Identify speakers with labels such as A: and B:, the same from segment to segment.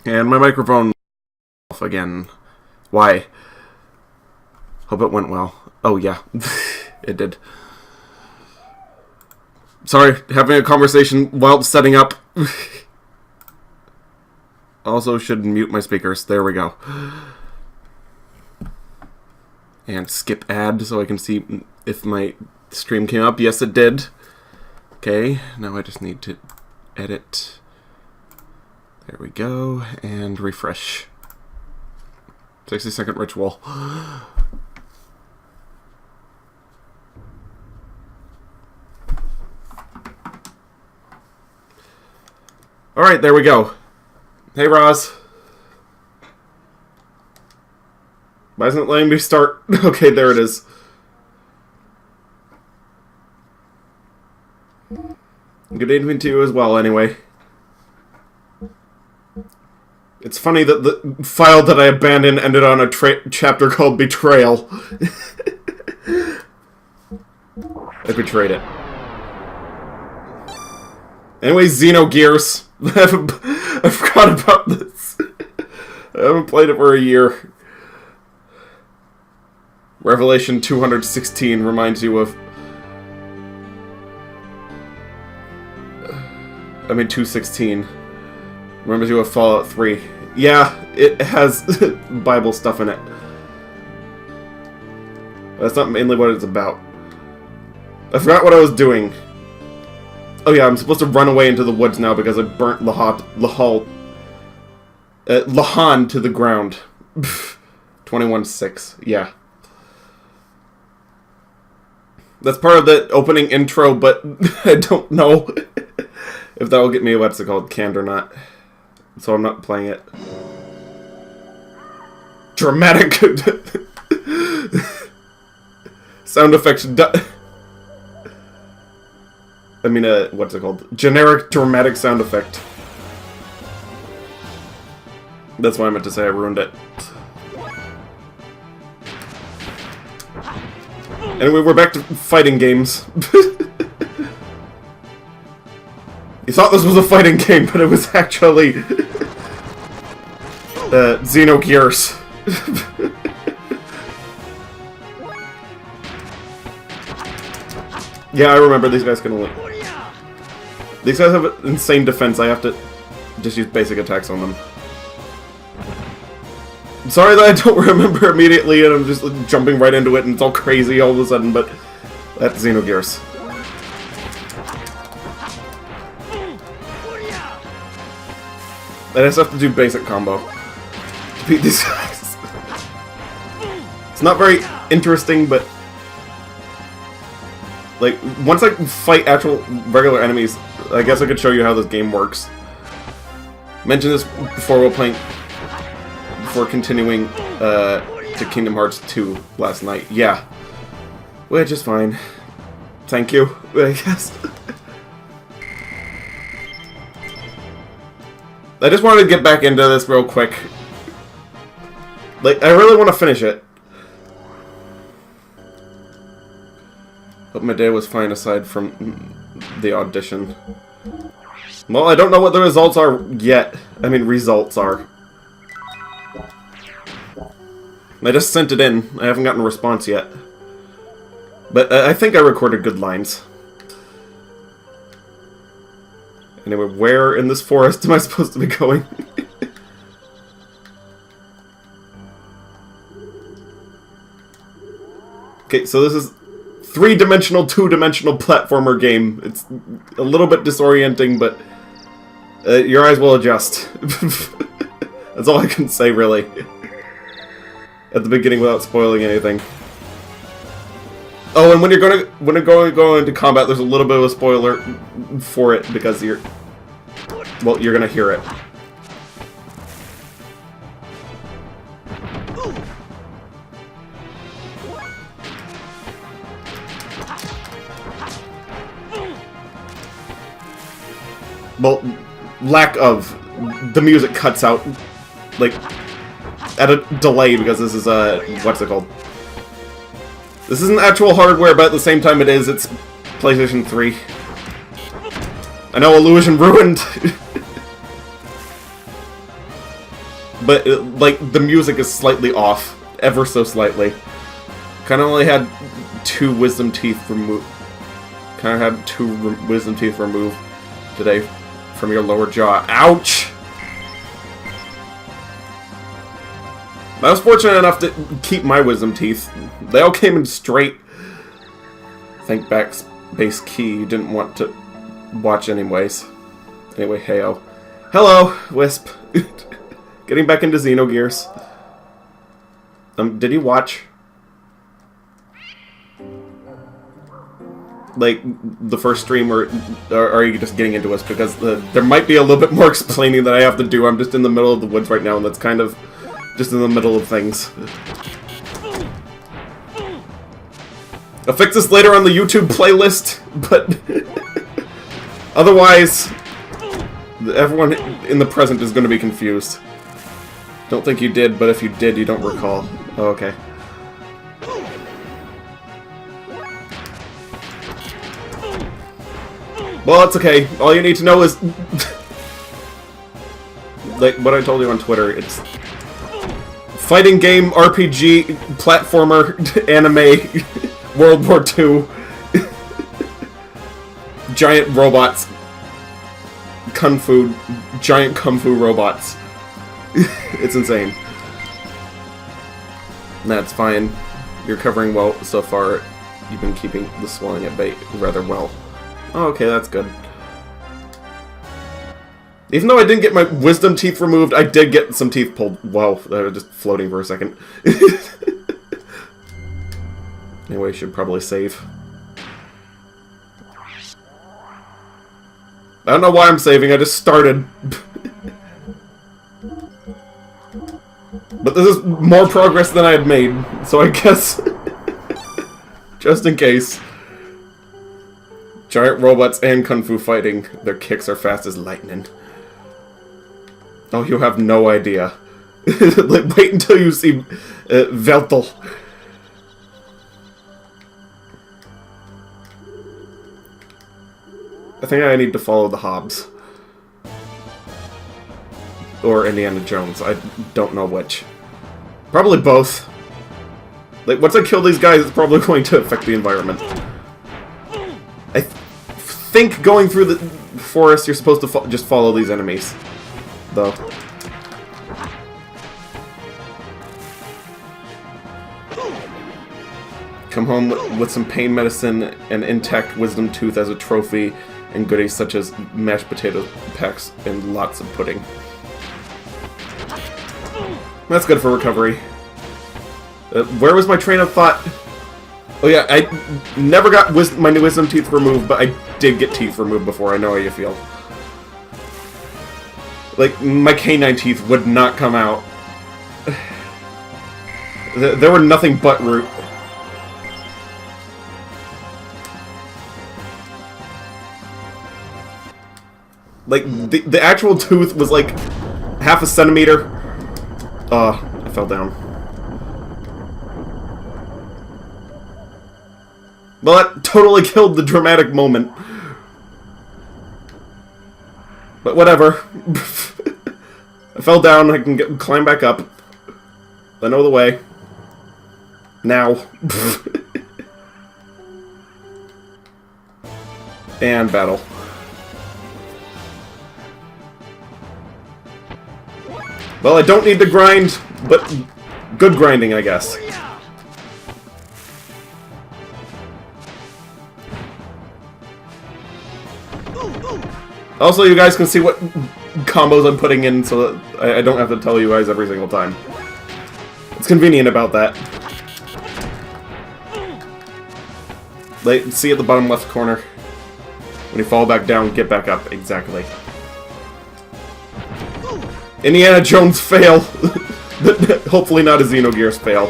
A: And my microphone off again. Why? Hope it went well. Oh yeah, it did. Sorry, having a conversation while setting up. Also should mute my speakers. There we go. And skip ad so I can see if my stream came up. Yes, it did. Okay, now I just need to edit. There we go. And refresh. 60-second ritual. Alright, there we go. Hey, Roz. Why isn't it letting me start? Okay, there it is. Good evening to you as well, anyway. It's funny that the file that I abandoned ended on a chapter called Betrayal. I betrayed it. Anyway, Xenogears. I forgot about this. I haven't played it for a year. Revelation 216 reminds you of... 216. Reminds you of Fallout 3. Yeah, it has Bible stuff in it. That's not mainly what it's about. I forgot what I was doing. Oh yeah, I'm supposed to run away into the woods now because I burnt Lahan to the ground. 21-6, yeah. That's part of the opening intro, but I don't know if that will get me what's it called, canned or not. So I'm not playing it. Dramatic sound effects. What's it called? Generic dramatic sound effect. That's why I meant to say I ruined it. Anyway, we're back to fighting games. You thought this was a fighting game, but it was actually... Xenogears. Yeah, I remember these guys can only... These guys have insane defense, I have to just use basic attacks on them. I'm sorry that I don't remember immediately and I'm just jumping right into it and it's all crazy all of a sudden, but that's Xenogears. I just have to do basic combo to beat these guys. It's not very interesting, but like, once I fight actual regular enemies, I guess I could show you how this game works. Mentioned this before before continuing to Kingdom Hearts 2 last night. Yeah. Which is fine. Thank you, I guess. I just wanted to get back into this real quick. Like, I really want to finish it. But my day was fine aside from the audition. Well, I don't know what the results are yet. Results are. I just sent it in. I haven't gotten a response yet. But I think I recorded good lines. Anyway, where in this forest am I supposed to be going? Okay, so this is 3-dimensional, 2-dimensional platformer game. It's a little bit disorienting, but your eyes will adjust. That's all I can say, really. At the beginning, without spoiling anything. Oh, and when you're going to go into combat, there's a little bit of a spoiler for it because you're gonna hear it. Well, lack of. The music cuts out, like, at a delay because this is what's it called? This isn't actual hardware, but at the same time it's PlayStation 3. I know, Illusion ruined. but like the music is slightly off, ever so slightly. Kind of only had 2 wisdom teeth removed. Kind of had 2 wisdom teeth removed today from your lower jaw. Ouch! I was fortunate enough to keep my wisdom teeth. They all came in straight. Think backspace key. You didn't want to watch anyways. Anyway, heyo. Hello, Wisp. Getting back into Xenogears. Did you watch? Like, the first stream, or are you just getting into us? Because there might be a little bit more explaining that I have to do. I'm just in the middle of the woods right now, and that's kind of just in the middle of things. I'll fix this later on the YouTube playlist, but otherwise, everyone in the present is going to be confused. Don't think you did, but if you did, you don't recall. Oh, okay. Well, that's okay. All you need to know is like what I told you on Twitter. It's fighting game, RPG, platformer, anime, World War II, giant robots, kung fu, giant kung fu robots. It's insane. That's fine. You're covering well so far. You've been keeping the swelling at bay rather well. Oh, okay, that's good. Even though I didn't get my wisdom teeth removed, I did get some teeth pulled. Wow, they were just floating for a second. Anyway, should probably save. I don't know why I'm saving, I just started. But this is more progress than I had made, so I guess... just in case. Giant robots and kung fu fighting. Their kicks are fast as lightning. Oh, you have no idea. Like, wait until you see Veltel. I think I need to follow the Hobbs. Or Indiana Jones. I don't know which. Probably both. Like, once I kill these guys, it's probably going to affect the environment. I think going through the forest, you're supposed to just follow these enemies, though. Come home with some pain medicine, an intact wisdom tooth as a trophy, and goodies such as mashed potato packs and lots of pudding. That's good for recovery. Where was my train of thought? Oh yeah, I never got my new wisdom teeth removed, but I did get teeth removed before. I know how you feel. Like, my canine teeth would not come out. There were nothing but root. Like, the actual tooth was like half a centimeter. I fell down. Well, that totally killed the dramatic moment. But whatever. I fell down, I can climb back up. I know the way. Now. And battle. Well, I don't need to grind, but good grinding, I guess. Also, you guys can see what combos I'm putting in so that I don't have to tell you guys every single time. It's convenient about that. Like, see at the bottom left corner. When you fall back down, get back up. Exactly. Indiana Jones fail. Hopefully not a Xenogears fail.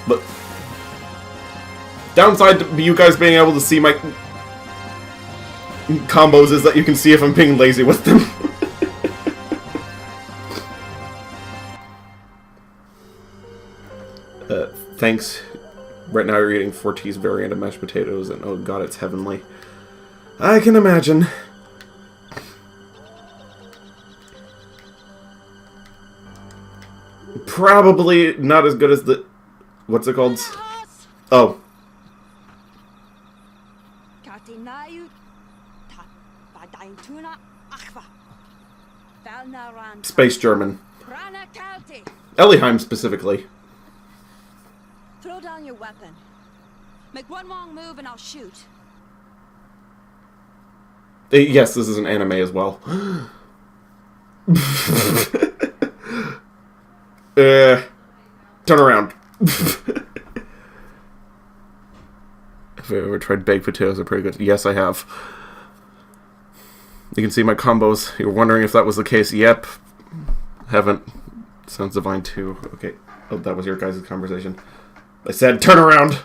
A: But downside to you guys being able to see my combos is that you can see if I'm being lazy with them. Thanks. Right now you're eating Forti's variant of mashed potatoes, and oh god, it's heavenly. I can imagine. Probably not as good as the... What's it called? Oh. Space German. Elihheim specifically.
B: Throw down your weapon. Make one wrong move and I'll shoot.
A: Yes, this is an anime as well. Turn around. Have I ever tried baked potatoes? Are pretty good. Yes, I have. You can see my combos. You're wondering if that was the case. Yep. Haven't. Sounds divine too. Okay. Oh, that was your guys' conversation. I said, turn around!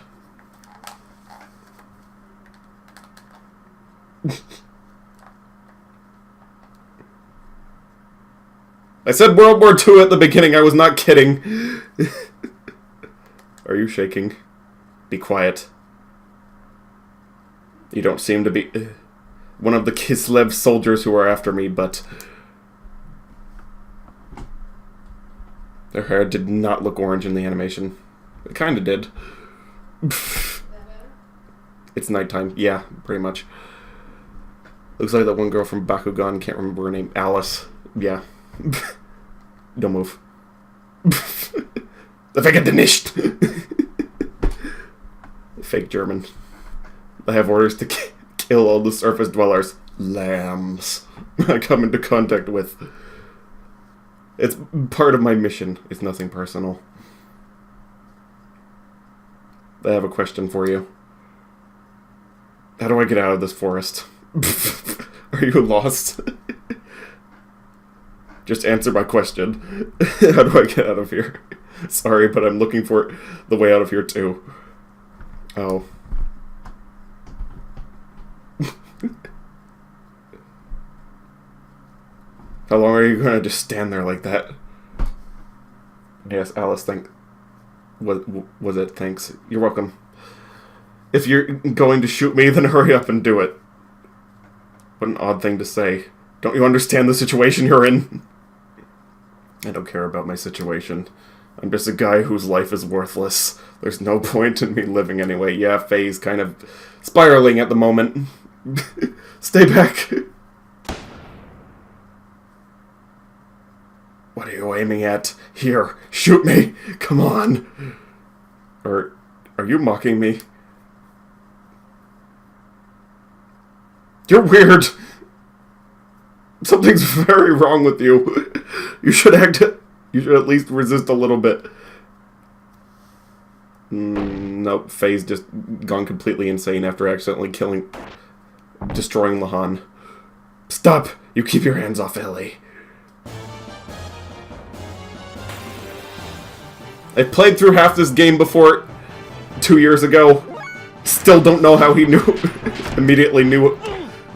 A: I said World War II at the beginning. I was not kidding. Are you shaking? Be quiet. You don't seem to be one of the Kislev soldiers who are after me, but their hair did not look orange in the animation. It kind of did. It's nighttime. Yeah, pretty much. Looks like that one girl from Bakugan. Can't remember her name. Alice. Yeah. Don't move. The fake nicht. Fake German. I have orders to kill all the surface dwellers. Lambs. I come into contact with. It's part of my mission. It's nothing personal. I have a question for you. How do I get out of this forest? Are you lost? Just answer my question. How do I get out of here? Sorry, but I'm looking for the way out of here too. Oh. How long are you gonna just stand there like that? Yes, Alice, was it? Thanks. You're welcome. If you're going to shoot me, then hurry up and do it. What an odd thing to say. Don't you understand the situation you're in? I don't care about my situation. I'm just a guy whose life is worthless. There's no point in me living anyway. Yeah, Faye's kind of spiraling at the moment. Stay back. What are you aiming at? Here, shoot me. Come on. Are you mocking me? You're weird. Something's very wrong with you. You should at least resist a little bit. Nope, Faye's just gone completely insane after accidentally destroying Lahan. Stop! You keep your hands off Ellie. I played through half this game before 2 years ago. Still don't know how he immediately knew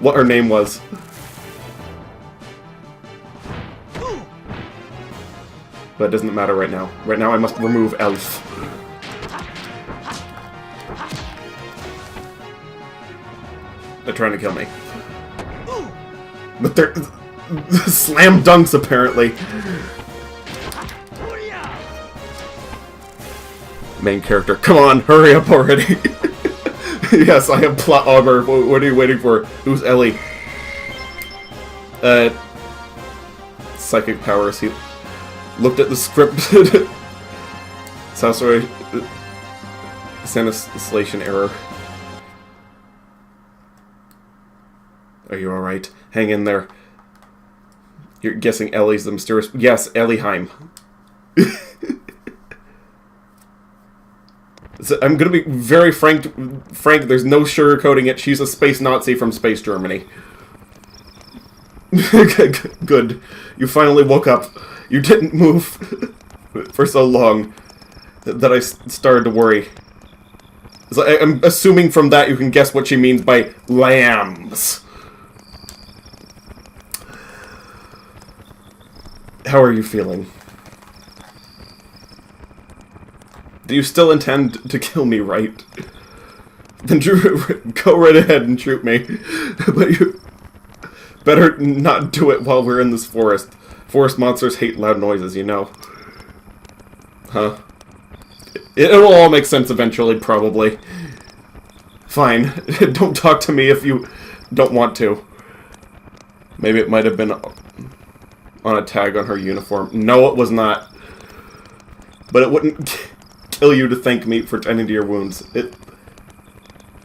A: what her name was. But it doesn't matter right now. Right now I must remove Elf. They're trying to kill me. But they're slam dunks apparently. Main character, come on, hurry up already. Yes, I have plot armor. What are you waiting for? Who's Ellie? Psychic powers. He looked at the script. Sorry. Translation error. Are you alright? Hang in there. You're guessing Ellie's the mysterious... Yes, Elihheim. So I'm gonna be very frank, there's no sugarcoating it. She's a space Nazi from Space Germany. Good. You finally woke up. You didn't move for so long that I started to worry. So I'm assuming from that you can guess what she means by lambs. How are you feeling? Do you still intend to kill me, right? Then go right ahead and shoot me. But you better not do it while we're in this forest. Forest monsters hate loud noises, you know. Huh? It'll all make sense eventually, probably. Fine. Don't talk to me if you don't want to. Maybe it might have been on a tag on her uniform. No, it was not. But it wouldn't kill you to thank me for tending to your wounds.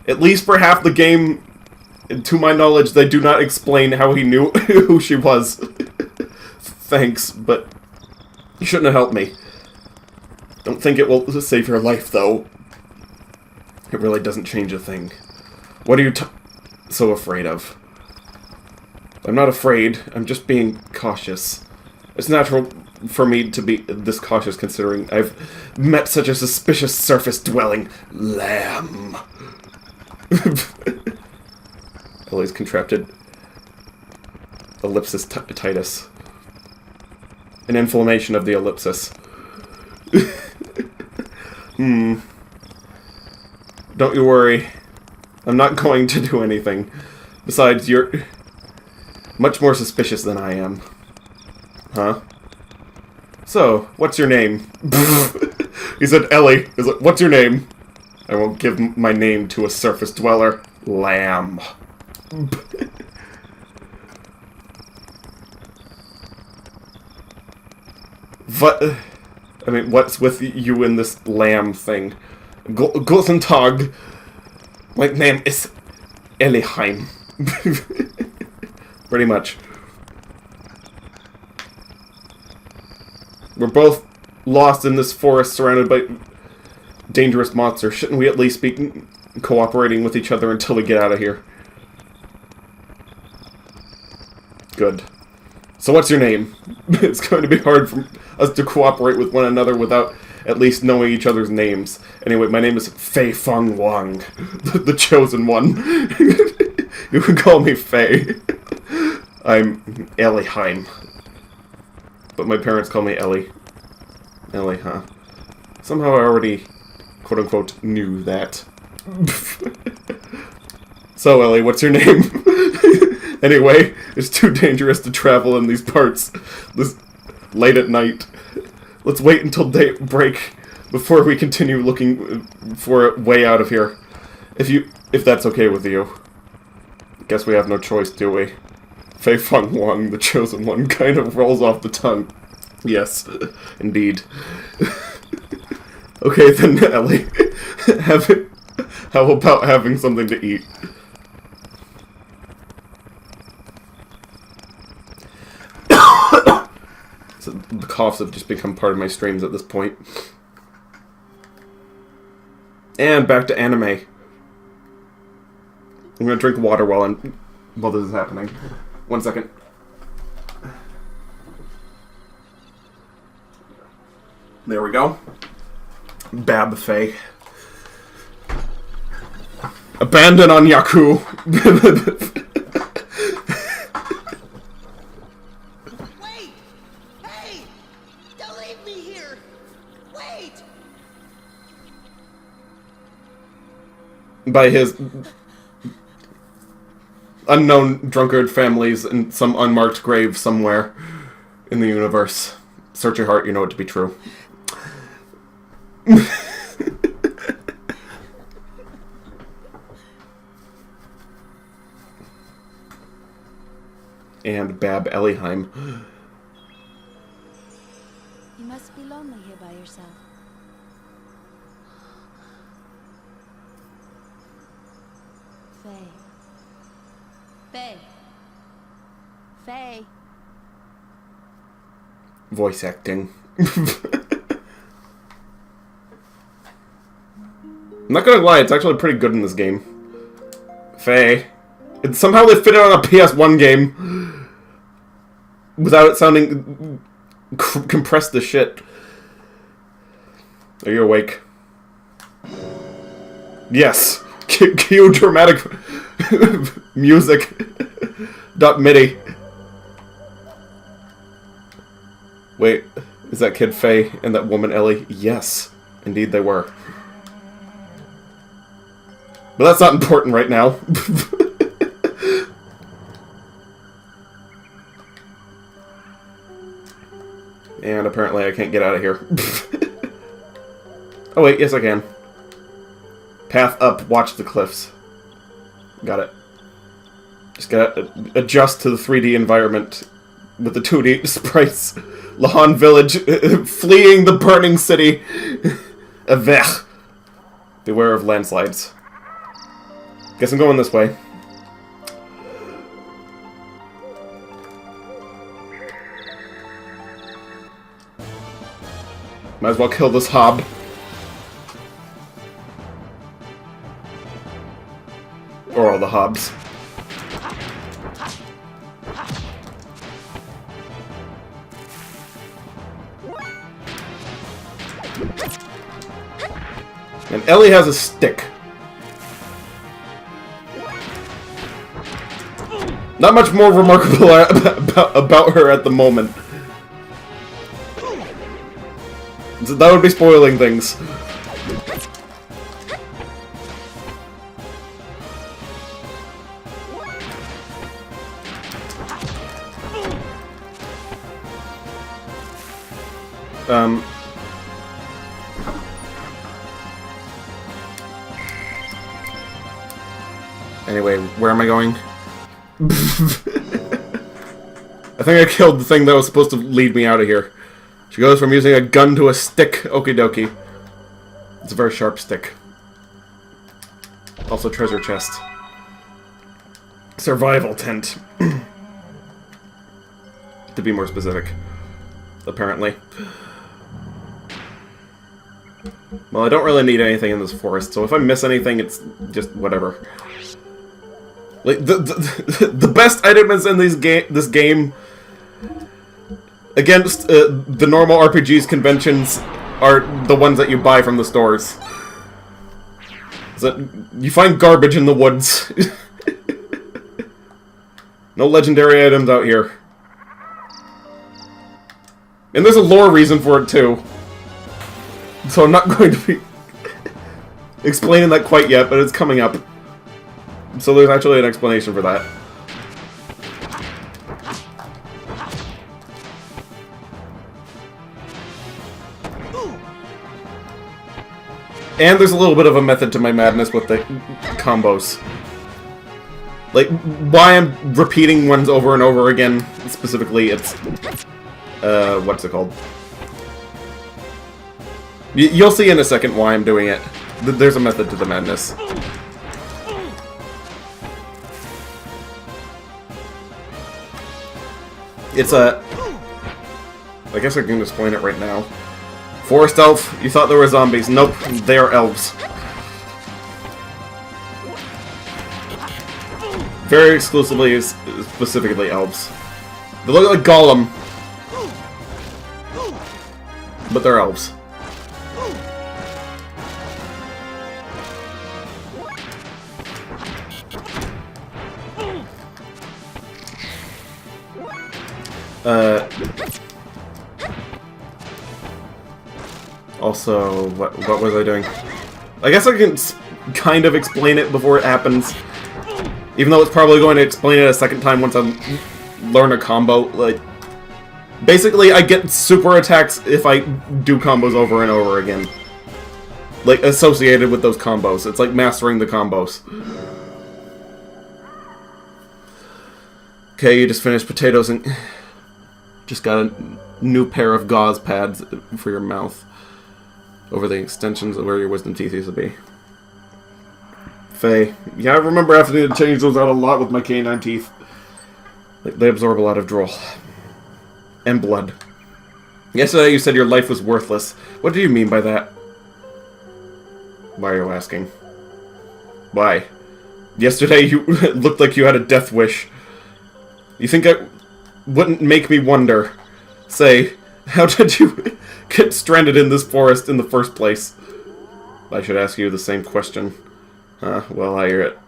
A: At least for half the game, to my knowledge, they do not explain how he knew who she was. Thanks, but you shouldn't have helped me. Don't think it will save your life, though. It really doesn't change a thing. What are you so afraid of? I'm not afraid. I'm just being cautious. It's natural for me to be this cautious, considering I've met such a suspicious surface-dwelling lamb. Ellie's contracted ellipsitis. An inflammation of the ellipsis. Don't you worry. I'm not going to do anything. Besides, you're much more suspicious than I am. Huh? So, what's your name? He said, Ellie. He's like, what's your name? I won't give my name to a surface dweller. Lamb. What's with you in this lamb thing? Guten Tag. My name is Elihheim. Pretty much. We're both lost in this forest surrounded by dangerous monsters. Shouldn't we at least be cooperating with each other until we get out of here? Good. So what's your name? It's going to be hard for us to cooperate with one another without at least knowing each other's names. Anyway, my name is Fei Feng Wang, the chosen one. You can call me Fei. I'm Elihheim. But my parents call me Ellie. Ellie, huh? Somehow I already, quote-unquote, knew that. So, Ellie, what's your name? Anyway, it's too dangerous to travel in these parts this late at night. Let's wait until daybreak before we continue looking for a way out of here. If that's okay with you. Guess we have no choice, do we? Fei Feng Wang, the chosen one, kind of rolls off the tongue. Yes, indeed. Okay then, Ellie. How about having something to eat? So the coughs have just become part of my streams at this point. And back to anime. I'm gonna drink water while this is happening. 1 second. There we go. Bab Fei. Abandon on Yaku.
C: Wait! Hey! Don't leave me here! Wait!
A: By his unknown drunkard families in some unmarked grave somewhere in the universe. Search your heart, you know it to be true. And Bab Elihheim.
B: You must be lonely here by yourself. Fei. Fei. Fei.
A: Voice acting. I'm not gonna lie, it's actually pretty good in this game. Fei. And somehow they fit it on a PS1 game without it sounding compressed as shit. Are you awake? Yes. Cue dramatic music. .midi. Wait, is that kid Fei and that woman Ellie? Yes, indeed they were. But that's not important right now. And apparently I can't get out of here. Oh wait, yes I can. Path up, watch the cliffs. Got it. Just gotta adjust to the 3D environment with the 2D sprites. Lahan village, fleeing the burning city. Avech. Beware of landslides. Guess I'm going this way. Might as well kill this hob. Or all the hobs. And Ellie has a stick. Not much more remarkable about her at the moment. That would be spoiling things. Anyway, where am I going? I think I killed the thing that was supposed to lead me out of here. She goes from using a gun to a stick. Okie dokie. It's a very sharp stick. Also treasure chest. Survival tent. To be more specific. Apparently. Well, I don't really need anything in this forest, so if I miss anything, it's just whatever. Like, the best items in this game against the normal RPG's conventions are the ones that you buy from the stores. So you find garbage in the woods. No legendary items out here. And there's a lore reason for it too. So I'm not going to be explaining that quite yet, but it's coming up. So there's actually an explanation for that. And there's a little bit of a method to my madness with the combos. Like, why I'm repeating ones over and over again, specifically, it's... what's it called? You'll see in a second why I'm doing it. There's a method to the madness. It's a... I guess I can explain it right now. Forest elf, you thought there were zombies. Nope, they are elves. Very exclusively, specifically elves. They look like Gollum. But they're elves. Also, what was I doing? I guess I can kind of explain it before it happens. Even though it's probably going to explain it a second time once I learn a combo. Like, basically, I get super attacks if I do combos over and over again. Like, associated with those combos. It's like mastering the combos. Okay, you just finished potatoes and... just got a new pair of gauze pads for your mouth. Over the extensions of where your wisdom teeth used to be. Faye. Yeah, I remember having to change those out a lot with my canine teeth. They absorb a lot of drool. And blood. Yesterday you said your life was worthless. What do you mean by that? Why are you asking? Why? Yesterday you looked like you had a death wish. You think I wouldn't make me wonder? Say, how did you get stranded in this forest in the first place? I should ask you the same question. Well, I hear it.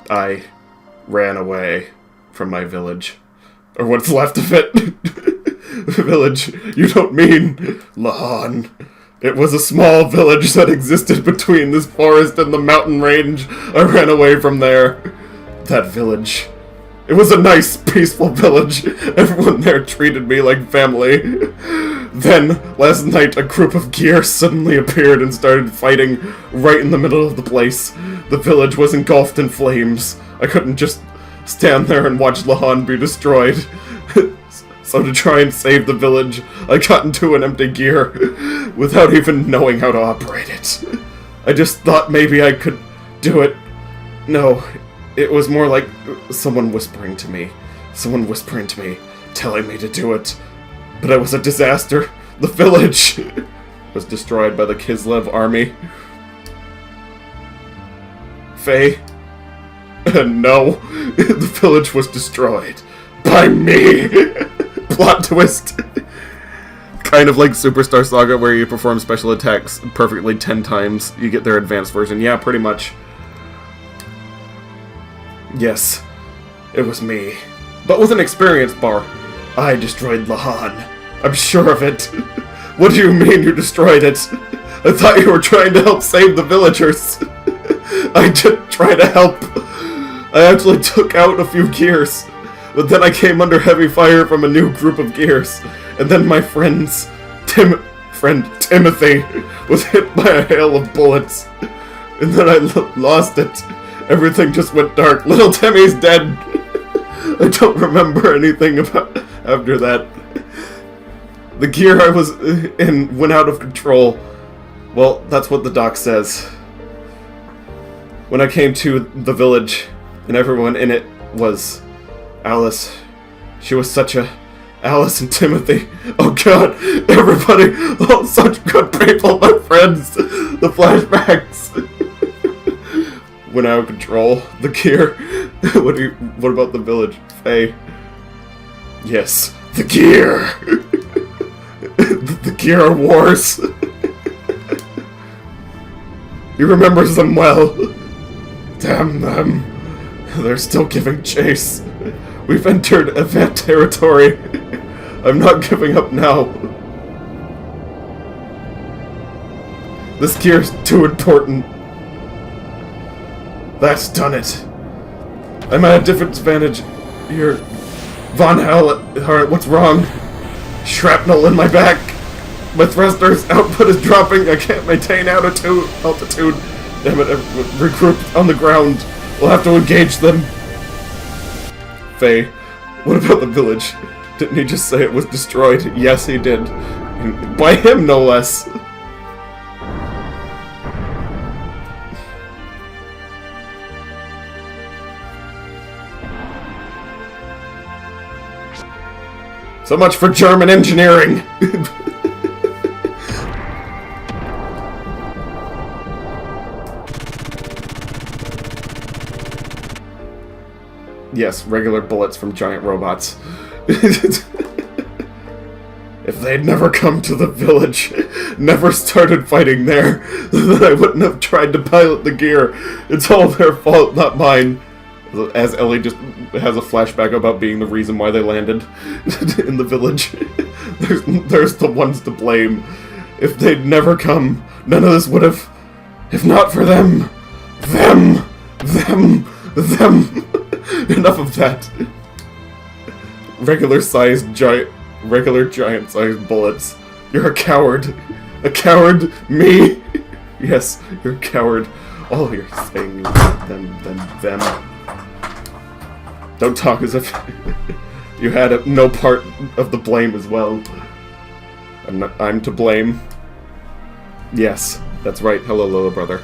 A: I ran away from my village. Or what's left of it. Village, you don't mean Lahan. It was a small village that existed between this forest and the mountain range. I ran away from there. That village. It was a nice, peaceful village. Everyone there treated me like family. Then, last night, a group of gears suddenly appeared and started fighting right in the middle of the place. The village was engulfed in flames. I couldn't just stand there and watch Lahan be destroyed. So to try and save the village, I got into an empty gear without even knowing how to operate it. I just thought maybe I could do it. No, it was more like someone whispering to me. Someone whispering to me, telling me to do it. But it was a disaster. The village was destroyed by the Kislev army. Faye? No, the village was destroyed. By me! Plot twist. Kind of like Superstar Saga, where you perform special attacks perfectly 10 times. You get their advanced version. Yeah, pretty much. Yes, it was me. But with an experience bar. I destroyed Lahan. I'm sure of it. What do you mean you destroyed it? I thought you were trying to help save the villagers. I did try to help. I actually took out a few gears. But then I came under heavy fire from a new group of gears. And then my friend Timothy was hit by a hail of bullets. And then I lost it. Everything just went dark. Little Timmy's dead. I don't remember anything about after that. The gear I was in went out of control. Well, that's what the doc says. When I came to the village, and everyone in it was Alice. She was such a... Alice and Timothy. Oh god, everybody. Oh, such good people, my friends. The flashbacks. Went out of control. The gear. What about the village? Faye. Yes, the gear. The gear wars. You remember them well. Damn them. They're still giving chase. We've entered event territory. I'm not giving up now. This gear's too important. That's done it. I'm at a different advantage. You're... Von Hell... Alright, what's wrong? Shrapnel in my back. My thruster's output is dropping. I can't maintain altitude. Damn it, I've regrouped on the ground. We'll have to engage them. Faye, what about the village? Didn't he just say it was destroyed? Yes, he did. By him, no less. So much for German engineering! Yes, regular bullets from giant robots. If they'd never come to the village, never started fighting there, then I wouldn't have tried to pilot the gear. It's all their fault, not mine. As Ellie just has a flashback about being the reason why they landed in the village. There's the ones to blame. If they'd never come, none of this would have... If not for them. Them. Enough of that. Regular giant-sized bullets. You're a coward. A coward? Me? Yes, you're a coward. All you're saying is them. Don't talk as if you had no part of the blame as well. I'm to blame. Yes, that's right. Hello, little brother.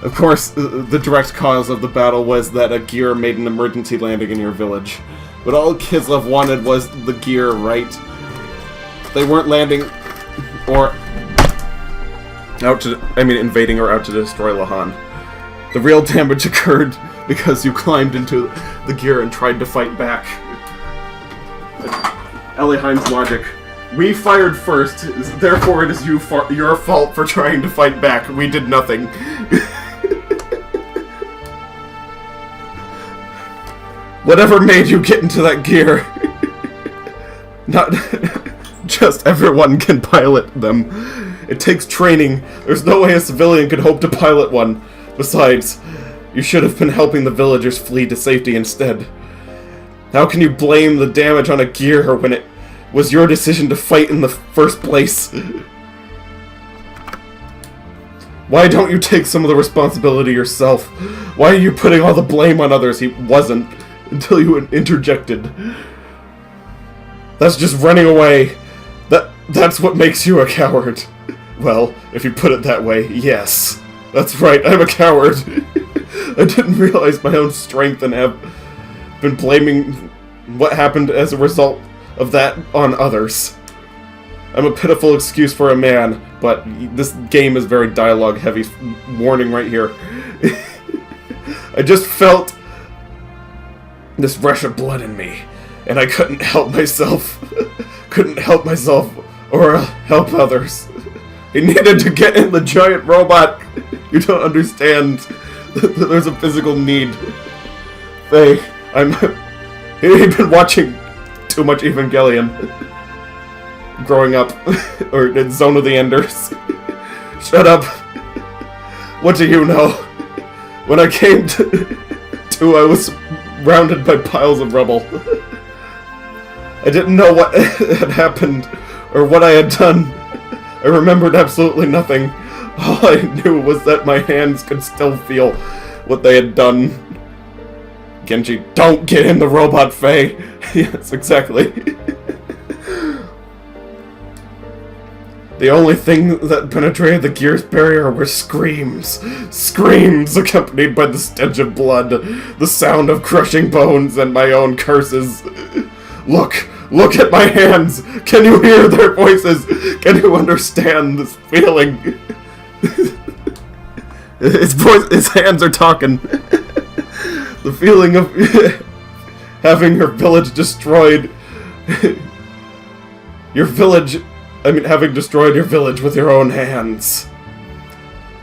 A: Of course, the direct cause of the battle was that a gear made an emergency landing in your village. But all Kislev wanted was the gear, right? They weren't landing or invading or out to destroy Lahan. The real damage occurred because you climbed into the gear and tried to fight back. Eliheim's logic. We fired first, therefore it is your fault for trying to fight back. We did nothing. Whatever made you get into that gear? Not just everyone can pilot them. It takes training. There's no way a civilian could hope to pilot one. Besides, you should have been helping the villagers flee to safety instead. How can you blame the damage on a gear when it was your decision to fight in the first place? Why don't you take some of the responsibility yourself? Why are you putting all the blame on others? He wasn't, until you interjected. That's just running away. That's what makes you a coward. Well, if you put it that way, yes. That's right, I'm a coward. I didn't realize my own strength and have been blaming what happened as a result of that on others. I'm a pitiful excuse for a man, but this game is very dialogue heavy. Warning right here. I just felt this rush of blood in me, and I couldn't help myself. Couldn't help myself or help others. He needed to get in the giant robot. You don't understand that there's a physical need. Faye, he'd been watching too much Evangelion growing up, or in Zone of the Enders. Shut up. What do you know? When I came to I was surrounded by piles of rubble. I didn't know what had happened or what I had done. I remembered absolutely nothing. All I knew was that my hands could still feel what they had done. Genji, don't get in the robot, Faye. Yes, exactly. The only thing that penetrated the gear's barrier were screams. Screams accompanied by the stench of blood, the sound of crushing bones, and my own curses. Look at my hands! Can you hear their voices? Can you understand this feeling? His hands are talking. The feeling of having your village destroyed. Having destroyed your village with your own hands.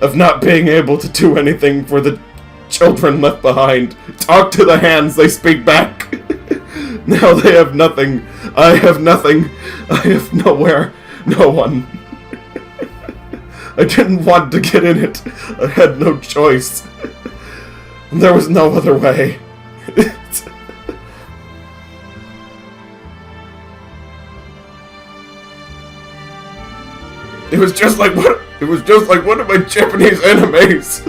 A: Of not being able to do anything for the children left behind. Talk to the hands, they speak back. Now they have nothing. I have nothing. I have nowhere. No one. I didn't want to get in it. I had no choice. There was no other way. It was just like one of my Japanese animes.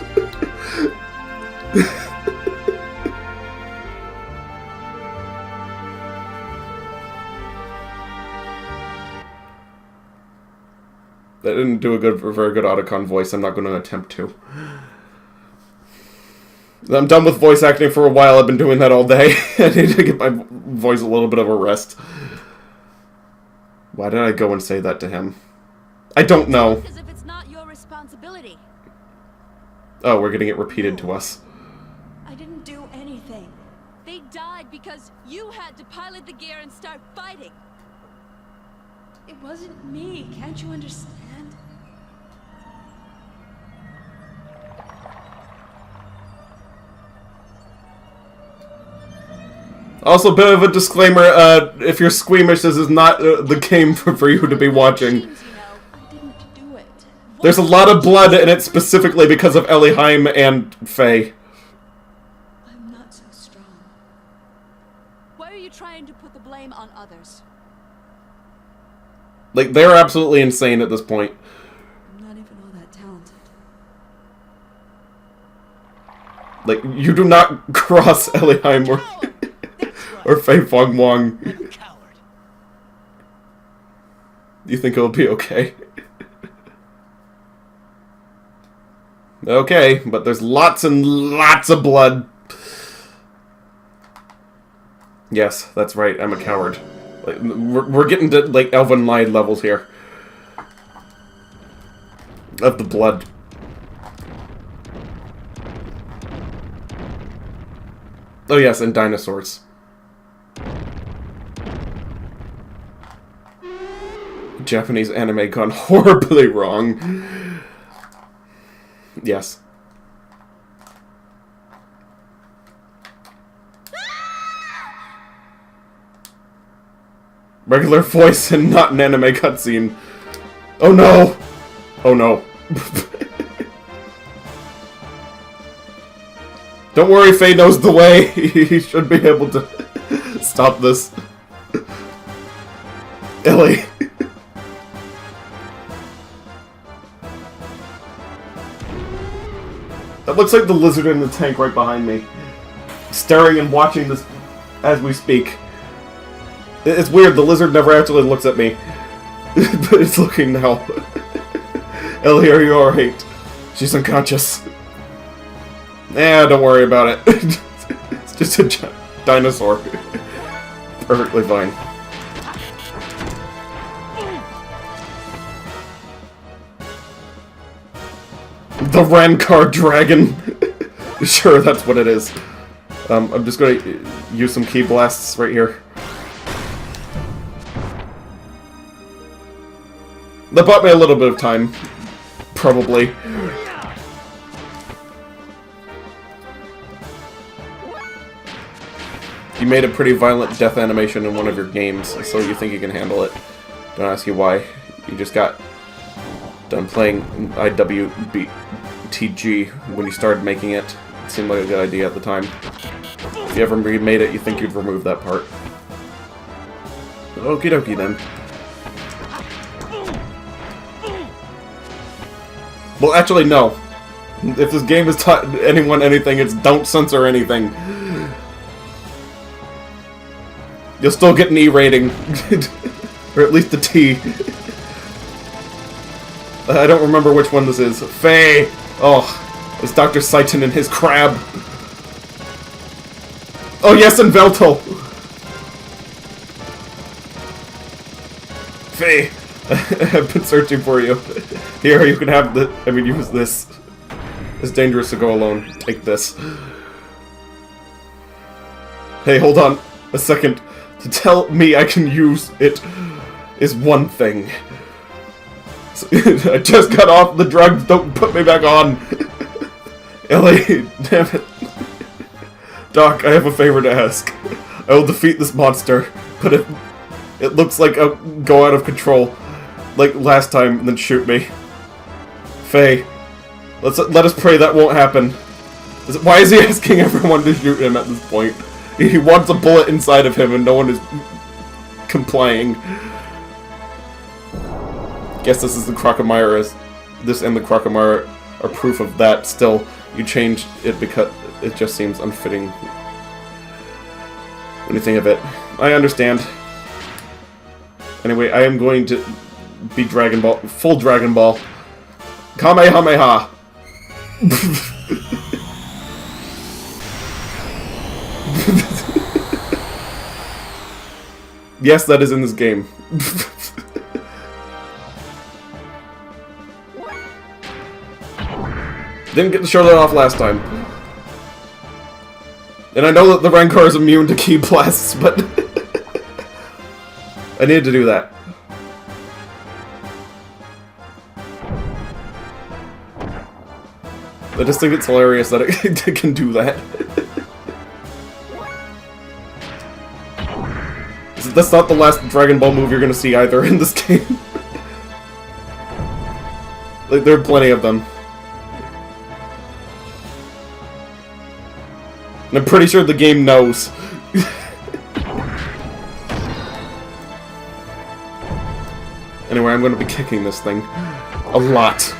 A: That didn't do a very good Otacon voice. I'm not going to attempt to. I'm done with voice acting for a while. I've been doing that all day. I need to give my voice a little bit of a rest. Why did I go and say that to him? I don't know.
B: As if it's not your responsibility.
A: Oh, we're getting it repeated to us.
B: I didn't do anything. They died because you had to pilot the gear and start fighting. It wasn't me. Can't you understand?
A: Also, a bit of a disclaimer, if you're squeamish, this is not the game for you to be watching. There's a lot of blood in it specifically because of Elihime and Faye.
B: I'm not so strong. Why are you trying to put the blame on others?
A: Like, they're absolutely insane at this point.
B: I'm not even all that talented.
A: Like, you do not cross Elihime or Fei Fong Wong. You think it'll be okay? Okay, but there's lots and lots of blood. Yes, that's right, I'm a coward. Like, we're getting to, like, Elven Lied levels here. Of the blood. Oh yes, and dinosaurs. Japanese anime gone horribly wrong. Yes. Regular voice and not an anime cutscene. Oh no! Oh no. Don't worry, Faye knows the way. He should be able to stop this. Ellie. That looks like the lizard in the tank right behind me. Staring and watching this as we speak. It's weird, the lizard never actually looks at me. But it's looking now. Ellie, are you alright? She's unconscious. Nah, don't worry about it. It's just a dinosaur. Perfectly fine. The Rancor Dragon! Sure, that's what it is. I'm just gonna use some key blasts right here. That bought me a little bit of time. Probably. You made a pretty violent death animation in one of your games, so you think you can handle it. Don't ask you why. You just got done playing IWTG when you started making it. It seemed like a good idea at the time. If you ever remade it, you think you'd remove that part. Okie dokie then. Well, actually, no. If this game has taught anyone anything, it's don't censor anything. You'll still get an E rating. Or at least a T. I don't remember which one this is. Faye! Oh, it's Dr. Seiton and his crab. Oh yes, and Velto! Faye! I've been searching for you. Here, you can have the... use this. It's dangerous to go alone. Take this. Hey, hold on a second. To tell me I can use it is one thing. I just got off the drugs, don't put me back on! Ellie, damn it. Doc, I have a favor to ask. I will defeat this monster, but if it looks like I'll go out of control, like last time, then shoot me. Faye, let us pray that won't happen. Why is he asking everyone to shoot him at this point? He wants a bullet inside of him and no one is complying. Guess this is the Crocomire. This and the Crocomire are proof of that. Still, you changed it because it just seems unfitting when you think of it. I understand. Anyway, I am going to be Dragon Ball, full Dragon Ball. Kamehameha! Yes, that is in this game. Didn't get to show that off last time. And I know that the Rancor is immune to key blasts, but... I needed to do that. I just think it's hilarious that it can do that. That's not the last Dragon Ball move you're gonna see either in this game. Like, there are plenty of them. And I'm pretty sure the game knows. Anyway, I'm gonna be kicking this thing. A lot.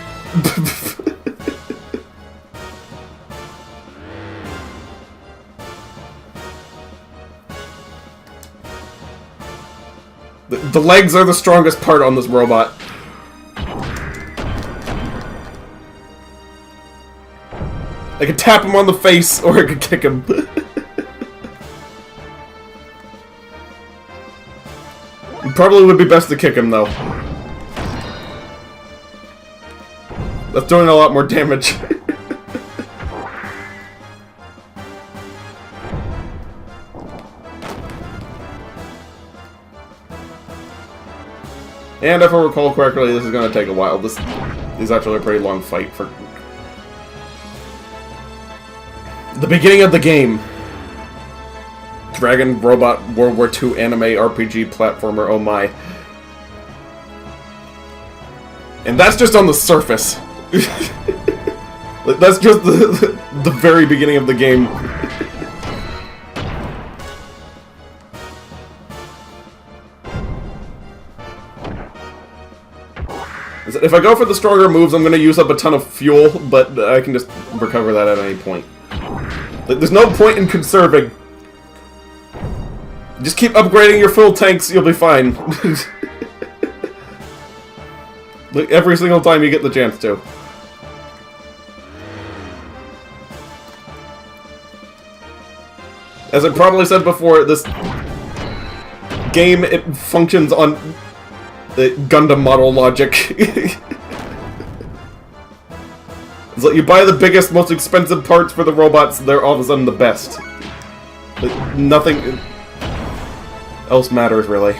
A: The legs are the strongest part on this robot. I could tap him on the face, or I could kick him. It probably would be best to kick him, though. That's doing a lot more damage. And if I recall correctly, this is going to take a while. This is actually a pretty long fight for the beginning of the game. Dragon Robot World War II anime RPG platformer, oh my. And that's just on the surface. That's just the very beginning of the game. If I go for the stronger moves, I'm going to use up a ton of fuel, but I can just recover that at any point. There's no point in conserving. Just keep upgrading your full tanks, you'll be fine. Like, every single time you get the chance to. As I probably said before, this game, it functions on the Gundam model logic. It's like you buy the biggest, most expensive parts for the robots, they're all of a sudden the best. Like, nothing else matters, really.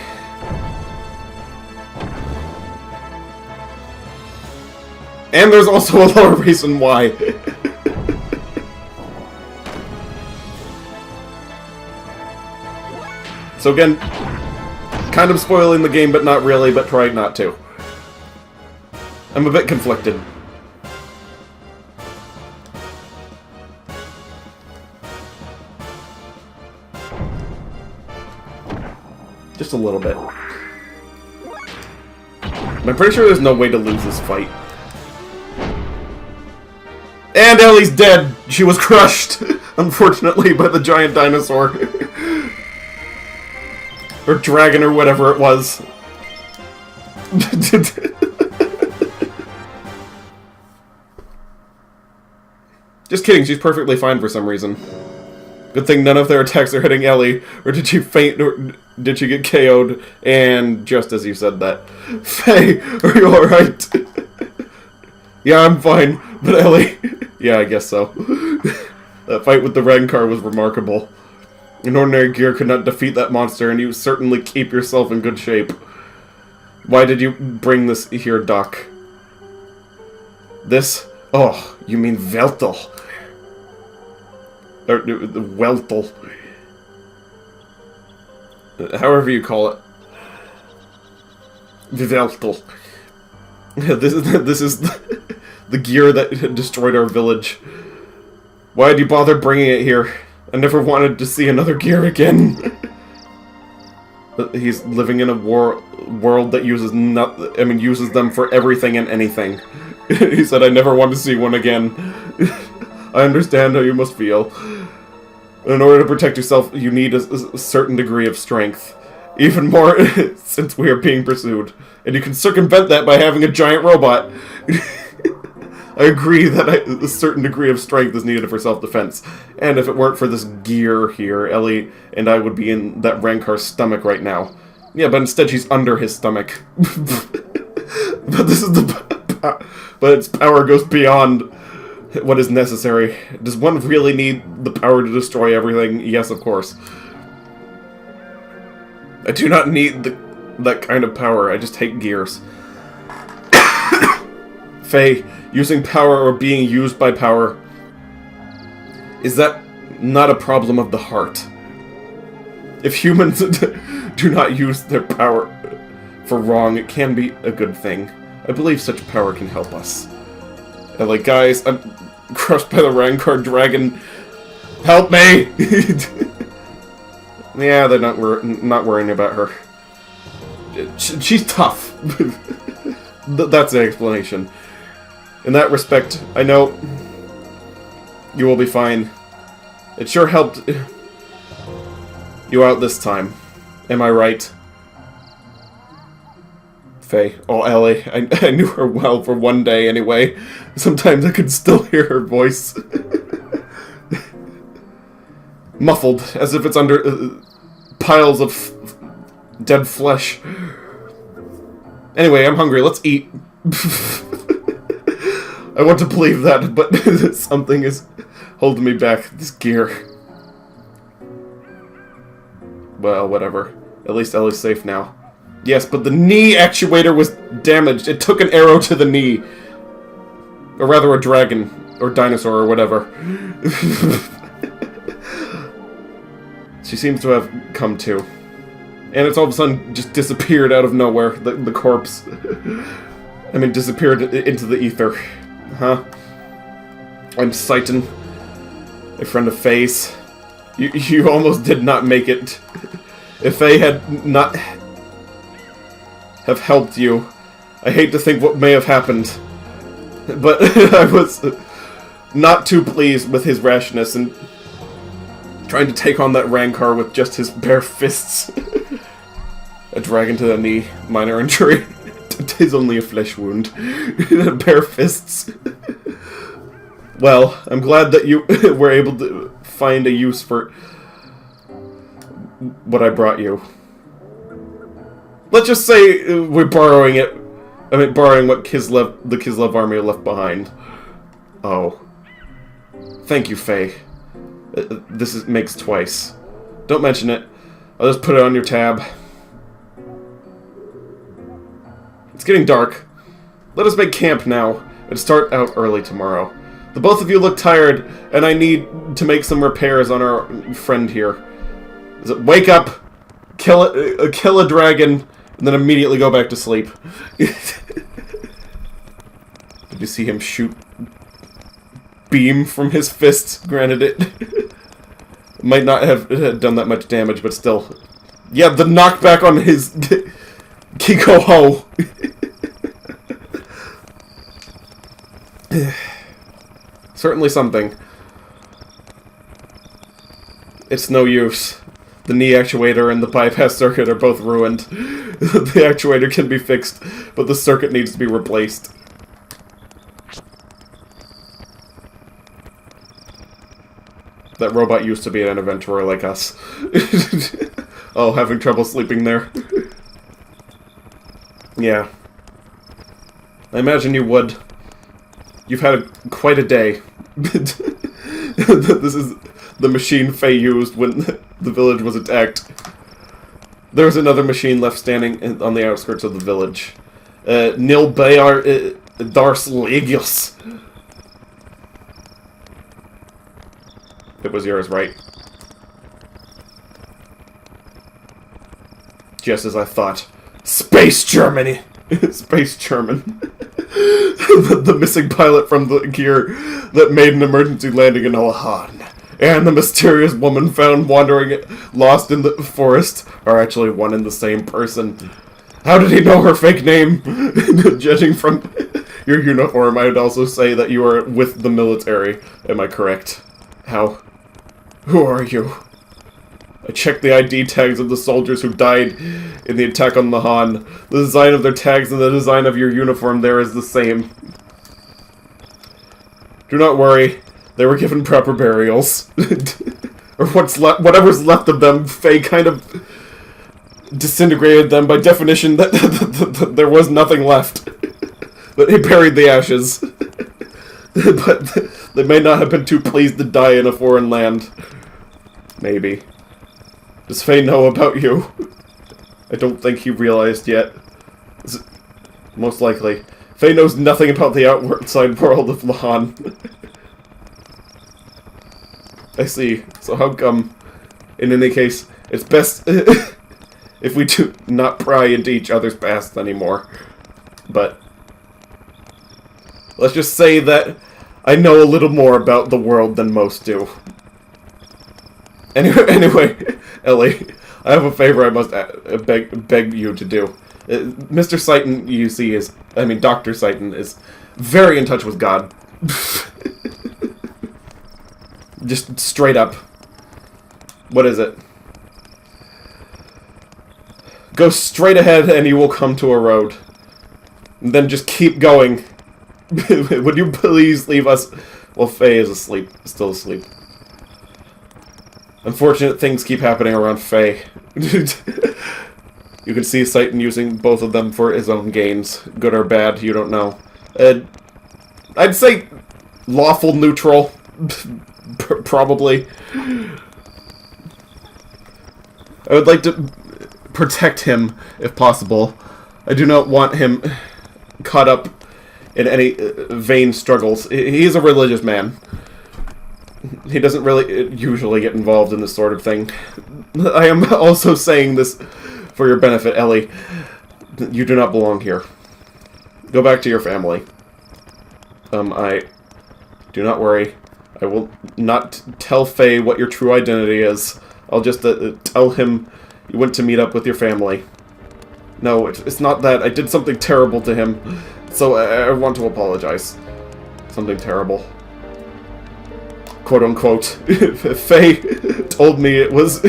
A: And there's also a lower reason why. So again, kind of spoiling the game, but not really, but trying not to. I'm a bit conflicted. Just a little bit. I'm pretty sure there's no way to lose this fight. And Ellie's dead! She was crushed, unfortunately, by the giant dinosaur. Or dragon, or whatever it was. Just kidding, she's perfectly fine for some reason. Good thing none of their attacks are hitting Ellie, or did she faint, or did she get KO'd? And just as you said that. Faye, are you alright? Yeah, I'm fine, but Ellie... Yeah, I guess so. That fight with the Rancor was remarkable. An ordinary gear could not defeat that monster, and you certainly keep yourself in good shape. Why did you bring this here, Doc? This? Oh, you mean Veltel. Or, Weltel. However you call it. Veltel. This is the gear that destroyed our village. Why did you bother bringing it here? I never wanted to see another gear again. He's living in a world that uses uses them for everything and anything. He said, I never want to see one again. I understand how you must feel. In order to protect yourself, you need a certain degree of strength. Even more since we are being pursued. And you can circumvent that by having a giant robot. I agree that a certain degree of strength is needed for self-defense. And if it weren't for this gear here, Ellie and I would be in that Rankar's stomach right now. Yeah, but instead she's under his stomach. But this is but its power goes beyond what is necessary. Does one really need the power to destroy everything? Yes, of course. I do not need that kind of power. I just hate gears. Faye, using power or being used by power, is that not a problem of the heart? If humans do not use their power for wrong, it can be a good thing. I believe such power can help us. And like, guys, I'm crushed by the Rancor dragon. Help me! Yeah, they're not worrying about her. She's tough. That's the explanation. In that respect, I know you will be fine. It sure helped you out this time. Am I right? Faye. Oh, Ellie. I knew her well for one day anyway. Sometimes I could still hear her voice. Muffled, as if it's under piles of dead flesh. Anyway, I'm hungry. Let's eat. I want to believe that, but something is holding me back. This gear. Well, whatever. At least Ellie's safe now. Yes, but the knee actuator was damaged. It took an arrow to the knee. Or rather, a dragon. Or dinosaur, or whatever. She seems to have come to. And it's all of a sudden just disappeared out of nowhere, the corpse. I mean, disappeared into the ether. Huh? I'm Xane, a friend of Faye's. You almost did not make it. If Faye had not have helped you, I hate to think what may have happened. But I was not too pleased with his rashness and trying to take on that Rancor with just his bare fists. A dragon to the knee, minor injury. Tis only a flesh wound. Bare fists. Well, I'm glad that you were able to find a use for what I brought you. Let's just say we're borrowing it. I mean, borrowing what the Kislev army left behind. Oh. Thank you, Faye. This makes twice. Don't mention it. I'll just put it on your tab. It's getting dark. Let us make camp now and start out early tomorrow. The both of you look tired, and I need to make some repairs on our friend here. Wake up, kill a dragon, and then immediately go back to sleep. Did you see him shoot beam from his fist? Granted, it might not have done that much damage, but still. Yeah, the knockback on his Kiko Ho. Certainly something. It's no use. The knee actuator and the bypass circuit are both ruined. The actuator can be fixed, but the circuit needs to be replaced. That robot used to be an inventor like us. Oh, having trouble sleeping there. Yeah. I imagine you would. You've had quite a day. This is the machine Faye used when the village was attacked. There was another machine left standing on the outskirts of the village. Nil Bayar Dars Legios. It was yours, right? Just as I thought. Space Germany! Space German. The missing pilot from the gear that made an emergency landing in Olahan, and the mysterious woman found wandering lost in the forest are actually one and the same person. How did he know her fake name? Judging from your uniform, I would also say that you are with the military. Am I correct? How? Who are you? I checked the ID tags of the soldiers who died in the attack on Lahan. The design of their tags and the design of your uniform there is the same. Do not worry, they were given proper burials. Or whatever's left of them, Faye kind of disintegrated them. By definition, that there was nothing left. But he buried the ashes. But they may not have been too pleased to die in a foreign land. Maybe. Does Faye know about you? I don't think he realized yet. Most likely. Faye knows nothing about the outside world of Lahan. I see. So how come? In any case, it's best if we do not pry into each other's past anymore. But let's just say that I know a little more about the world than most do. Anyway, Ellie, I have a favor I must beg you to do. Mr. Xane, you see, Dr. Xane is very in touch with God. Just straight up. What is it? Go straight ahead and you will come to a road. And then just keep going. Would you please leave us? Well, Faye is asleep. Still asleep. Unfortunate things keep happening around Faye. You can see Xane using both of them for his own gains. Good or bad, you don't know. I'd say lawful neutral. Probably. I would like to protect him, if possible. I do not want him caught up in any vain struggles. He is a religious man. He doesn't really usually get involved in this sort of thing. I am also saying this for your benefit, Ellie. You do not belong here. Go back to your family. Do not worry. I will not tell Faye what your true identity is. I'll just tell him you went to meet up with your family. No, it's not that. I did something terrible to him, so I want to apologize. Something terrible. Quote unquote. Faye told me it was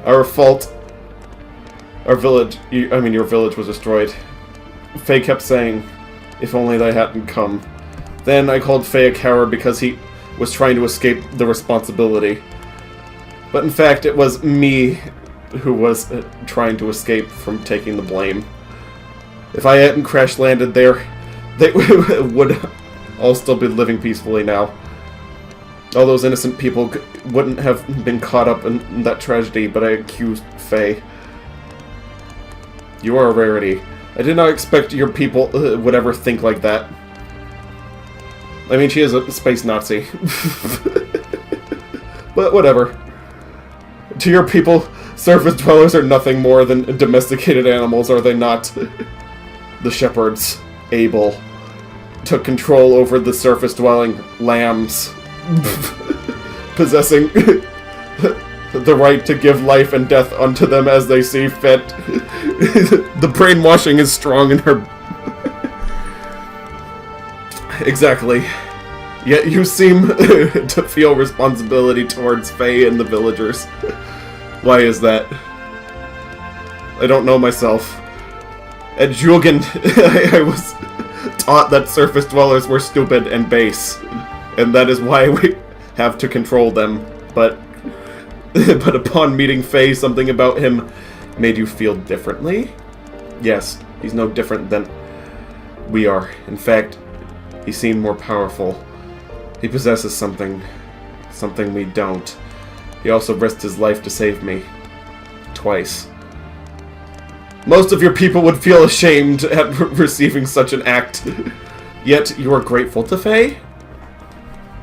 A: our fault. Our village, your village was destroyed. Faye kept saying, if only they hadn't come. Then I called Faye a coward because he was trying to escape the responsibility. But in fact, it was me who was trying to escape from taking the blame. If I hadn't crash-landed there, they would all still be living peacefully now. All those innocent people wouldn't have been caught up in that tragedy, but I accused Faye. You are a rarity. I did not expect your people would ever think like that. I mean, she is a space Nazi. But whatever. To your people, surface dwellers are nothing more than domesticated animals, are they not? The shepherds, Abel, took control over the surface-dwelling lambs, possessing the right to give life and death unto them as they see fit. The brainwashing is strong in her. Exactly. Yet you seem to feel responsibility towards Faye and the villagers. Why is that? I don't know myself. At Jugend, I was taught that surface dwellers were stupid and base, and that is why we have to control them. But upon meeting Faye, something about him made you feel differently? Yes, he's no different than we are. In fact, he seemed more powerful. He possesses something we don't. He also risked his life to save me. Twice. Most of your people would feel ashamed at receiving such an act. Yet you are grateful to Faye?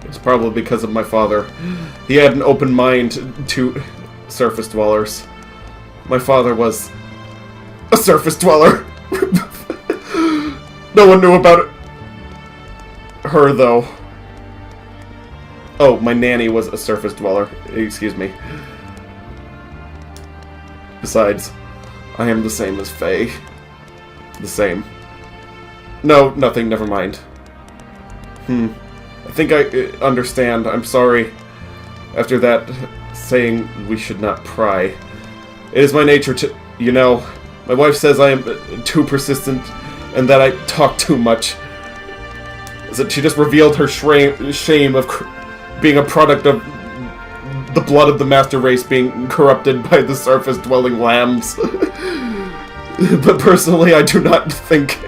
A: It's probably because of my father. He had an open mind to surface dwellers. My father was a surface dweller. No one knew about her, though. Oh, my nanny was a surface dweller. Excuse me. Besides, I am the same as Faye. The same. No, nothing, never mind. I think I understand. I'm sorry. After that, saying we should not pry. It is my nature to, my wife says I am too persistent and that I talk too much. That she just revealed her shame of being a product of the blood of the master race being corrupted by the surface-dwelling lambs. But personally, I do not think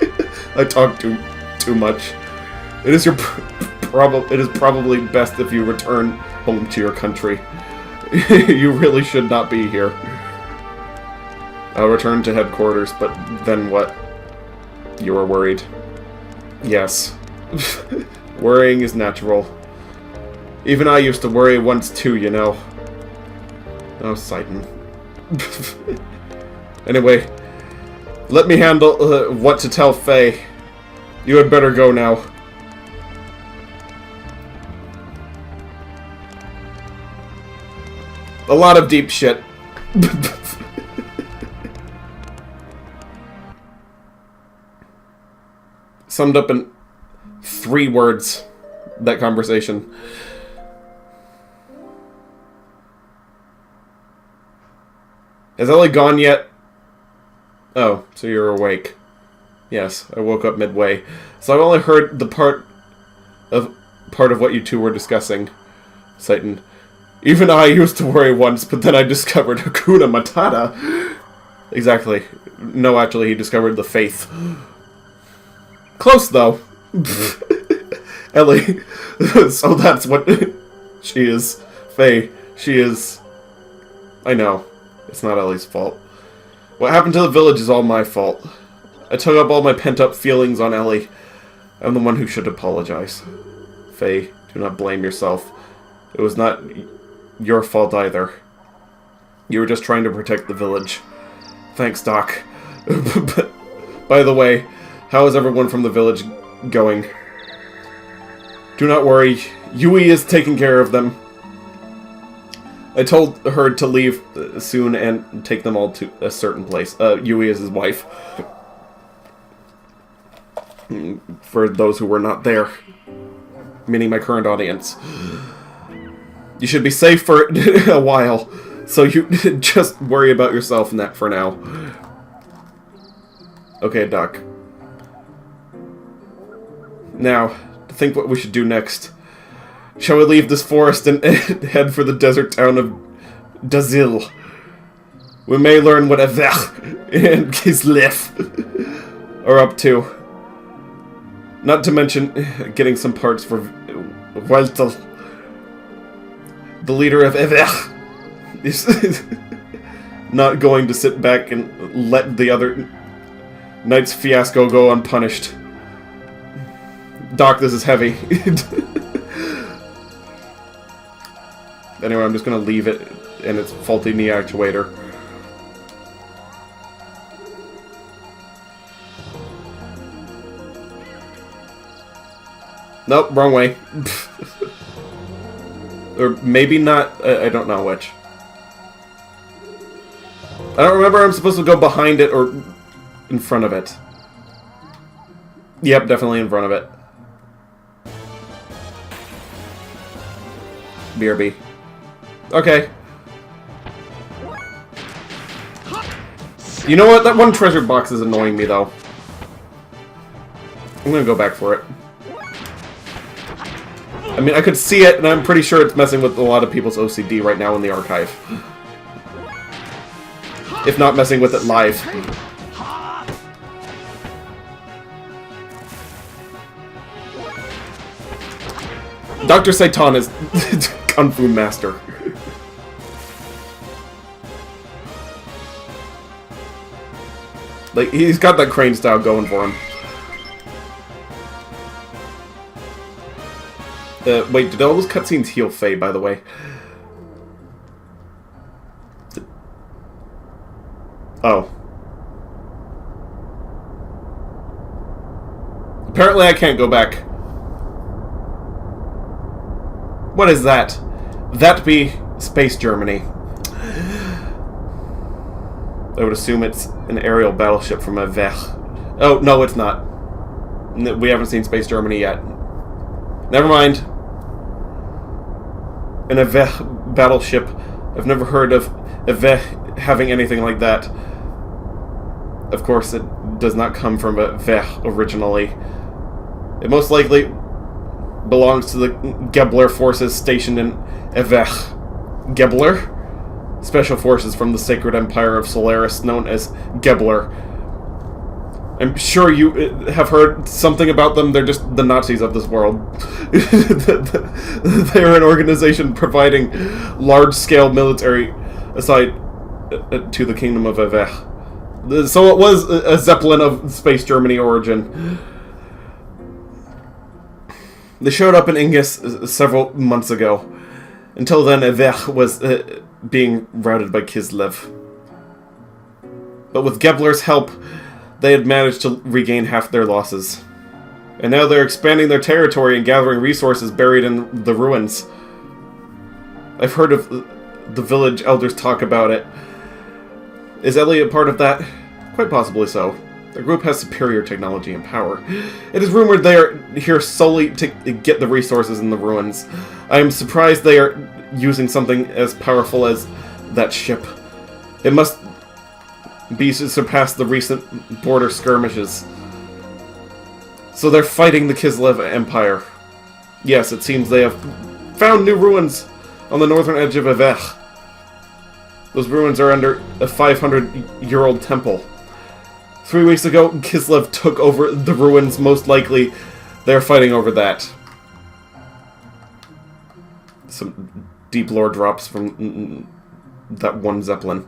A: I talk too much. It is probably best if you return home to your country. You really should not be here. I'll return to headquarters, but then what? You are worried. Yes. Worrying is natural. Even I used to worry once too, Oh, Satan. Anyway, let me handle what to tell Faye. You had better go now. A lot of deep shit. Summed up in 3 words, that conversation. Has Ellie gone yet? Oh, so you're awake. Yes, I woke up midway. So I've only heard the part of what you two were discussing. Satan. Even I used to worry once, but then I discovered Hakuna Matata. Exactly. No, actually, he discovered the faith. Close, though. Ellie. So that's what she is. Faye. She is... I know. It's not Ellie's fault. What happened to the village is all my fault. I took up all my pent-up feelings on Ellie. I'm the one who should apologize. Faye, do not blame yourself. It was not your fault either. You were just trying to protect the village. Thanks, Doc. By the way, how is everyone from the village going? Do not worry, Yui is taking care of them. I told her to leave soon and take them all to a certain place. Yui is his wife. For those who were not there. Meaning my current audience. You should be safe for a while. So you just worry about yourself for now. Okay, Doc. Now, think what we should do next. Shall we leave this forest and head for the desert town of Dazil? We may learn what Evech and Kislev are up to. Not to mention getting some parts for Weltel. The leader of Evech is not going to sit back and let the other knight's fiasco go unpunished. Doc, this is heavy. Anyway, I'm just gonna leave it and its faulty knee actuator. Nope, wrong way. Or maybe not, I don't know which. I don't remember I'm supposed to go behind it or in front of it. Yep, definitely in front of it. BRB. Okay. You know what? That one treasure box is annoying me, though. I'm gonna go back for it. I mean, I could see it, and I'm pretty sure it's messing with a lot of people's OCD right now in the archive. If not messing with it live. Dr. Satan is Kung Fu Master. Like, he's got that crane style going for him. Wait, did all those cutscenes heal Faye, by the way? Oh. Apparently I can't go back. What is that? That be Space Germany. I would assume it's an aerial battleship from a Vech. Oh, no, it's not. We haven't seen Space Germany yet. Never mind. An Vech battleship. I've never heard of a Vech having anything like that. Of course, it does not come from a Vech originally. It most likely belongs to the Gebler forces stationed in Evech. Gebler? Special forces from the Sacred Empire of Solaris, known as Gebler. I'm sure you have heard something about them. They're just the Nazis of this world. They're an organization providing large-scale military aside to the Kingdom of Evech. So it was a Zeppelin of Space Germany origin. They showed up in Ingus several months ago. Until then, Evech was being routed by Kislev. But with Gebler's help, they had managed to regain half their losses. And now they're expanding their territory and gathering resources buried in the ruins. I've heard of the village elders talk about it. Is Elliot part of that? Quite possibly so. The group has superior technology and power. It is rumored they are here solely to get the resources in the ruins. I am surprised they are using something as powerful as that ship. It must be to surpass the recent border skirmishes. So they're fighting the Kislev Empire. Yes, it seems they have found new ruins on the northern edge of Evech. Those ruins are under a 500-year-old temple. 3 weeks ago, Kislev took over the ruins. Most likely, they're fighting over that. Some deep lore drops from that one Zeppelin.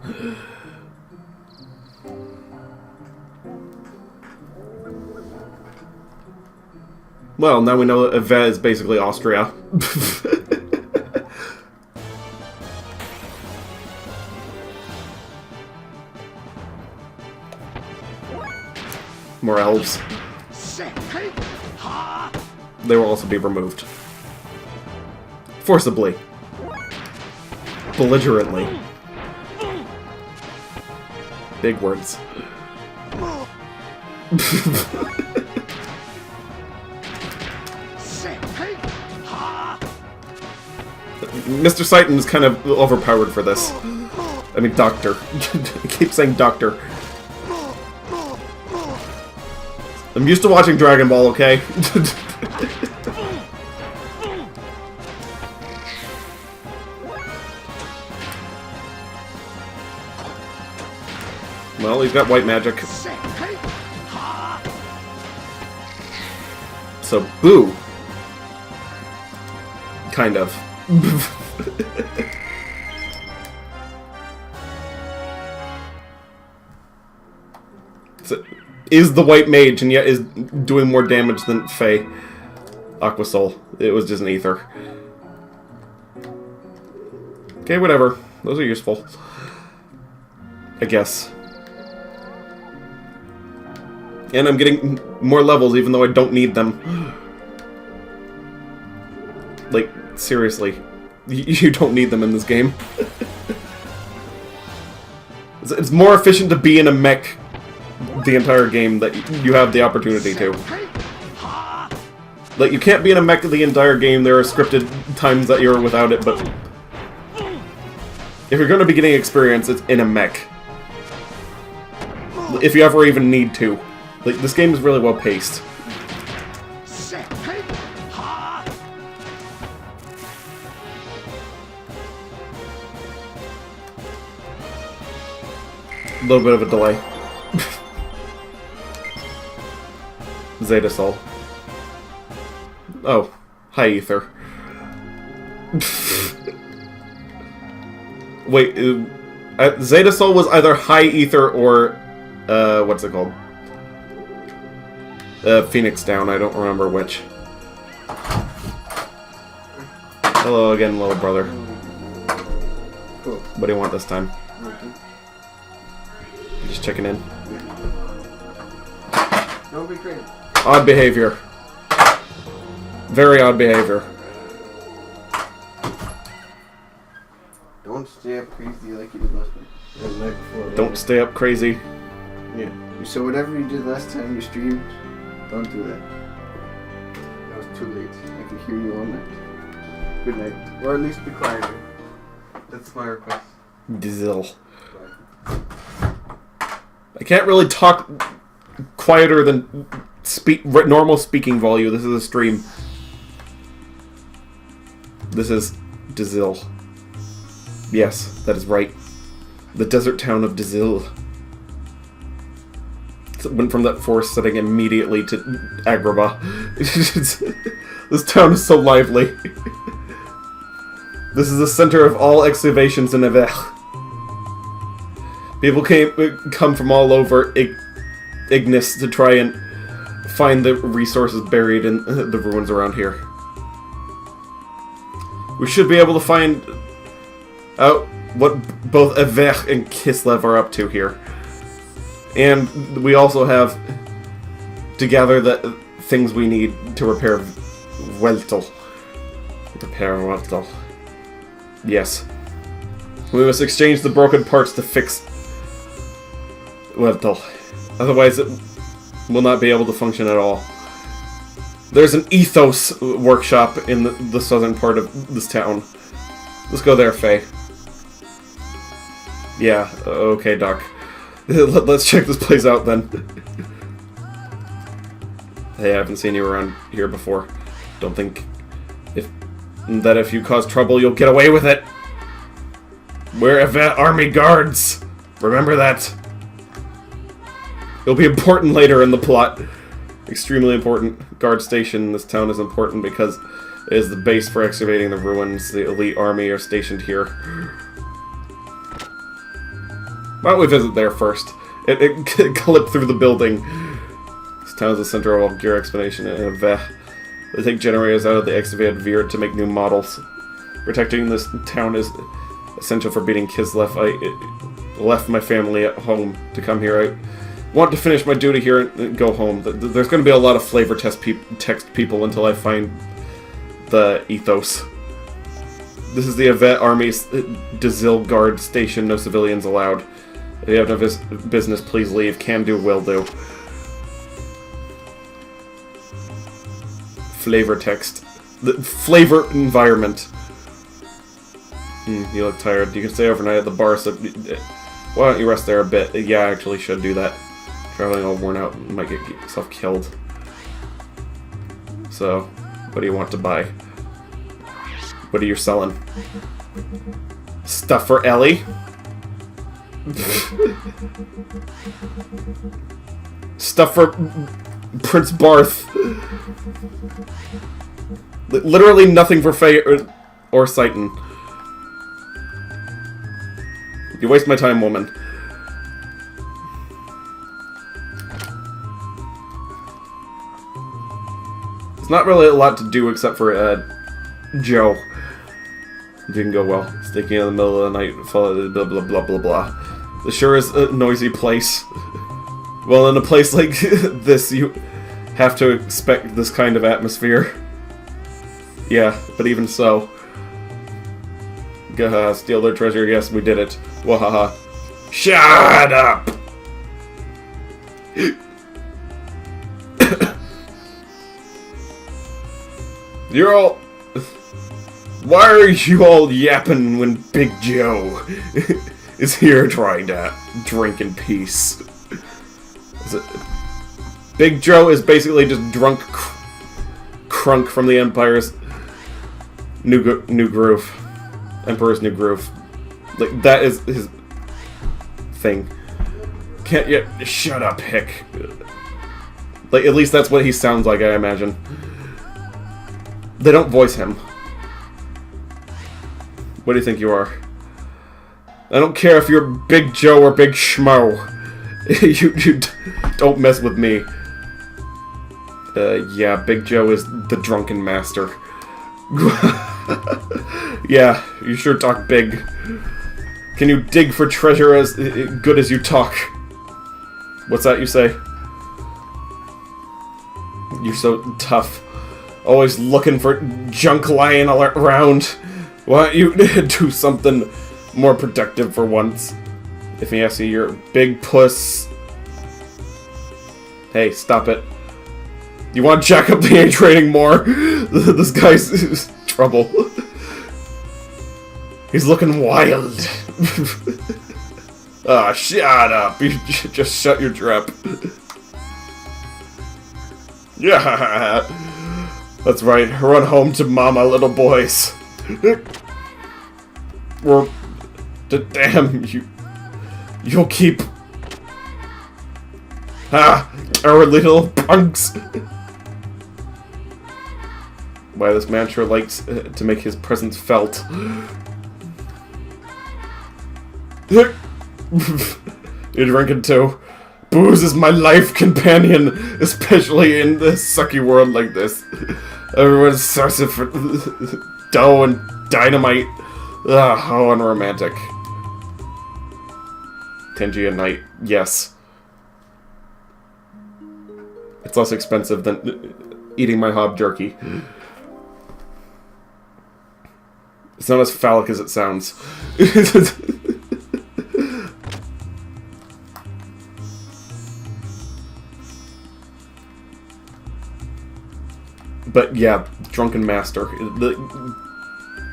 A: Well, now we know that Evech is basically Austria. more elves. They will also be removed. Forcibly. Belligerently. Big words. Mr. Satan is kind of overpowered for this. I mean, Doctor. I keep saying Doctor. I'm used to watching Dragon Ball, okay? Well, he's got white magic. So, boo. Kind of. So, is the white mage and yet is doing more damage than Faye. Aqua Soul. It was just an ether. Okay, whatever. Those are useful. I guess. And I'm getting more levels even though I don't need them. Like, seriously. You don't need them in this game. It's more efficient to be in a mech the entire game that you have the opportunity to. Like, you can't be in a mech the entire game. There are scripted times that you're without it, but if you're going to be getting experience, it's in a mech. If you ever even need to. Like, this game is really well paced. A little bit of a delay. Zeta Soul. Oh, hi Ether. Wait, Zeta Soul was either High Ether or, what's it called? Phoenix Down, I don't remember which. Hello again, little brother.
D: Cool.
A: What do you want this time?
D: Okay.
A: Just checking in.
D: Don't be crazy.
A: Odd behavior. Very odd behavior.
D: Don't stay up crazy like you did last night. The night before.
A: Don't stay up crazy.
D: Yeah. So whatever you did last time you streamed, don't do that. That was too late. I could hear you all night. Good night. Or at least be quieter. That's my request.
A: Dizzle. I can't really talk quieter than normal speaking volume. This is a stream. This is Dizil. Yes, that is right. The desert town of Dizil. Went from that forest setting immediately to Agrabah. This town is so lively. This is the center of all excavations in Evech. People come from all over Ignis to try and find the resources buried in the ruins around here. We should be able to find out what both Evech and Kislev are up to here. And we also have to gather the things we need to repair Weltel. Repair Weltel. Yes. We must exchange the broken parts to fix Weltel. Otherwise it will not be able to function at all. There's an Ethos Workshop in the southern part of this town. Let's go there, Faye. Yeah, okay, Doc. Let's check this place out, then. Hey, I haven't seen you around here before. Don't think if you cause trouble, you'll get away with it. We're Event Army Guards. Remember that. It'll be important later in the plot. Extremely important. Guard station in this town is important because it is the base for excavating the ruins. The elite army are stationed here. Why don't we visit there first? It clipped through the building. This town is the center of all gear explanation and Evech. They take generators out of the excavated Veer to make new models. Protecting this town is essential for beating Kislev. I left my family at home to come here. want to finish my duty here and go home. There's going to be a lot of flavor text people until I find the Ethos. This is the Yvette Army's Dazil Guard Station. No civilians allowed. If you have no business, please leave. Can do, will do. Flavor text. The flavor environment. You look tired. You can stay overnight at the bar, so why don't you rest there a bit? Yeah, I actually should do that. Traveling all worn out, might get yourself killed. So, what do you want to buy? What are you selling? Stuff for Ellie? Stuff for Prince Barth. Literally nothing for Faye or Satan. You waste my time, woman. There's not really a lot to do except for Joe. Didn't go well. Sticking in the middle of the night, followed blah blah blah blah blah. This sure is a noisy place. Well, in a place like this, you have to expect this kind of atmosphere. Yeah, but even so. Gaha, steal their treasure. Yes, we did it. Wahaha. Shut up! You're all... Why are you all yapping when Big Joe is here trying to drink in peace? Big Joe is basically just drunk crunk from the Empire's New Groove. Emperor's New Groove. Like, that is his thing. Can't yet... Shut up, hick. Like, at least that's what he sounds like, I imagine. They don't voice him. What do you think you are? I don't care if you're Big Joe or Big Schmo. you don't mess with me. Yeah, Big Joe is the drunken master. Yeah, you sure talk big. Can you dig for treasure as good as you talk? What's that you say? You're so tough. Always looking for junk lying all around. Why don't you do something more productive for once? If you ask you, you're a big puss. Hey, stop it. You want to jack up the age rating more? This guy's trouble. He's looking wild. Ah, shut up. You just shut your trap. Yeah. That's right. Run home to mama, little boys. Or... Damn, you'll keep... Ah, our little punks. Why, this man sure likes to make his presence felt. You're drinking too. Booze is my life companion, especially in this sucky world like this. Everyone's thirsty for dough and dynamite. Ugh, how unromantic. Tenji at night, yes. It's less expensive than eating my hob jerky. It's not as phallic as it sounds. But yeah, Drunken Master.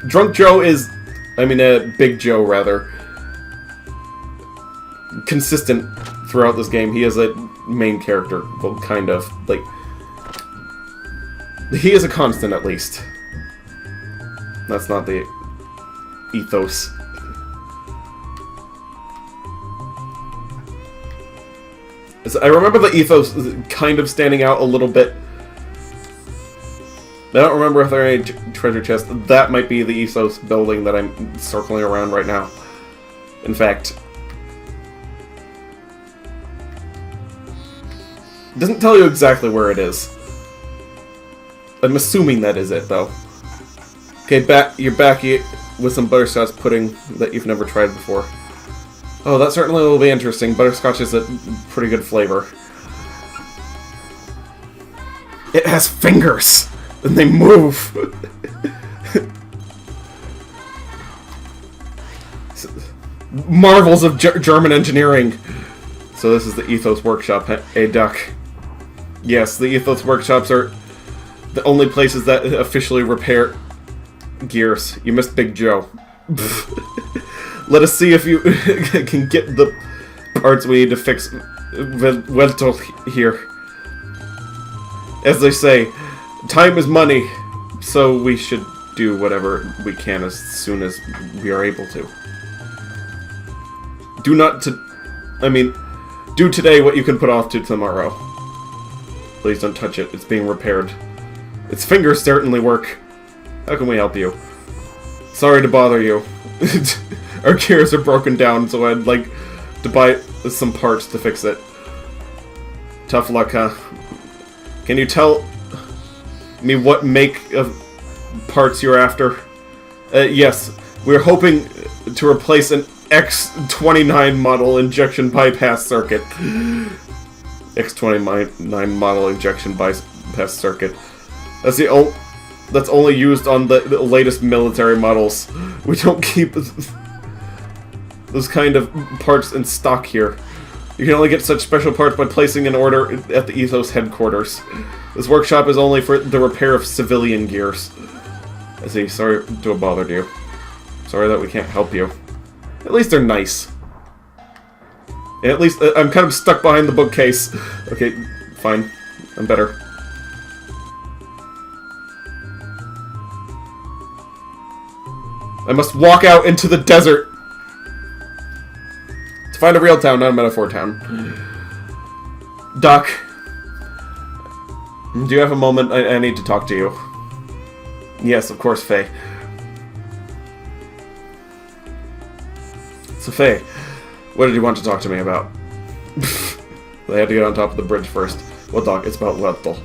A: Drunk Joe is... I mean, Big Joe, rather. Consistent throughout this game. He is a main character. Well, kind of. Like... He is a constant, at least. That's not the ethos. I remember the ethos kind of standing out a little bit. I don't remember if there are any treasure chests. That might be the Ethos building that I'm circling around right now. In fact, it doesn't tell you exactly where it is. I'm assuming that is it, though. Okay, you're back with some butterscotch pudding that you've never tried before. Oh, that certainly will be interesting. Butterscotch is a pretty good flavor. It has fingers! And they move! Marvels of German engineering! So this is the Ethos Workshop, a duck. Yes, the Ethos Workshops are the only places that officially repair gears. You missed Big Joe. Let us see if you can get the parts we need to fix Weltel here. As they say, time is money, so we should do whatever we can as soon as we are able to. Do today what you can put off to tomorrow. Please don't touch it, it's being repaired. Its fingers certainly work. How can we help you? Sorry to bother you. Our gears are broken down, so I'd like to buy some parts to fix it. Tough luck, huh? Can you tell me what make of parts you're after? Yes, we're hoping to replace an X29 model injection bypass circuit. X29 model injection bypass circuit. That's only used on the latest military models. We don't keep those kind of parts in stock here. You can only get such special parts by placing an order at the Ethos headquarters. This workshop is only for the repair of civilian gears. I see, sorry to have bothered you. Sorry that we can't help you. At least they're nice. And at least I'm kind of stuck behind the bookcase. Okay, fine. I'm better. I must walk out into the desert to find a real town, not a metaphor town. Doc, do you have a moment? I need to talk to you. Yes, of course, Faye. So, Faye, what did you want to talk to me about? They had to get on top of the bridge first. Well, Doc, it's about Weltel.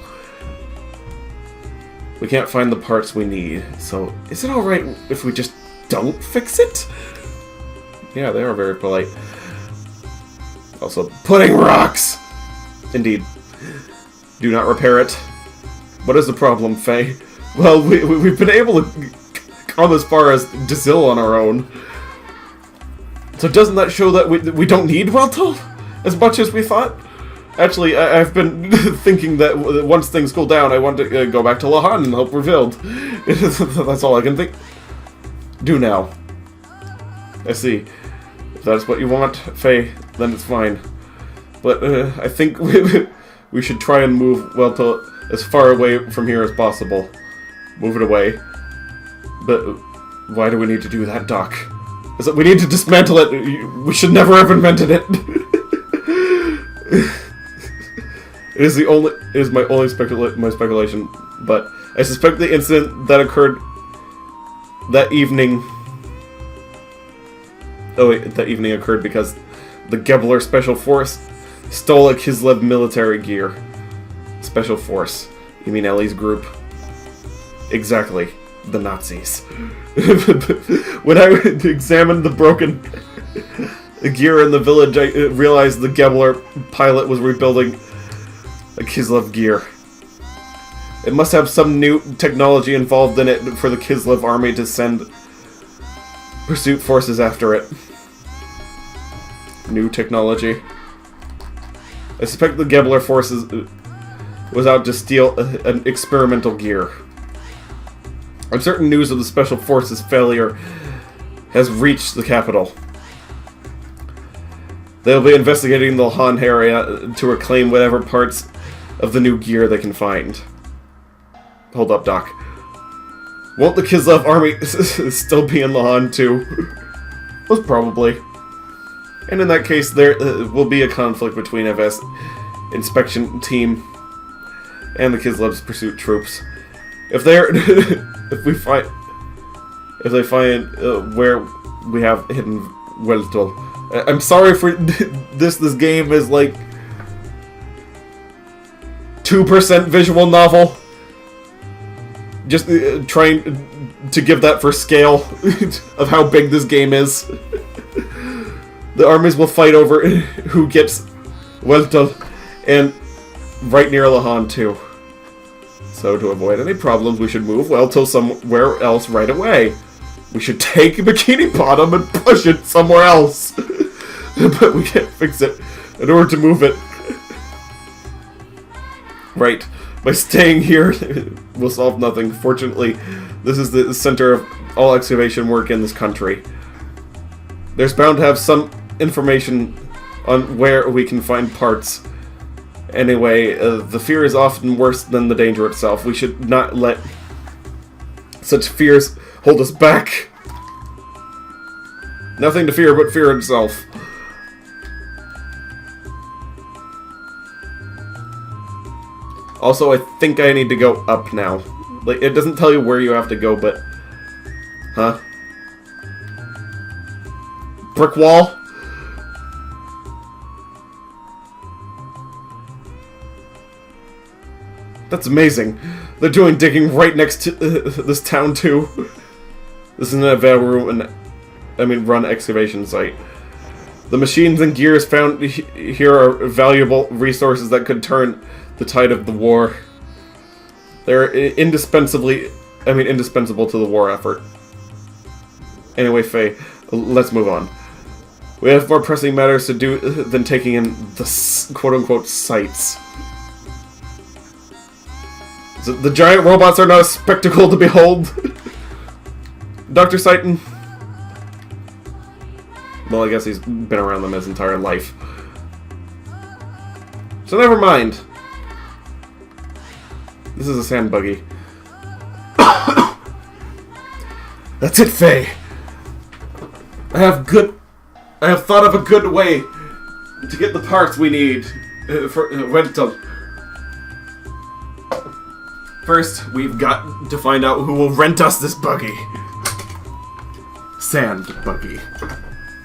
A: We can't find the parts we need, so is it alright if we just don't fix it? Yeah, they are very polite. Also, putting rocks! Indeed. Do not repair it. What is the problem, Faye? Well, we've been able to come as far as Dazil on our own. So doesn't that show that we don't need Weltel as much as we thought? Actually, I've been thinking that once things cool down, I want to go back to Lahan and help rebuild. That's all I can think. Do now. I see. If that's what you want, Faye, then it's fine. But I think we should try and move Weltel as far away from here as possible. Move it away. But why do we need to do that, Doc? Is that we need to dismantle it? We should never have invented it. It is my only speculation, but I suspect the incident that occurred that evening. Oh wait, that evening occurred because the Gebler Special Force stole a Kislev military gear. Special Force. You mean Ellie's group? Exactly. The Nazis. When I examined the broken gear in the village, I realized the Gebler pilot was rebuilding a Kislev gear. It must have some new technology involved in it for the Kislev army to send pursuit forces after it. New technology. I suspect the Gebler forces was out to steal an experimental gear. I'm certain news of the Special Forces' failure has reached the capital. They'll be investigating the Han area to reclaim whatever parts of the new gear they can find. Hold up, Doc. Won't the Kislev army still be in Lahan too? Most probably. And in that case, there will be a conflict between FS inspection team and the Kislev's pursuit troops. If they find where we have hidden Weltel. I'm sorry for this. This game is like 2% visual novel. Just trying to give that for scale of how big this game is. The armies will fight over who gets Weltel, and right near Lahan too. So to avoid any problems, we should move Weltel somewhere else right away. We should take Bikini Bottom and push it somewhere else. But we can't fix it in order to move it. Right. By staying here, we'll solve nothing. Fortunately, this is the center of all excavation work in this country. There's bound to have some information on where we can find parts. Anyway, the fear is often worse than the danger itself. We should not let such fears hold us back. Nothing to fear but fear itself. Also, I think I need to go up now. Like, it doesn't tell you where you have to go, but... Huh? Brick wall? That's amazing. They're doing digging right next to this town, too. This is an run excavation site. The machines and gears found here are valuable resources that could turn the tide of the war. They're indispensable to the war effort. Anyway, Faye, let's move on. We have more pressing matters to do than taking in the quote-unquote sights. So the giant robots are not a spectacle to behold. Dr. Seiton. Well, I guess he's been around them his entire life. So never mind. This is a sand buggy. That's it, Faye. I have thought of a good way to get the parts we need for rental. First, we've got to find out who will rent us this buggy. Sand buggy.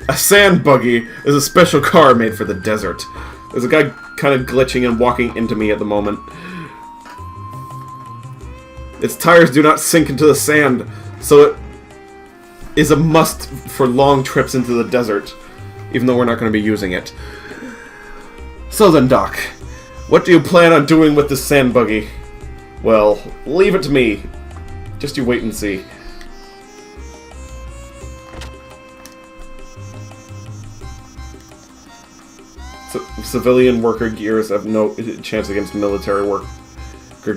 A: A sand buggy is a special car made for the desert. There's a guy kind of glitching and walking into me at the moment. Its tires do not sink into the sand, so it is a must for long trips into the desert, even though we're not going to be using it. So then, Doc, what do you plan on doing with this sand buggy? Well, leave it to me. Just you wait and see. So, civilian worker gears have no chance against military worker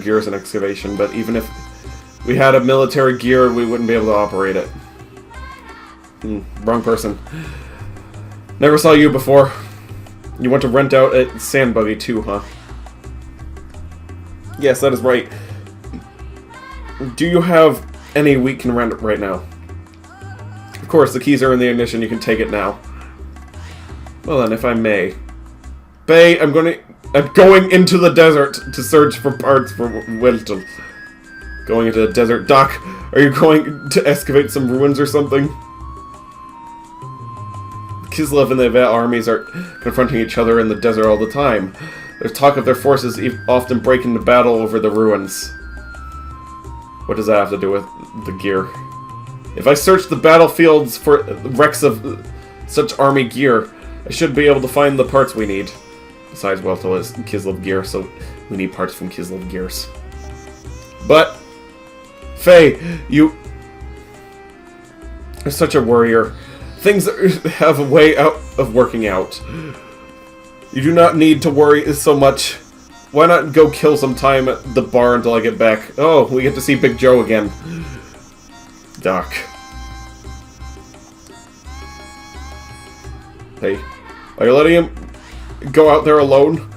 A: gears and excavation, but even if we had a military gear, we wouldn't be able to operate it. Wrong person. Never saw you before. You want to rent out a sand buggy too, huh? Yes, that is right. Do you have any we can rent right now? Of course, the keys are in the ignition. You can take it now. Well then, if I may. Bay, I'm going into the desert to search for parts for Wilton. Going into the desert. Doc, are you going to excavate some ruins or something? Kislev and the Vet armies are confronting each other in the desert all the time. There's talk of their forces often break into battle over the ruins. What does that have to do with the gear? If I search the battlefields for wrecks of such army gear, I should be able to find the parts we need. Besides, Weltel is Kislev gear, so we need parts from Kislev gears. But, Faye, you are such a warrior. Things have a way out of working out. You do not need to worry so much. Why not go kill some time at the bar until I get back? Oh, we get to see Big Joe again. Doc. Hey, are you letting him go out there alone?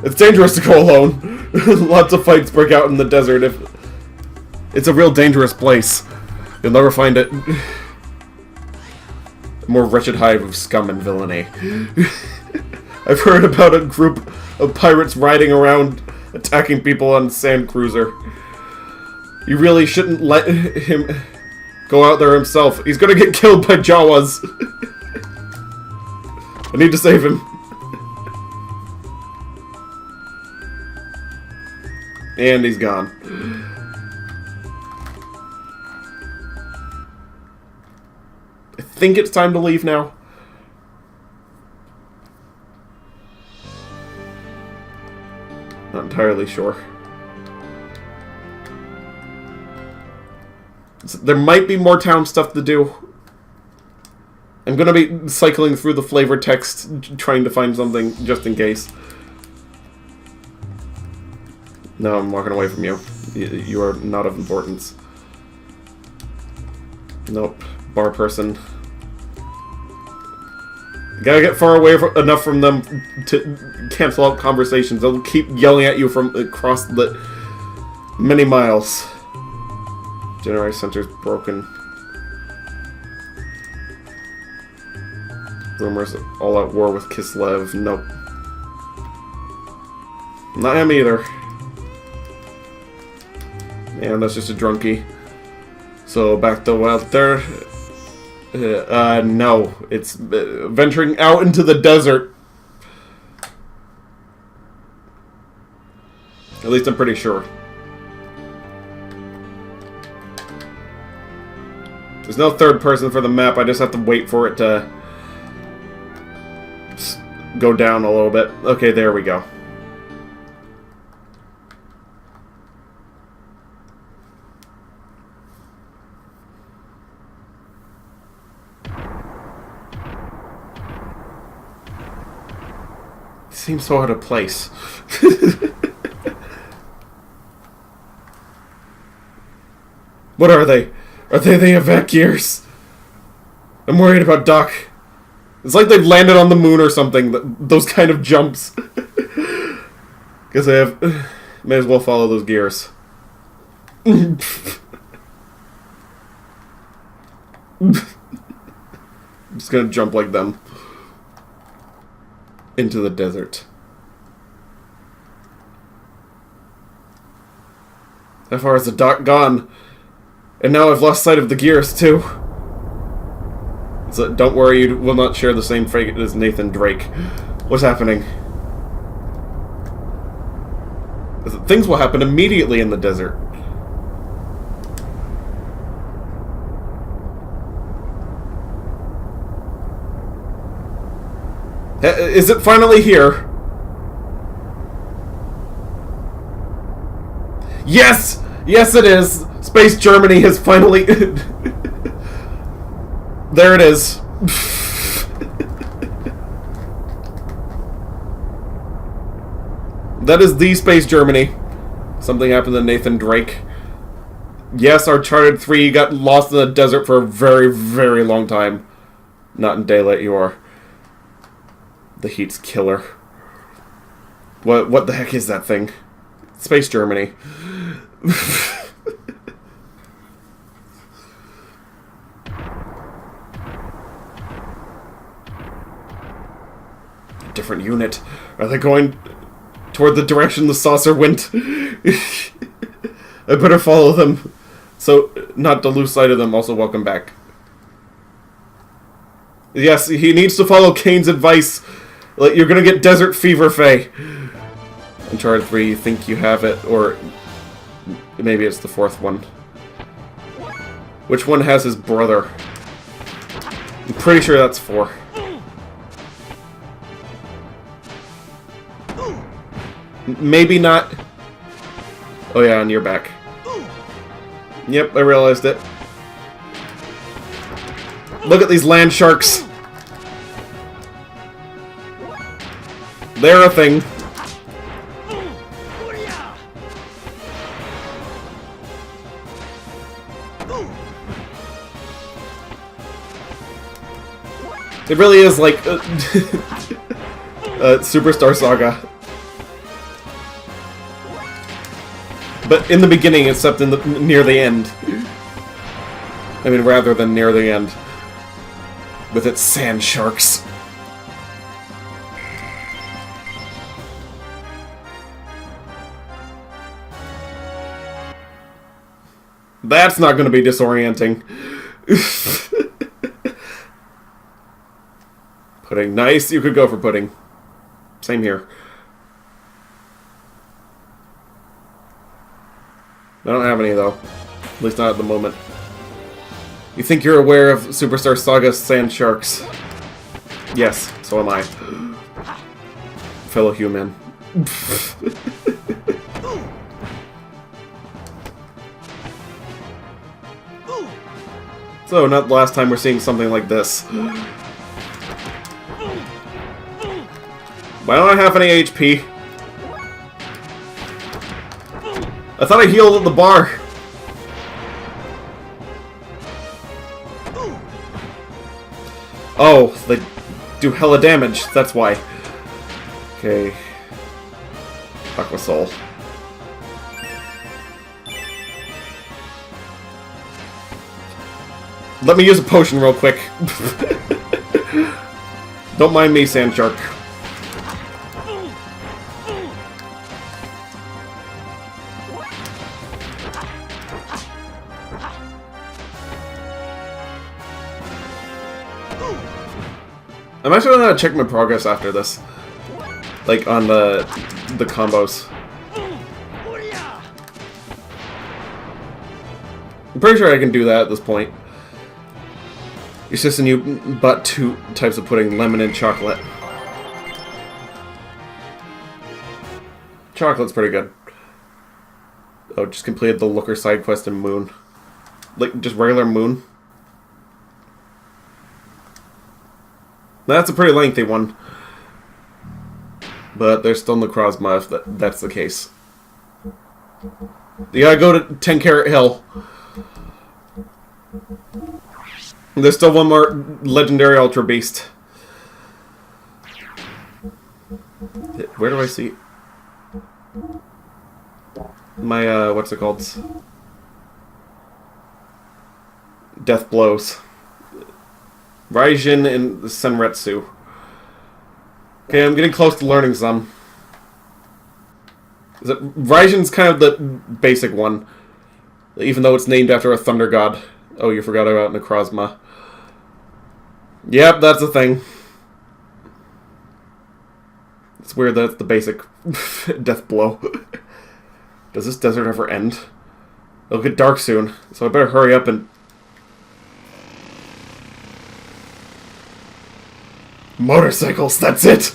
A: It's dangerous to go alone. Lots of fights break out in the desert. It's a real dangerous place. You'll never find it. A more wretched hive of scum and villainy. I've heard about a group of pirates riding around, attacking people on a sand cruiser. You really shouldn't let him go out there himself. He's gonna get killed by Jawas. I need to save him. And he's gone. I think it's time to leave now. entirely sure. There might be more town stuff to do. I'm gonna be cycling through the flavor text, trying to find something just in case. No, I'm walking away from you. You are not of importance. Nope. Bar person. Gotta get far away enough from them to cancel out conversations. They'll keep yelling at you from across the many miles. Generator center's broken. Rumors all at war with Kislev. Nope. Not him either. And that's just a drunkie. So back to Walter. No. It's venturing out into the desert. At least I'm pretty sure. There's no third person for the map. I just have to wait for it to go down a little bit. Okay, there we go. Seems so out of place. What are they? Are they the Xenogears? I'm worried about Doc. It's like they've landed on the moon or something. Those kind of jumps. Guess I have... May as well follow those gears. I'm just gonna jump like them. Into the desert. How far is the Doc gone? And now I've lost sight of the gears, too. So don't worry, you will not share the same fate as Nathan Drake. What's happening? Things will happen immediately in the desert. Is it finally here? Yes! Yes, it is! Space Germany has finally... There it is. That is the Space Germany. Something happened to Nathan Drake. Yes, our Uncharted 3 got lost in the desert for a very, very long time. Not in daylight, you are. The heat's killer. What the heck is that thing? Space Germany. Different unit. Are they going toward the direction the saucer went? I better follow them. So, not to lose sight of them. Also, welcome back. Yes, he needs to follow Kane's advice. Like, you're gonna get desert fever, Faye. Uncharted 3, you think you have it, or maybe it's the fourth one. Which one has his brother? I'm pretty sure that's 4. Maybe not. Oh yeah, and you're back. Yep, I realized it. Look at these land sharks. They're a thing. It really is like Superstar Saga. But in the beginning, except in near the end. I mean, rather than near the end. With its sand sharks. That's not going to be disorienting. Pudding. Nice. You could go for pudding. Same here. I don't have any, though. At least not at the moment. You think you're aware of Superstar Saga's sand sharks? Yes, so am I. Fellow human. So, not the last time we're seeing something like this. Why don't I have any HP? I thought I healed at the bar. Oh, they do hella damage. That's why. Okay. Aqua Soul. Let me use a potion real quick. Don't mind me, Sand Shark. I'm actually gonna check my progress after this. Like, on the combos. I'm pretty sure I can do that at this point. It's just a new but 2 types of pudding, lemon and chocolate. Chocolate's pretty good. Oh, just completed the Looker side quest in Moon. Like, just regular Moon. That's a pretty lengthy one. But there's still Necrozma if that's the case. You gotta go to 10 Carat Hill. There's still one more Legendary Ultra Beast. Where do I see my, what's it called? Death Blows. Raijin and Senretsu. Okay, I'm getting close to learning some. Raijin's kind of the basic one. Even though it's named after a thunder god. Oh, you forgot about Necrozma. Yep, that's a thing. It's weird that it's the basic death blow. Does this desert ever end? It'll get dark soon, so I better hurry up and... Motorcycles, that's it!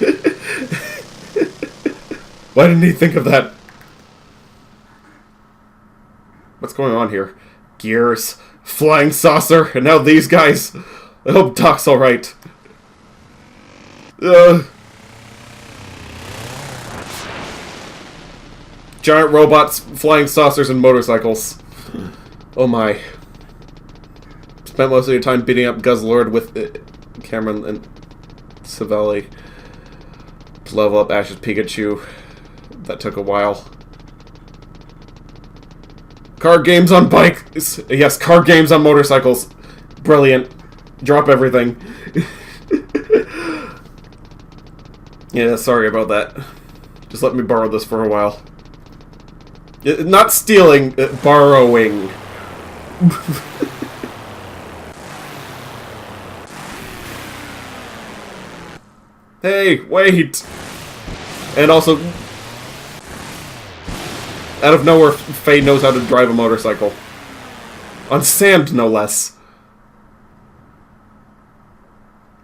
A: Why didn't he think of that? What's going on here? Gears, flying saucer, and now these guys. I hope Doc's alright. Giant robots, flying saucers, and motorcycles. Oh my. Spent most of your time beating up Guzzlord with Cameron and Savelli to level up Ash's Pikachu. That took a while. Card games on bikes! Yes, card games on motorcycles. Brilliant. Drop everything. Yeah, sorry about that. Just let me borrow this for a while. Not stealing, borrowing. Hey, wait! And also, out of nowhere, Faye knows how to drive a motorcycle. On sand, no less.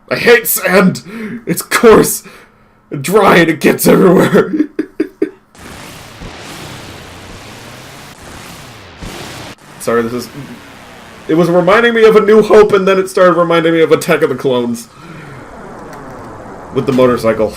A: I hate sand! It's coarse, and dry, and it gets everywhere. Sorry, this is... It was reminding me of A New Hope, and then it started reminding me of Attack of the Clones. With the motorcycle.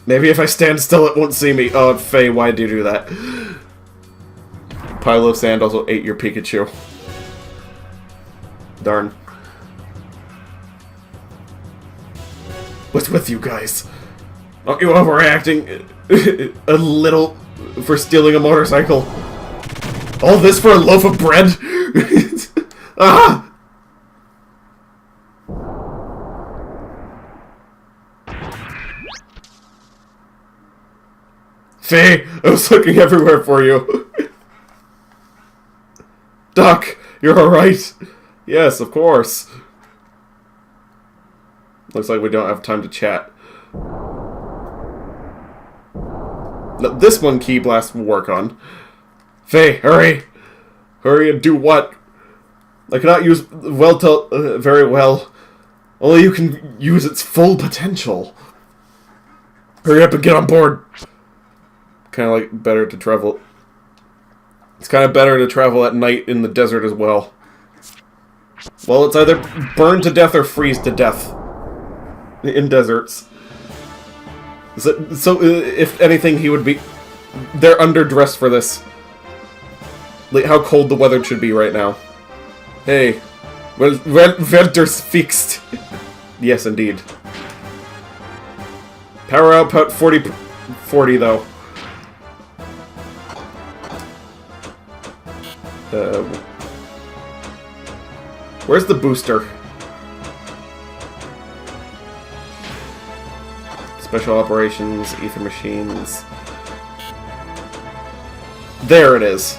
A: Maybe if I stand still it won't see me. Oh, Faye, why did you do that? Pile of sand also ate your Pikachu. Darn. What's with you guys? Aren't you overreacting a little for stealing a motorcycle? All this for a loaf of bread? Ah! Faye, I was looking everywhere for you. Doc, you're alright. Yes, of course. Looks like we don't have time to chat. Now, this one Key Blast will work on. Faye, hurry! Hurry and do what? I cannot use very well. Only you can use its full potential. Hurry up and get on board. Kind of like better to travel. It's kind of better to travel at night in the desert as well. Well, it's either burn to death or freeze to death in deserts. So if anything, he would be... They're underdressed for this. Like how cold the weather should be right now. Hey. Well, weather's fixed. Yes, indeed. Power output 40 though. Where's the booster? Special operations, ether machines. There it is.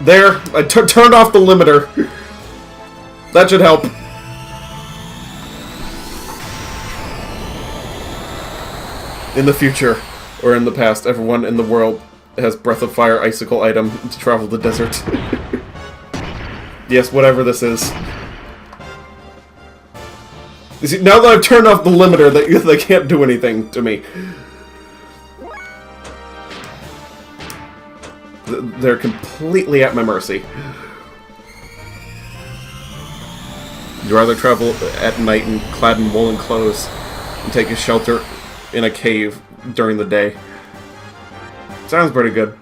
A: There! I turned off the limiter. That should help. In the future, or in the past, everyone in the world has Breath of Fire icicle item to travel the desert. Yes, whatever this is. You see, now that I've turned off the limiter, they can't do anything to me. They're completely at my mercy. You'd rather travel at night and clad in woolen clothes and take a shelter in a cave during the day. Sounds pretty good.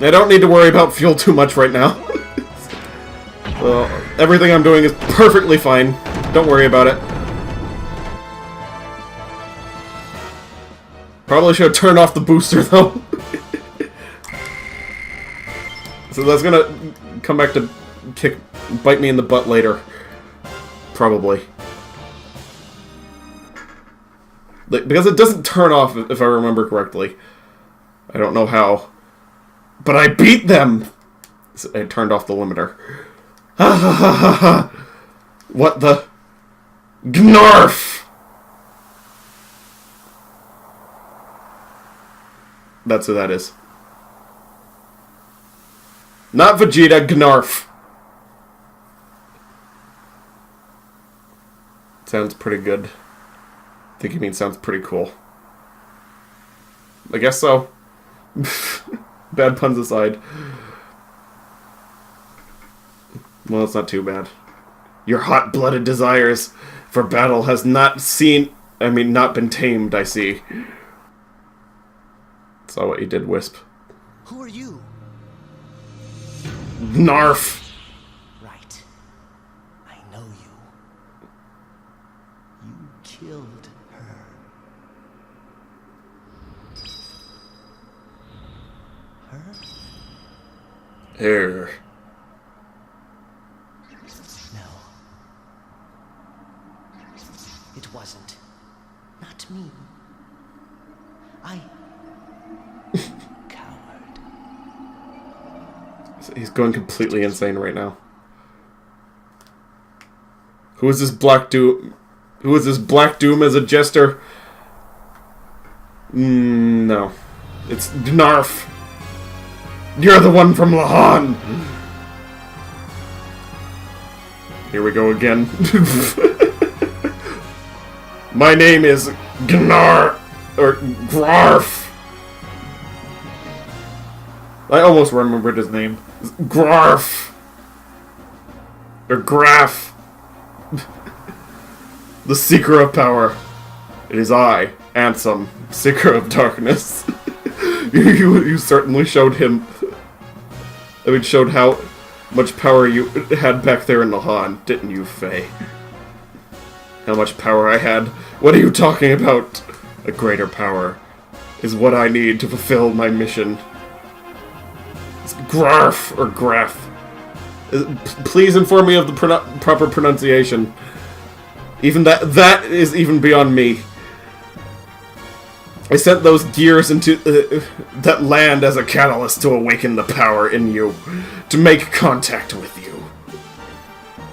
A: I don't need to worry about fuel too much right now. So, everything I'm doing is perfectly fine. Don't worry about it. Probably should have turned off the booster, though. So that's gonna come back to bite me in the butt later. Probably. Because it doesn't turn off, if I remember correctly. I don't know how. But I beat them! So I turned off the limiter. Ha ha ha ha ha! What the... Gnarf! That's who that is. Not Vegeta, Gnarf. Sounds pretty good. I think you mean sounds pretty cool. I guess so. Bad puns aside. Well, it's not too bad. Your hot-blooded desires for battle has not been tamed, I see. Saw what you did, Wisp.
C: Who are you?
A: Narf!
C: Right. I know you. You killed her.
A: Here.
C: No. It wasn't. Not me. Coward.
A: He's going completely insane right now. Who is this Black Doom? Who is this Black Doom as a jester? No. It's Gnarf. You're the one from Lahan! Here we go again. My name is Gnar... or Grarf. I almost remembered his name. Grarf. Or Graf. The Seeker of Power. It is I, Ansem, Seeker of Darkness. You certainly showed him... showed how much power you had back there in Lahan, didn't you, Faye? How much power I had? What are you talking about? A greater power is what I need to fulfill my mission. It's Grarf, or Graf. Please inform me of the proper pronunciation. Even that is even beyond me. I sent those gears into that land as a catalyst to awaken the power in you, to make contact with you.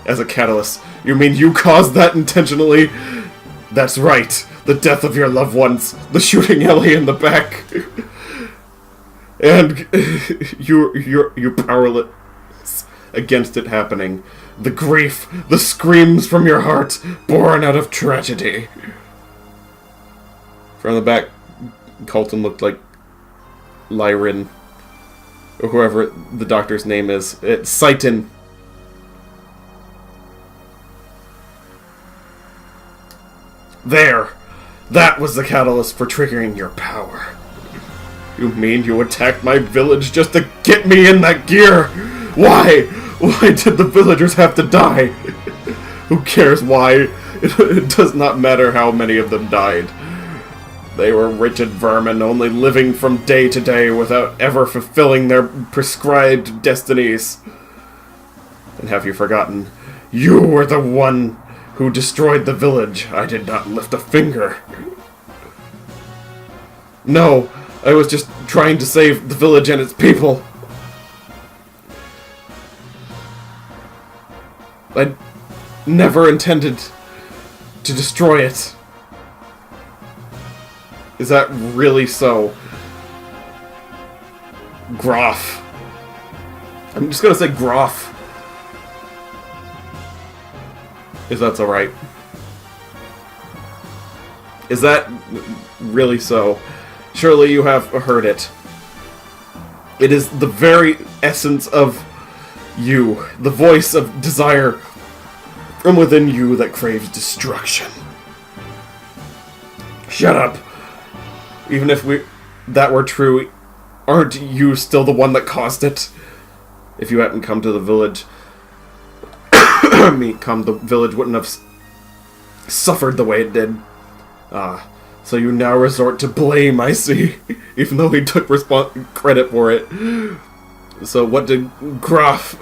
A: As a catalyst, you mean you caused that intentionally? That's right, the death of your loved ones, the shooting Ellie in the back, and you're powerless against it happening. The grief, the screams from your heart, born out of tragedy. From the back, Colton looked like Lyrin, or whoever the doctor's name is. It's Saiton. There! That was the catalyst for triggering your power. You mean you attacked my village just to get me in that gear? Why? Why did the villagers have to die? Who cares why? It does not matter how many of them died. They were wretched vermin, only living from day to day without ever fulfilling their prescribed destinies. And have you forgotten? You were the one who destroyed the village. I did not lift a finger. No, I was just trying to save the village and its people. I never intended to destroy it. Is that really so? Groff. I'm just gonna say Groff. If that's alright. Is that really so? Surely you have heard it. It is the very essence of you, the voice of desire from within you that craves destruction. Shut up! Even if that were true, aren't you still the one that caused it? If you hadn't come to the village, the village wouldn't have suffered the way it did. So you now resort to blame, I see, even though he took credit for it. So what did Groff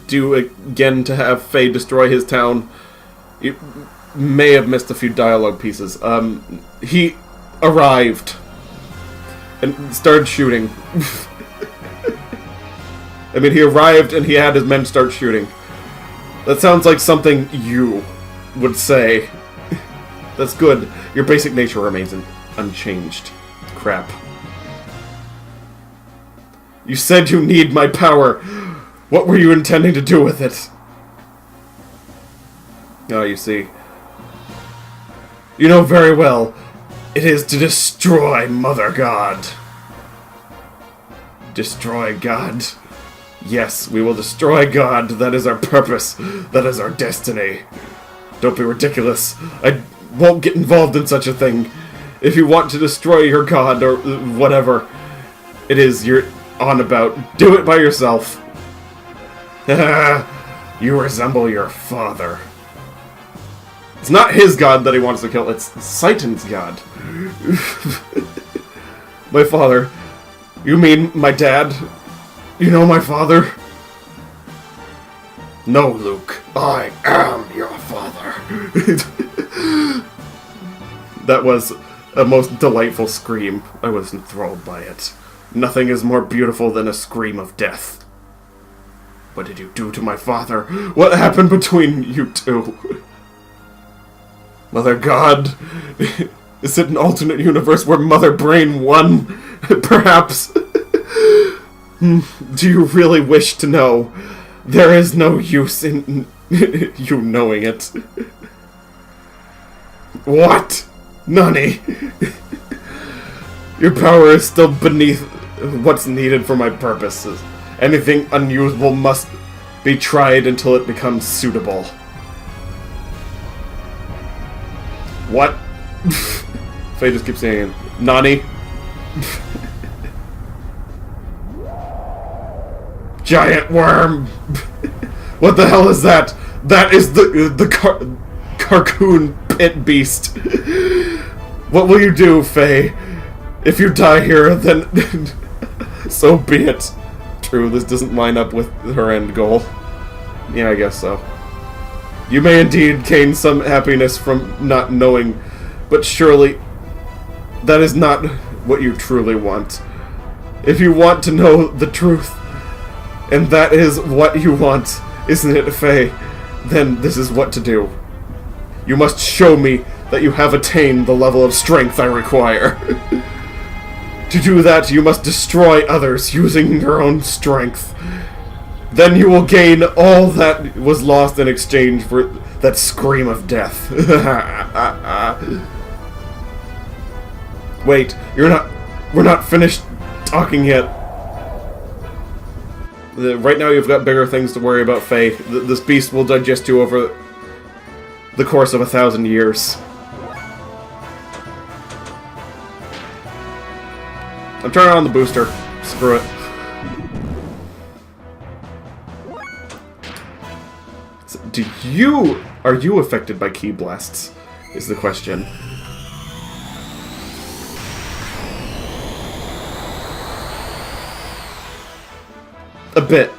A: do again to have Faye destroy his town? You may have missed a few dialogue pieces. He arrived and started shooting. I mean, he arrived and he had his men start shooting. That sounds like something you would say. That's good. Your basic nature remains unchanged. Crap. You said you need my power. What were you intending to do with it? Oh, you see. You know very well. It is to destroy Mother God. Destroy God. Yes, we will destroy God. That is our purpose. That is our destiny. Don't be ridiculous. I won't get involved in such a thing. If you want to destroy your God, or whatever it is you're on about, do it by yourself. You resemble your father. It's not his God that he wants to kill, it's Saiton's God. My father. You mean my dad? You know my father? No, Luke. I am your father. That was a most delightful scream. I was enthralled by it. Nothing is more beautiful than a scream of death. What did you do to my father? What happened between you two? Mother God? Is it an alternate universe where Mother Brain won? Perhaps? Do you really wish to know? There is no use in you knowing it. What? Nani? Your power is still beneath what's needed for my purposes. Anything unusual must be tried until it becomes suitable. What? Faye just keeps saying, Nani? Giant worm! What the hell is that? That is the Carcoon pit beast. What will you do, Faye? If you die here, then so be it. True, this doesn't line up with her end goal. Yeah, I guess so. You may indeed gain some happiness from not knowing, but surely That is not what you truly want. If you want to know the truth, and that is what you want, isn't it, Faye? Then this is what to do. You must show me that you have attained the level of strength I require. To do that, you must destroy others using your own strength. Then you will gain all that was lost in exchange for that scream of death. Wait, we're not finished talking yet. Right now you've got bigger things to worry about, Faye. This beast will digest you over the course of 1,000 years. I'm turning on the booster. Screw it. Are you affected by ki blasts? Is the question. A bit.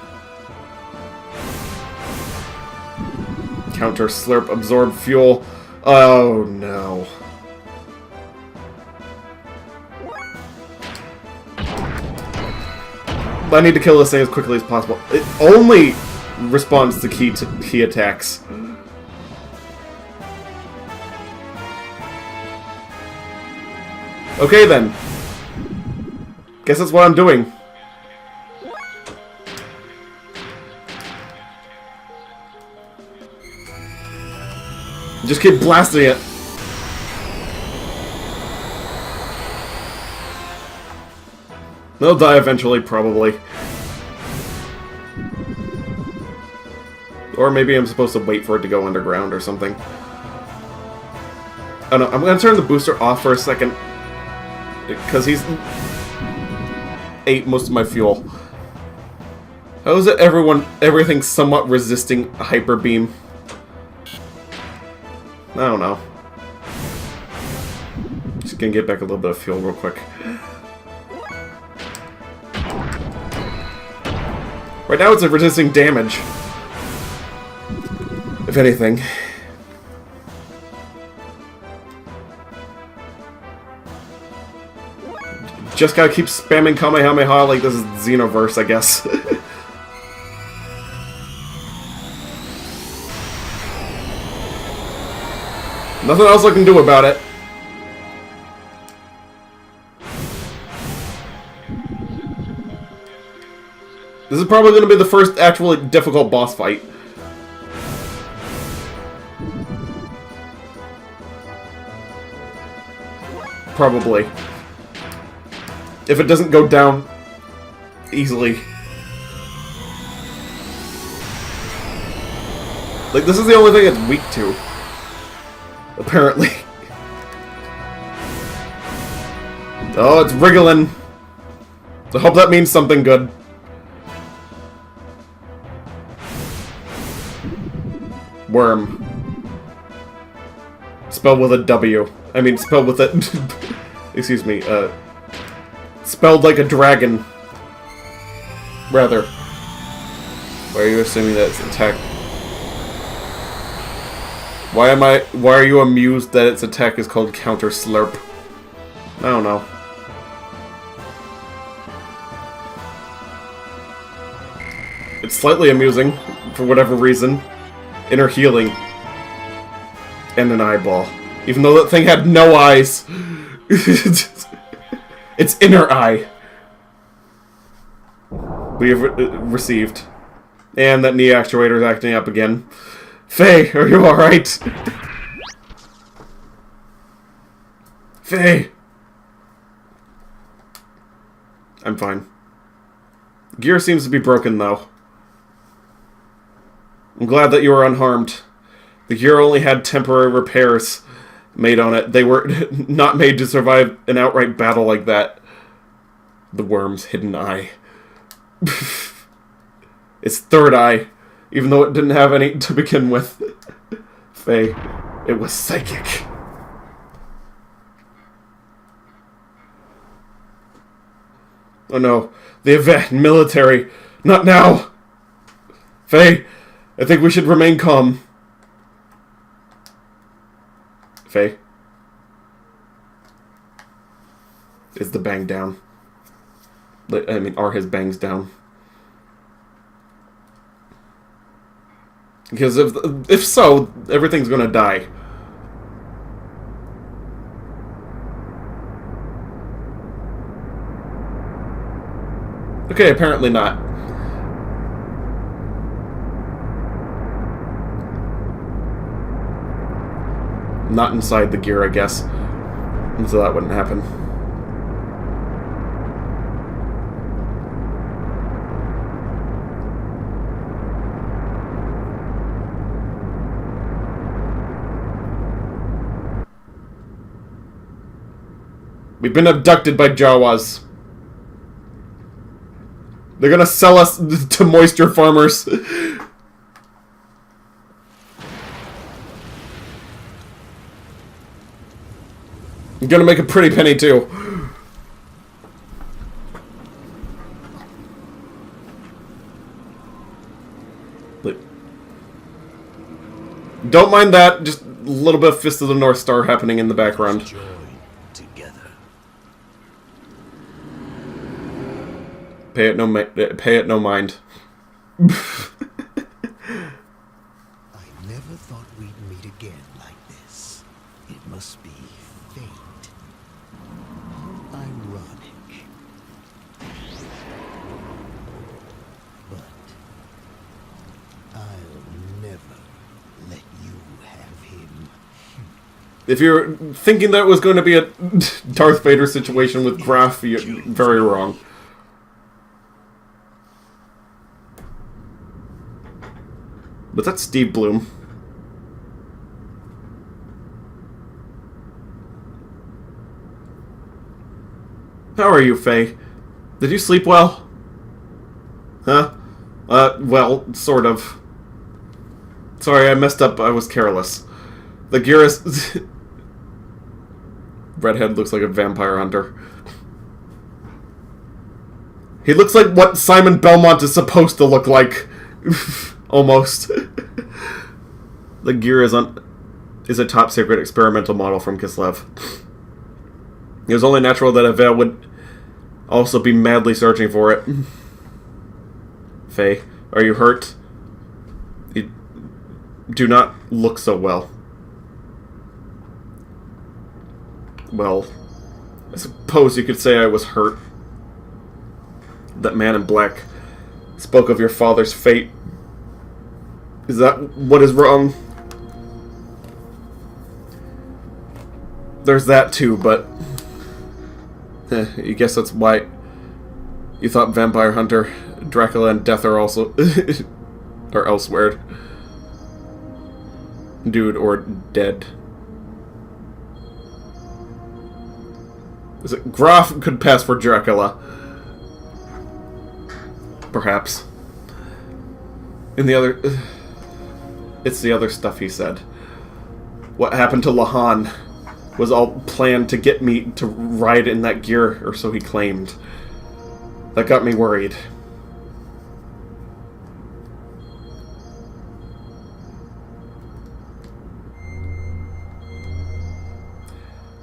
A: Counter slurp, absorb fuel. Oh no. I need to kill this thing as quickly as possible. It only responds to key attacks. Okay then. Guess that's what I'm doing. Just keep blasting it. They'll die eventually, probably. Or maybe I'm supposed to wait for it to go underground or something. Oh no, I'm gonna turn the booster off for a second. Because he's ate most of my fuel. How is it everything's somewhat resisting a hyper beam? I don't know. Just gonna get back a little bit of fuel real quick. Right now it's resisting damage. If anything. Just gotta keep spamming Kamehameha like this is Xenoverse, I guess. Nothing else I can do about it. This is probably going to be the first actually difficult boss fight. Probably. If it doesn't go down easily. Like, this is the only thing it's weak to. Apparently. Oh, it's wriggling. I hope that means something good. Worm. Spelled with a W. I mean, spelled with a... excuse me, spelled like a dragon. Rather. Why are you assuming that it's attack? Why are you amused that its attack is called Counter Slurp? I don't know. It's slightly amusing, for whatever reason. Inner healing. And an eyeball. Even though that thing had no eyes. Its inner eye. We have received. And that knee actuator is acting up again. Faye, are you alright? Faye! I'm fine. Gear seems to be broken, though. I'm glad that you were unharmed. The gear only had temporary repairs made on it. They were not made to survive an outright battle like that. The worm's hidden eye. Its third eye. Even though it didn't have any to begin with. Faye, it was psychic. Oh no, the event, military, not now! Faye, I think we should remain calm. Faye? Is the bang down? I mean, are his bangs down? Because if so, everything's gonna die. Okay, apparently not. Not inside the gear, I guess. And so that wouldn't happen. We've been abducted by Jawas. They're gonna sell us to moisture farmers. I'm gonna make a pretty penny too. Don't mind that, just a little bit of Fist of the North Star happening in the background.
C: Join together.
A: Pay it no mind.
C: I never thought we'd meet again like this. It must be fate. How ironic. But I'll never let you have him.
A: If you're thinking that it was going to be a Darth Vader situation with Graf, you're very wrong. But that's Steve Bloom. How are you, Faye? Did you sleep well? Huh? Well, sort of. Sorry, I messed up. I was careless. The gear is... Redhead looks like a vampire hunter. He looks like what Simon Belmont is supposed to look like. Almost. The gear is a top secret experimental model from Kislev. It was only natural that Aveh would also be madly searching for it. Faye, are you hurt? You do not look so well. Well, I suppose you could say I was hurt. That man in black spoke of your father's fate. Is that what is wrong? There's that too, but... I guess that's why you thought Vampire Hunter, Dracula, and Death are also... are elsewhere. Dude, or dead. Is it Graf could pass for Dracula? Perhaps. In the other... It's the other stuff he said. What happened to Lahan was all planned to get me to ride in that gear, or so he claimed. That got me worried.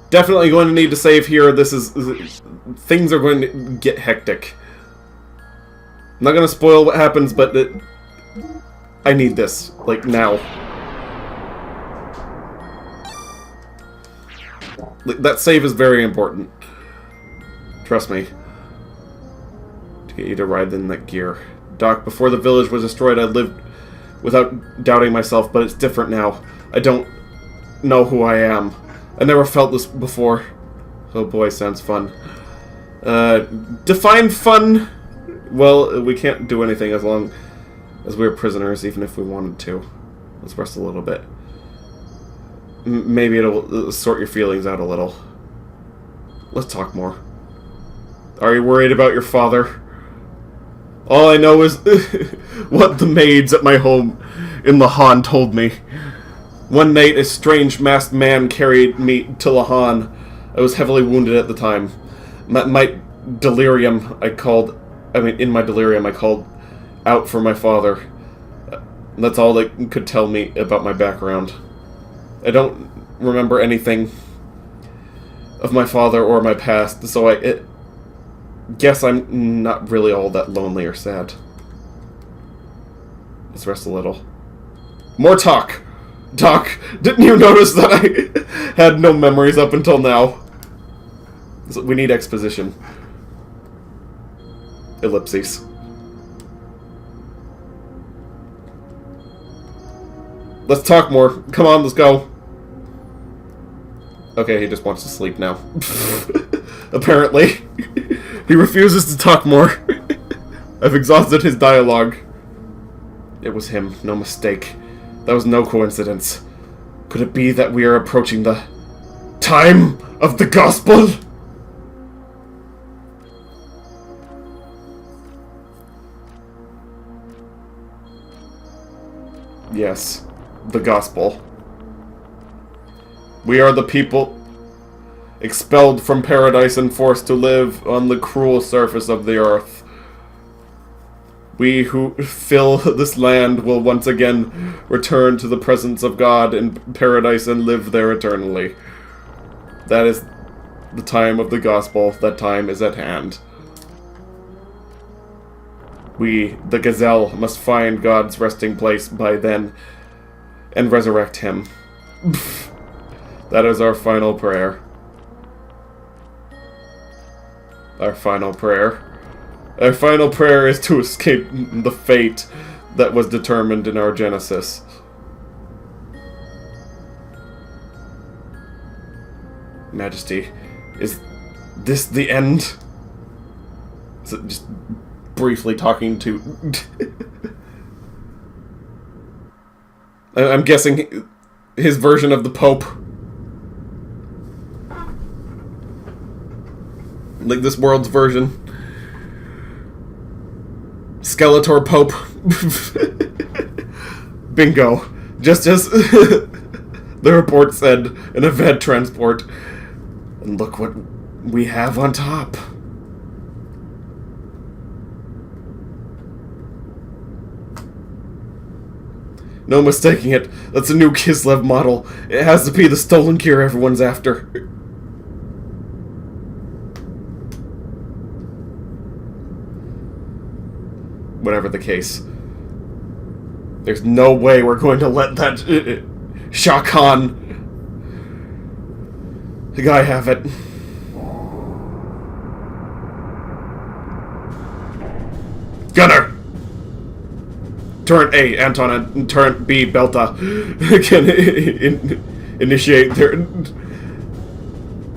A: Definitely going to need to save here. This is... Things are going to get hectic. I'm not going to spoil what happens, but... I need this, like, now. That save is very important. Trust me. To get you to ride in that gear. Doc, before the village was destroyed, I lived without doubting myself, but it's different now. I don't know who I am. I never felt this before. Oh boy, sounds fun. Define fun? Well, we can't do anything as long as we're prisoners, even if we wanted to. Let's rest a little bit. Maybe it'll sort your feelings out a little. Let's talk more. Are you worried about your father? All I know is what the maids at my home in Lahan told me. One night, a strange masked man carried me to Lahan. I was heavily wounded at the time. My delirium, in my delirium, I called out for my father. That's all they could tell me about my background. I don't remember anything of my father or my past, so I guess I'm not really all that lonely or sad. Let's rest a little. More talk! Doc, didn't you notice that I had no memories up until now? So we need exposition. Ellipses. Let's talk more. Come on, let's go. Okay, he just wants to sleep now. Apparently. He refuses to talk more. I've exhausted his dialogue. It was him, no mistake. That was no coincidence. Could it be that we are approaching the time of the gospel? Yes, the gospel. We are the people expelled from paradise and forced to live on the cruel surface of the earth. We who fill this land will once again return to the presence of God in paradise and live there eternally. That is the time of the gospel. That time is at hand. We, the gazelle, must find God's resting place by then and resurrect him. That is our final prayer. Our final prayer. Our final prayer is to escape the fate that was determined in our Genesis. Majesty, is this the end? Is it just briefly talking to... I'm guessing his version of the Pope. Like this world's version. Skeletor Pope. Bingo. Just as the report said, an event transport. And look what we have on top. No mistaking it. That's a new Kislev model. It has to be the stolen cure everyone's after. Whatever the case. There's no way we're going to let that Shah Khan, the guy, have it. Gunner! Turret A, Anton, and Turret B, Belta, can initiate their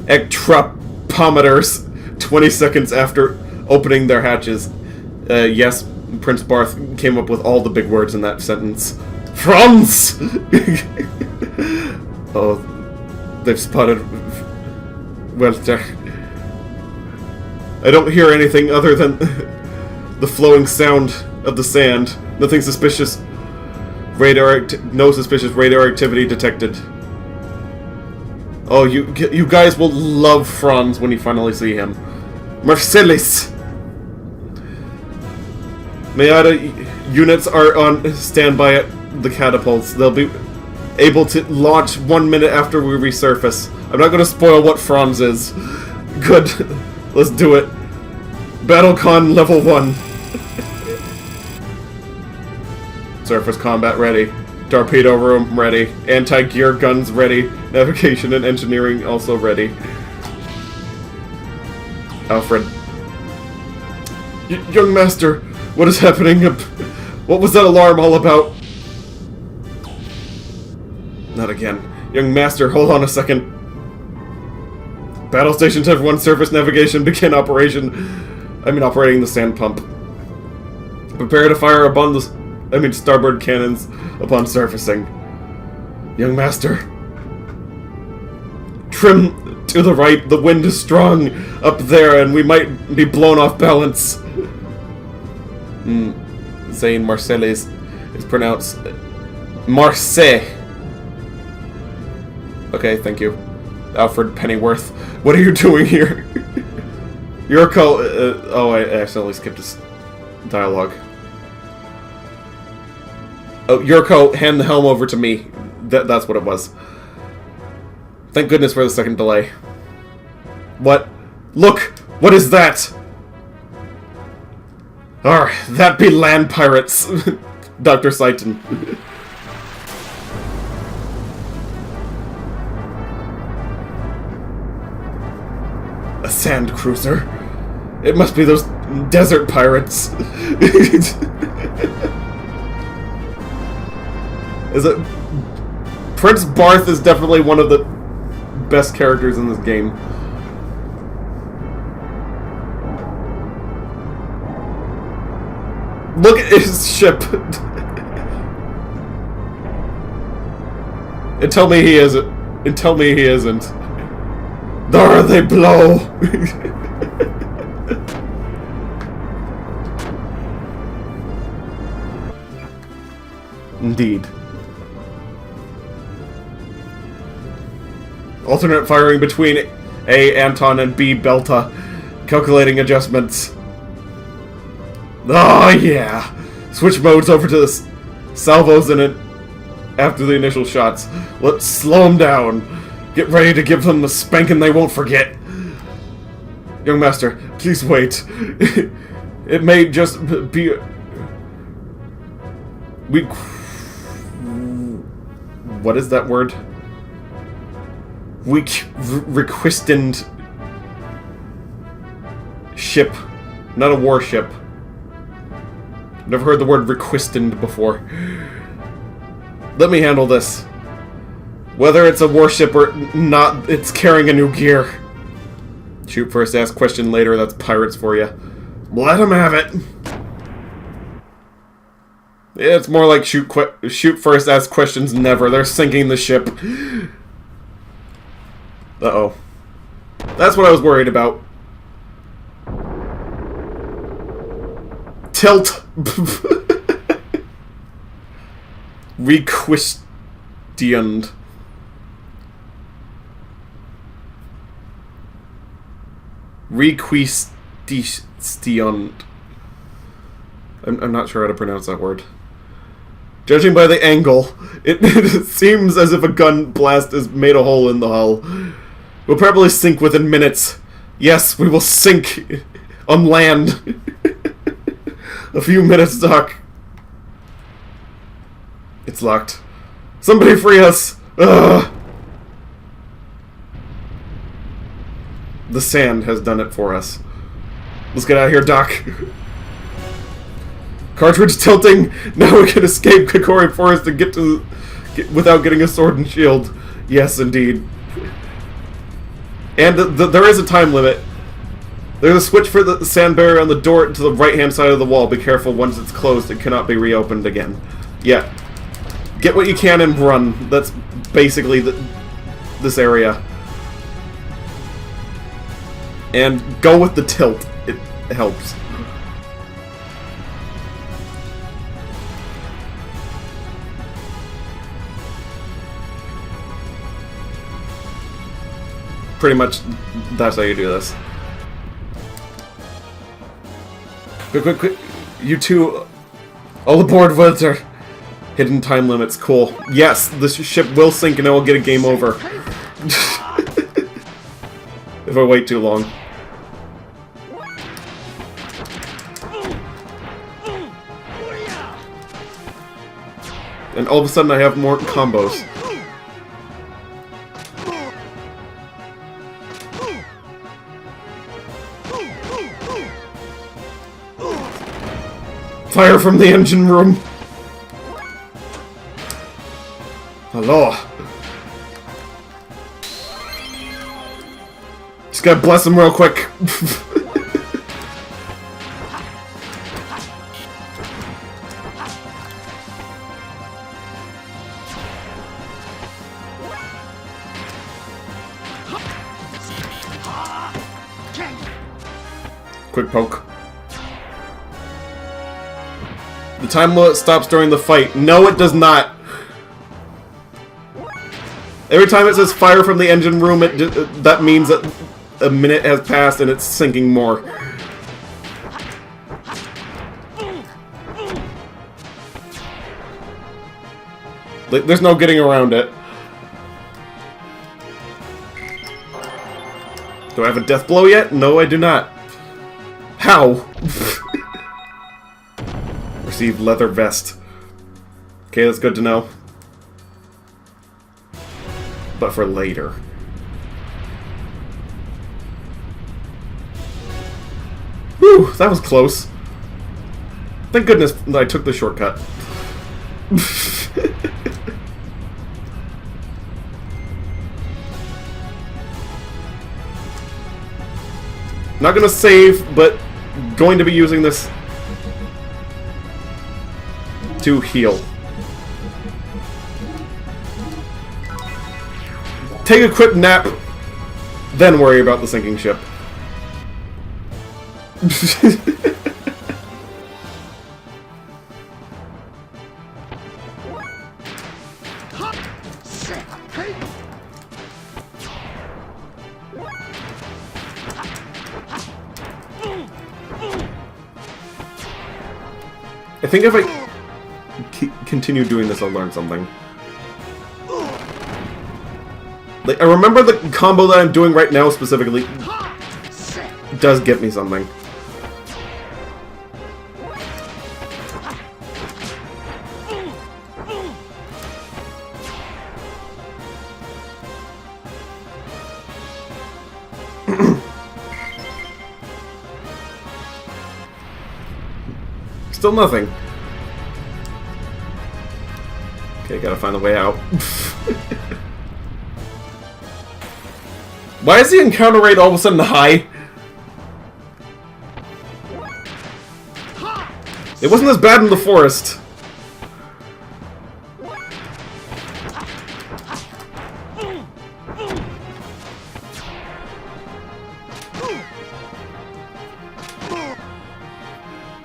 A: ectropometers 20 seconds after opening their hatches. Yes, Prince Barth came up with all the big words in that sentence. Franz! Oh, they've spotted Welter. I don't hear anything other than the flowing sound of the sand. Nothing suspicious. No suspicious radar activity detected. Oh, you guys will love Franz when you finally see him. Marcellus! Mayada units are on standby at the catapults. They'll be able to launch 1 minute after we resurface. I'm not going to spoil what Franz is. Good. Let's do it. BattleCon level 1. Surface combat ready. Torpedo room ready. Anti-gear guns ready. Navigation and engineering also ready. Alfred. Young master, what is happening? What was that alarm all about? Not again. Young master, hold on a second. Battle stations have one surface navigation. Begin operating the sand pump. Prepare to fire upon starboard cannons upon surfacing. Young master. Trim to the right. The wind is strong up there and we might be blown off balance. Xane Marcellus is pronounced Marseille. Okay, thank you. Alfred Pennyworth. What are you doing here? Yurko, oh, I accidentally skipped his dialogue. Oh, Yurko, hand the helm over to me. That's what it was. Thank goodness for the second delay. What? Look! What is that? That be land pirates. Dr. Seiton. A sand cruiser? It must be those desert pirates. Is it... Prince Barth is definitely one of the best characters in this game. Look at his ship. And tell me he isn't. And tell me he isn't. There they blow. Indeed. Alternate firing between A. Anton and B. Belta. Calculating adjustments. Oh yeah! Switch modes over to the salvos in it after the initial shots. Let's slow them down. Get ready to give them the spanking they won't forget. Young master, please wait. It may just be... What is that word? Requistened ship. Not a warship. Never heard the word requistened before. Let me handle this. Whether it's a warship or not, it's carrying a new gear. Shoot first, ask question later. That's pirates for you. Let them have it. It's more like shoot first, ask questions never. They're sinking the ship. Uh-oh. That's what I was worried about. Tilt. Requistened. Requistened. I'm not sure how to pronounce that word. Judging by the angle, it seems as if a gun blast has made a hole in the hull. We'll probably sink within minutes. Yes, we will sink on land. A few minutes, Doc. It's locked. Somebody free us! Ugh. The sand has done it for us. Let's get out of here, Doc. Cartridge tilting! Now we can escape Kokori Forest and get without getting a sword and shield. Yes, indeed. And there is a time limit. There's a switch for the sand barrier on the door to the right-hand side of the wall. Be careful, once it's closed, it cannot be reopened again. Yeah. Get what you can and run. That's basically this area. And go with the tilt. It helps. Pretty much, that's how you do this. Quick. You two, all aboard, Winter. Hidden time limits, cool. Yes, this ship will sink and I will get a game over. If I wait too long. And all of a sudden I have more combos. Fire from the engine room! Hello. Just gotta bless him real quick. Quick poke. The time limit stops during the fight. No, it does not. Every time it says fire from the engine room, that means that a minute has passed and it's sinking more. Like, there's no getting around it. Do I have a death blow yet? No, I do not. How? Receive leather vest. Okay, that's good to know. But for later. Whew, that was close. Thank goodness I took the shortcut. Not gonna save, but going to be using this to heal. Take a quick nap, then worry about the sinking ship. I think if I continue doing this, I'll learn something. Like, I remember the combo that I'm doing right now specifically does get me something. Still nothing. Okay, gotta find a way out. Why is the encounter rate all of a sudden high? It wasn't as bad in the forest.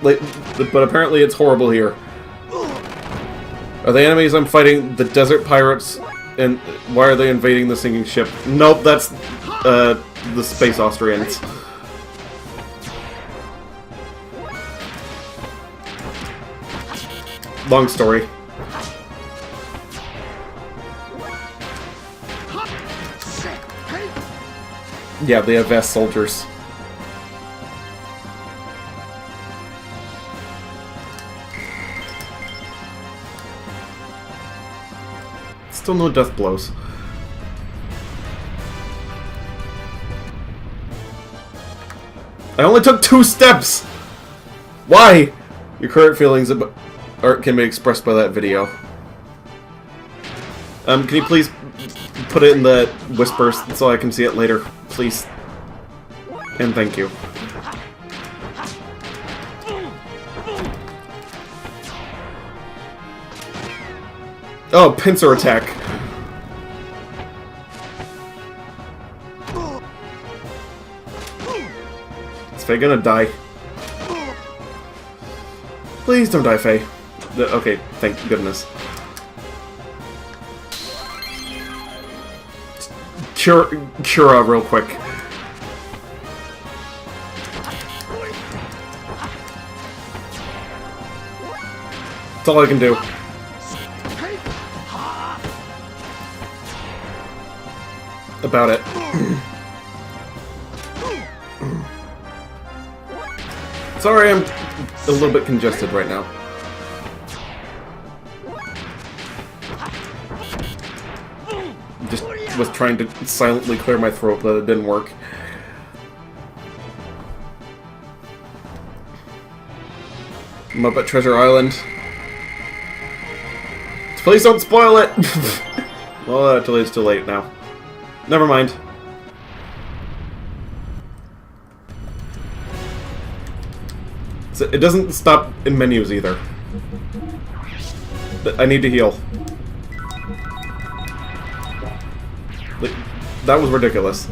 A: Like, but apparently it's horrible here. Are the enemies I'm fighting the desert pirates? And why are they invading the sinking ship? Nope, that's the space Austrians. Long story. Yeah, they have vest soldiers. Still no death blows. I only took 2 steps! Why? Your current feelings about art can be expressed by that video. Can you please put it in the whispers so I can see it later? Please. And thank you. Oh, pincer attack. Is Faye gonna die? Please don't die, Faye. Okay, thank goodness. Cura real quick. That's all I can do. About it. Sorry, I'm a little bit congested right now. Just was trying to silently clear my throat, but it didn't work. I'm up at Treasure Island. Please don't spoil it! Well, it's too late now. Never mind. So it doesn't stop in menus either. I need to heal. Like, that was ridiculous.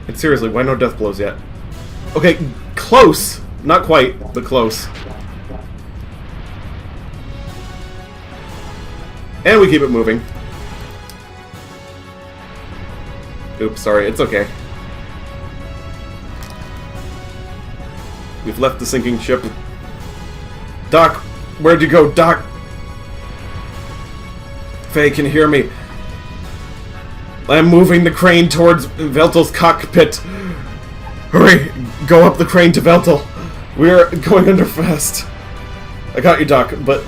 A: And seriously, why no death blows yet? Okay, close! Not quite, but close. And we keep it moving. Oops, sorry, it's okay. We've left the sinking ship. Doc, where'd you go, Doc? Faye, can you hear me? I'm moving the crane towards Veltel's cockpit. Hurry! Go up the crane to Veltel. We're going under fast. I got you, Doc, but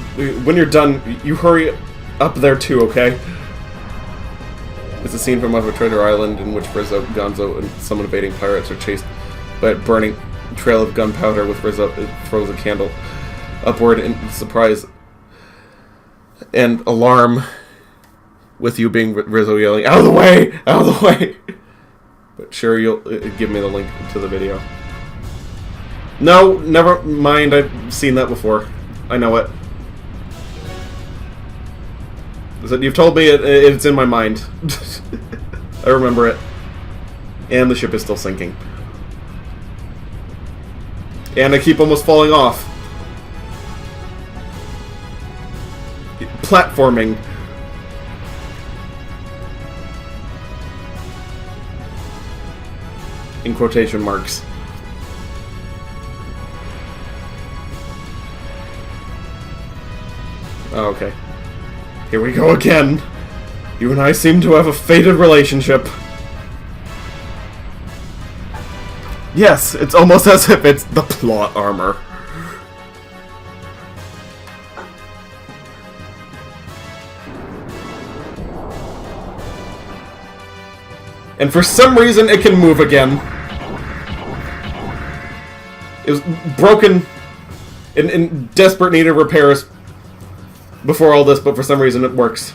A: when you're done, you hurry up there too, okay? It's a scene from off of Treasure Island in which Rizzo, Gonzo, and some invading pirates are chased by a burning trail of gunpowder with Rizzo throws a candle upward in surprise and alarm, with you being Rizzo yelling, "Out of the way! Out of the way!" But sure, you'll give me the link to the video. No, never mind, I've seen that before. I know it. You've told me it's in my mind. I remember it. And the ship is still sinking. And I keep almost falling off. Platforming. In quotation marks. Oh, okay. Here we go again. You and I seem to have a fated relationship. Yes, it's almost as if it's the plot armor. And for some reason, it can move again. It was broken in desperate need of repairs before all this, but for some reason it works.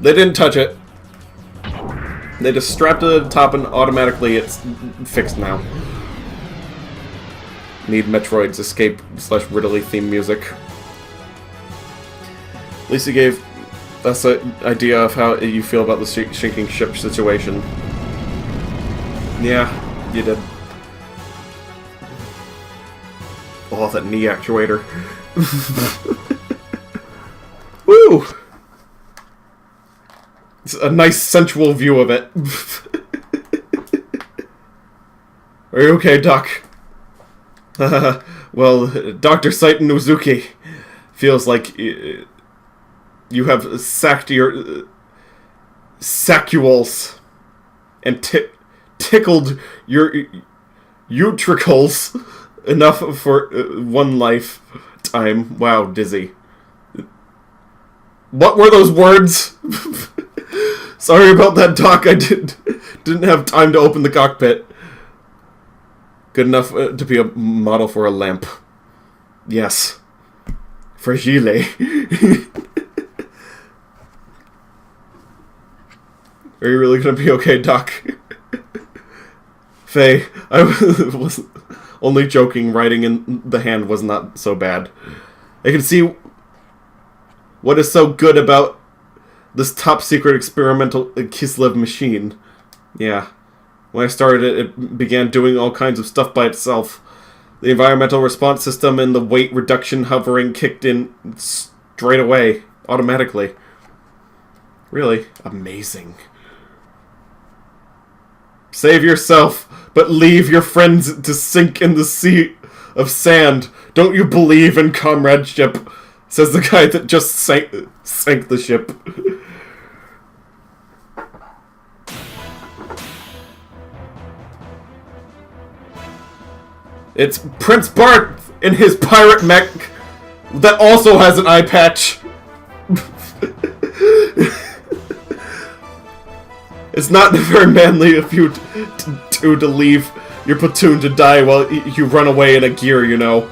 A: They didn't touch it. They just strapped it to the top and automatically it's fixed now. Need Metroid's escape / Ridley theme music. At least you gave us an idea of how you feel about the sinking ship situation. Yeah, you did. Oh, that knee actuator. Woo! It's a nice sensual view of it. Are you okay, Doc? Well, Dr. Saiten Uzuki feels like you have sacked your saccules and tickled your utricles enough for one lifetime. Wow, dizzy. What were those words? Sorry about that, Doc. I didn't have time to open the cockpit. Good enough to be a model for a lamp. Yes. Fragile. Are you really gonna be okay, Doc? Faye, I was only joking. Writing in the hand was not so bad. I can see what is so good about this top-secret experimental Kislev machine. Yeah. When I started it, it began doing all kinds of stuff by itself. The environmental response system and the weight reduction hovering kicked in straight away, automatically. Really amazing. Save yourself, but leave your friends to sink in the sea of sand. Don't you believe in comradeship? Says the guy that just sank the ship. It's Prince Bart in his pirate mech that also has an eye patch. It's not very manly of you to leave your platoon to die while you run away in a gear, you know.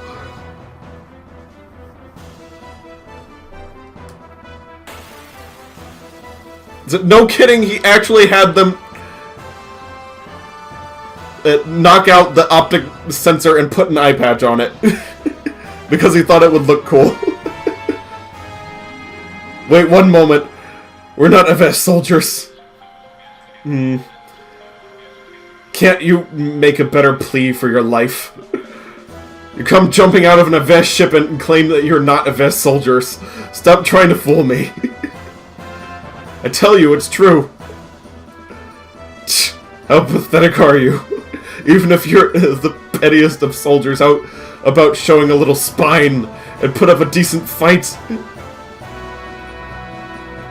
A: No kidding, he actually had them knock out the optic sensor and put an eye patch on it. Because he thought it would look cool. Wait one moment. We're not Ethos soldiers. Can't you make a better plea for your life? You come jumping out of an Ethos ship and claim that you're not Ethos soldiers. Stop trying to fool me. I tell you, it's true. How pathetic are you? Even if you're the pettiest of soldiers, how about showing a little spine and put up a decent fight?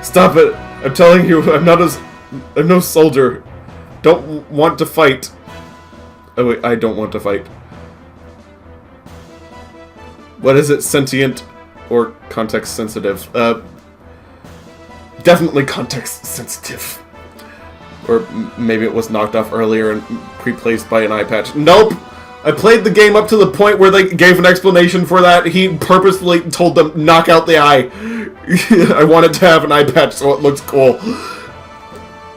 A: Stop it. I'm telling you, I'm not as I'm no soldier. Don't want to fight. Oh wait, I don't want to fight. What is it? Sentient or context sensitive? Definitely context sensitive. Or maybe it was knocked off earlier and replaced by an eye patch. Nope! I played the game up to the point where they gave an explanation for that. He purposefully told them, knock out the eye. I wanted to have an eye patch so it looks cool.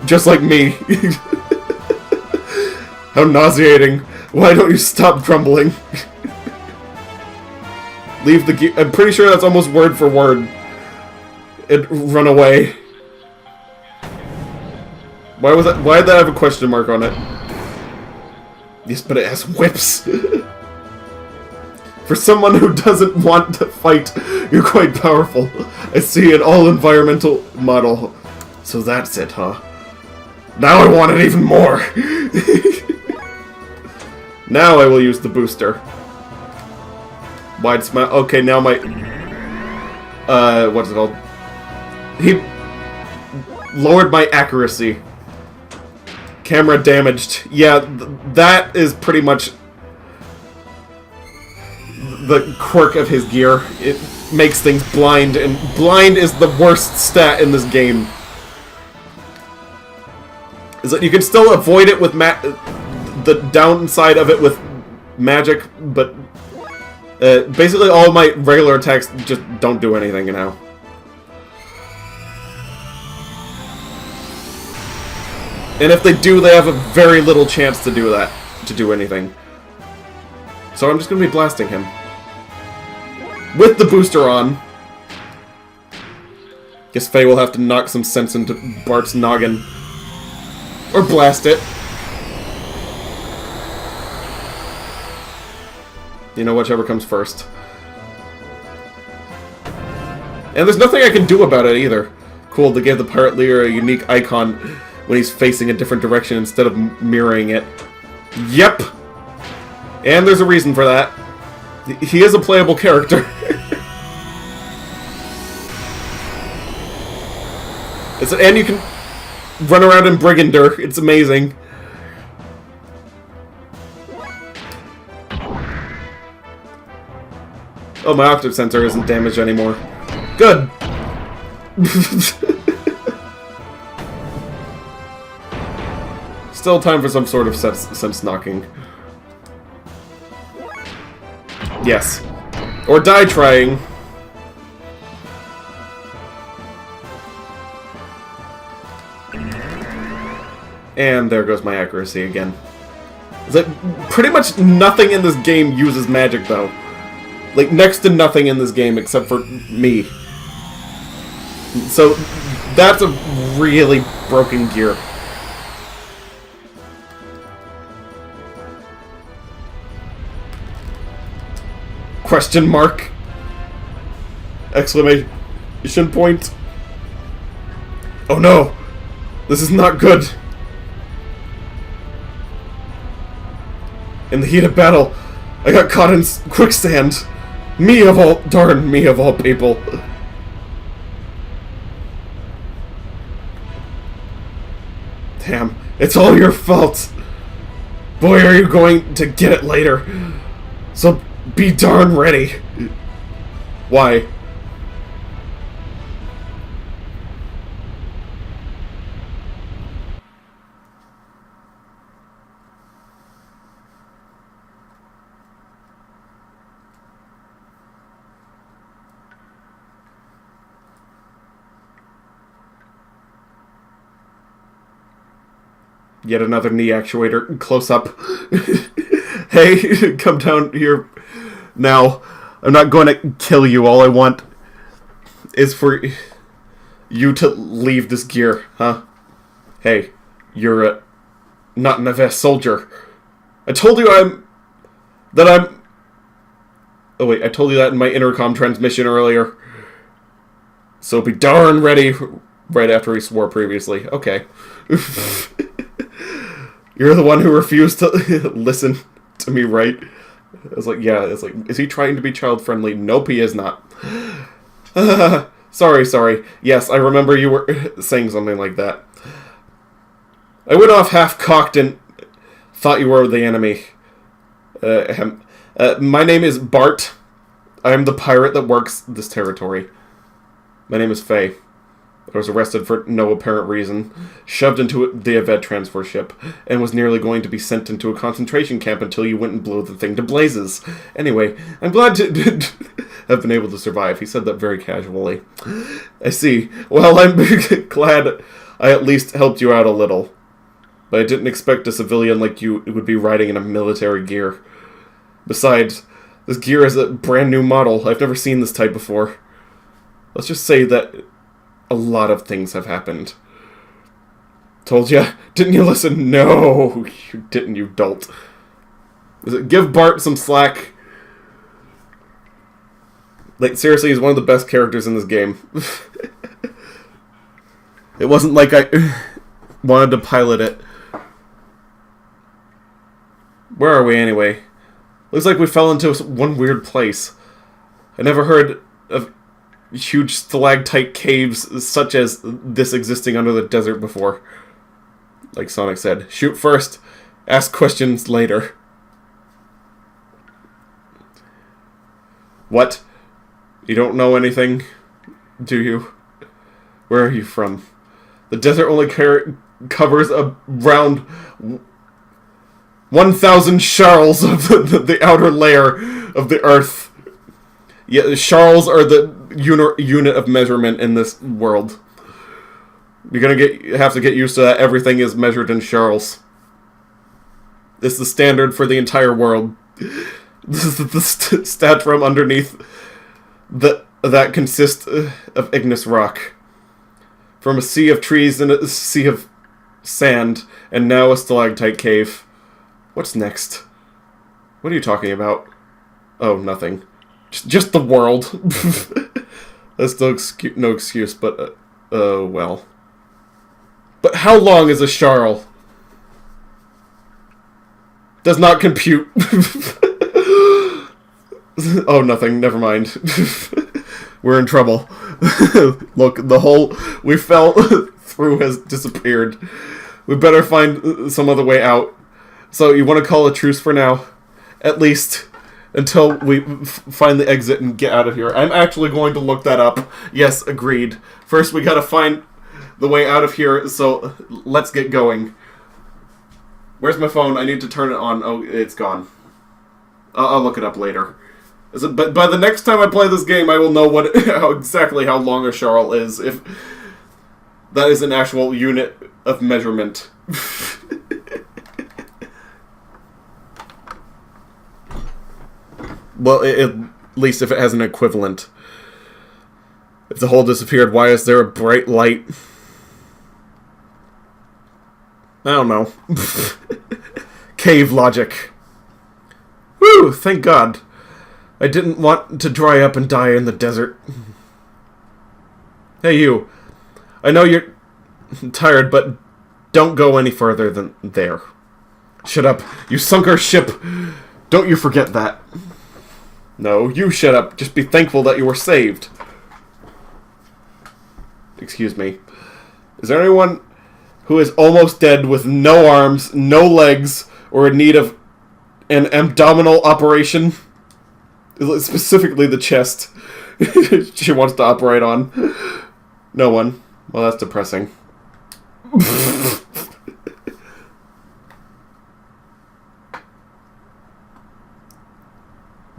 A: Just like me. How nauseating. Why don't you stop grumbling? Leave the gear. I'm pretty sure that's almost word for word. It run away. Why was that? Why did that have a question mark on it? Yes, but it has whips. For someone who doesn't want to fight, you're quite powerful. I see an all-environmental model. So that's it, huh? Now I want it even more. Now I will use the booster. Wide smile. Okay, now my... what's it called? He lowered my accuracy. Camera damaged. Yeah, that is pretty much the quirk of his gear. It makes things blind, and blind is the worst stat in this game. Is that you can still avoid it with the downside of it with magic, but basically all of my regular attacks just don't do anything now. And if they do, they have a very little chance to do that, to do anything. So I'm just going to be blasting him. With the booster on. Guess Faye will have to knock some sense into Bart's noggin. Or blast it. You know, whichever comes first. And there's nothing I can do about it either. Cool, they gave the pirate leader a unique icon when he's facing a different direction instead of mirroring it. Yep! And there's a reason for that. He is a playable character. And you can run around in Brigander. It's amazing. Oh, my octave sensor isn't damaged anymore. Good! Still time for some sort of sense knocking. Yes. Or die trying. And there goes my accuracy again. Like, pretty much nothing in this game uses magic, though. Like, next to nothing in this game except for me. So, that's a really broken gear. Question mark. Exclamation point. Oh no! This is not good! In the heat of battle, I got caught in quicksand. Me of all people. Damn, it's all your fault. Boy, are you going to get it later. So be darn ready. Why? Yet another knee actuator close up. Hey, come down here now. I'm not going to kill you. All I want is for you to leave this gear, huh? Hey, you're not an Ethos soldier. I told you I'm... Oh wait, I told you that in my intercom transmission earlier. So be darn ready right after he swore previously. Okay. You're the one who refused to listen to me, right? I was like, yeah, it's like, is he trying to be child-friendly? Nope, he is not. Sorry. Yes, I remember you were saying something like that. I went off half-cocked and thought you were the enemy. My name is Bart. I am the pirate that works this territory. My name is Faye. I was arrested for no apparent reason, shoved into the Eved transfer ship, and was nearly going to be sent into a concentration camp until you went and blew the thing to blazes. Anyway, I'm glad to have been able to survive. He said that very casually. I see. Well, I'm glad I at least helped you out a little. But I didn't expect a civilian like you would be riding in a military gear. Besides, this gear is a brand new model. I've never seen this type before. Let's just say that a lot of things have happened. Told ya? Didn't you listen? No, you didn't, you dolt. Give Bart some slack. Like, seriously, he's one of the best characters in this game. It wasn't like I wanted to pilot it. Where are we, anyway? Looks like we fell into one weird place. I never heard of huge stalactite caves such as this existing under the desert before. Like Sonic said, shoot first, ask questions later. What? You don't know anything, do you? Where are you from? The desert only covers around 1,000 sharls of the outer layer of the Earth. Yeah, sharls are the unit of measurement in this world. You're gonna have to get used to that. Everything is measured in sharls. This is the standard for the entire world. This is the stat from underneath that consists of igneous rock. From a sea of trees and a sea of sand, and now a stalactite cave. What's next? What are you talking about? Oh, nothing. Just the world. That's no excuse, but, well. But how long is a sharl? Does not compute. Oh, nothing. Never mind. We're in trouble. Look, the hole we fell through has disappeared. We better find some other way out. So, you want to call a truce for now? At least until we find the exit and get out of here. I'm actually going to look that up. Yes, agreed. First, we gotta find the way out of here, so let's get going. Where's my phone? I need to turn it on. Oh, it's gone. I'll look it up later. But by the next time I play this game, I will know exactly how long a sharl is, if that is an actual unit of measurement. Well, at least if it has an equivalent. If the hole disappeared, why is there a bright light? I don't know. Cave logic. Whew, thank God. I didn't want to dry up and die in the desert. Hey, you. I know you're tired, but don't go any further than there. Shut up. You sunk our ship. Don't you forget that. No, you shut up. Just be thankful that you were saved. Excuse me. Is there anyone who is almost dead with no arms, no legs, or in need of an abdominal operation? Specifically the chest. She wants to operate on. No one. Well, that's depressing.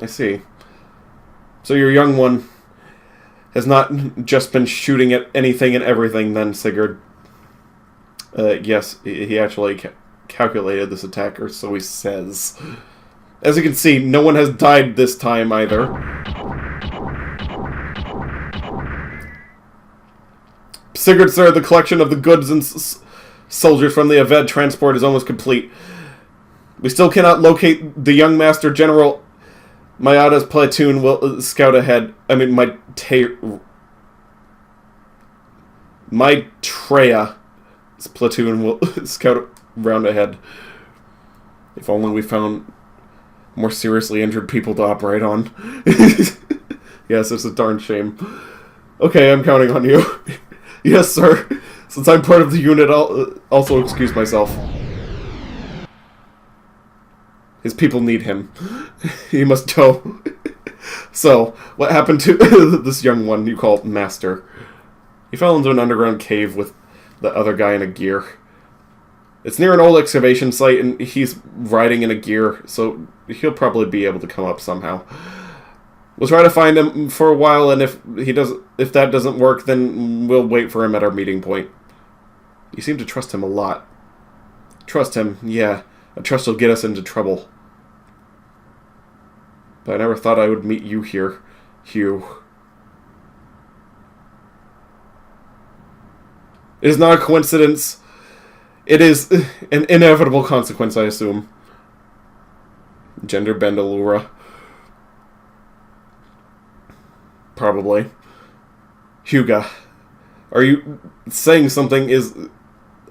A: I see. So your young one has not just been shooting at anything and everything then, Sigurd. Yes, he actually calculated this attack, or so he says. As you can see, no one has died this time either. Sigurd, sir, the collection of the goods and soldiers from the Eved transport is almost complete. We still cannot locate the young Master General. Mayada's platoon will scout ahead. I mean, my Treya's platoon will scout round ahead. If only we found more seriously injured people to operate on. Yes, it's a darn shame. Okay, I'm counting on you. Yes, sir. Since I'm part of the unit, I'll also excuse myself. His people need him. He must go. So, what happened to this young one you call Master? He fell into an underground cave with the other guy in a gear. It's near an old excavation site, and he's riding in a gear, so he'll probably be able to come up somehow. We'll try to find him for a while, and if that doesn't work, then we'll wait for him at our meeting point. You seem to trust him a lot. Trust him, yeah. I trust he'll get us into trouble. But I never thought I would meet you here, Hugh. It is not a coincidence. It is an inevitable consequence, I assume. Gender bend Allura. Probably. Hyuga, are you saying something is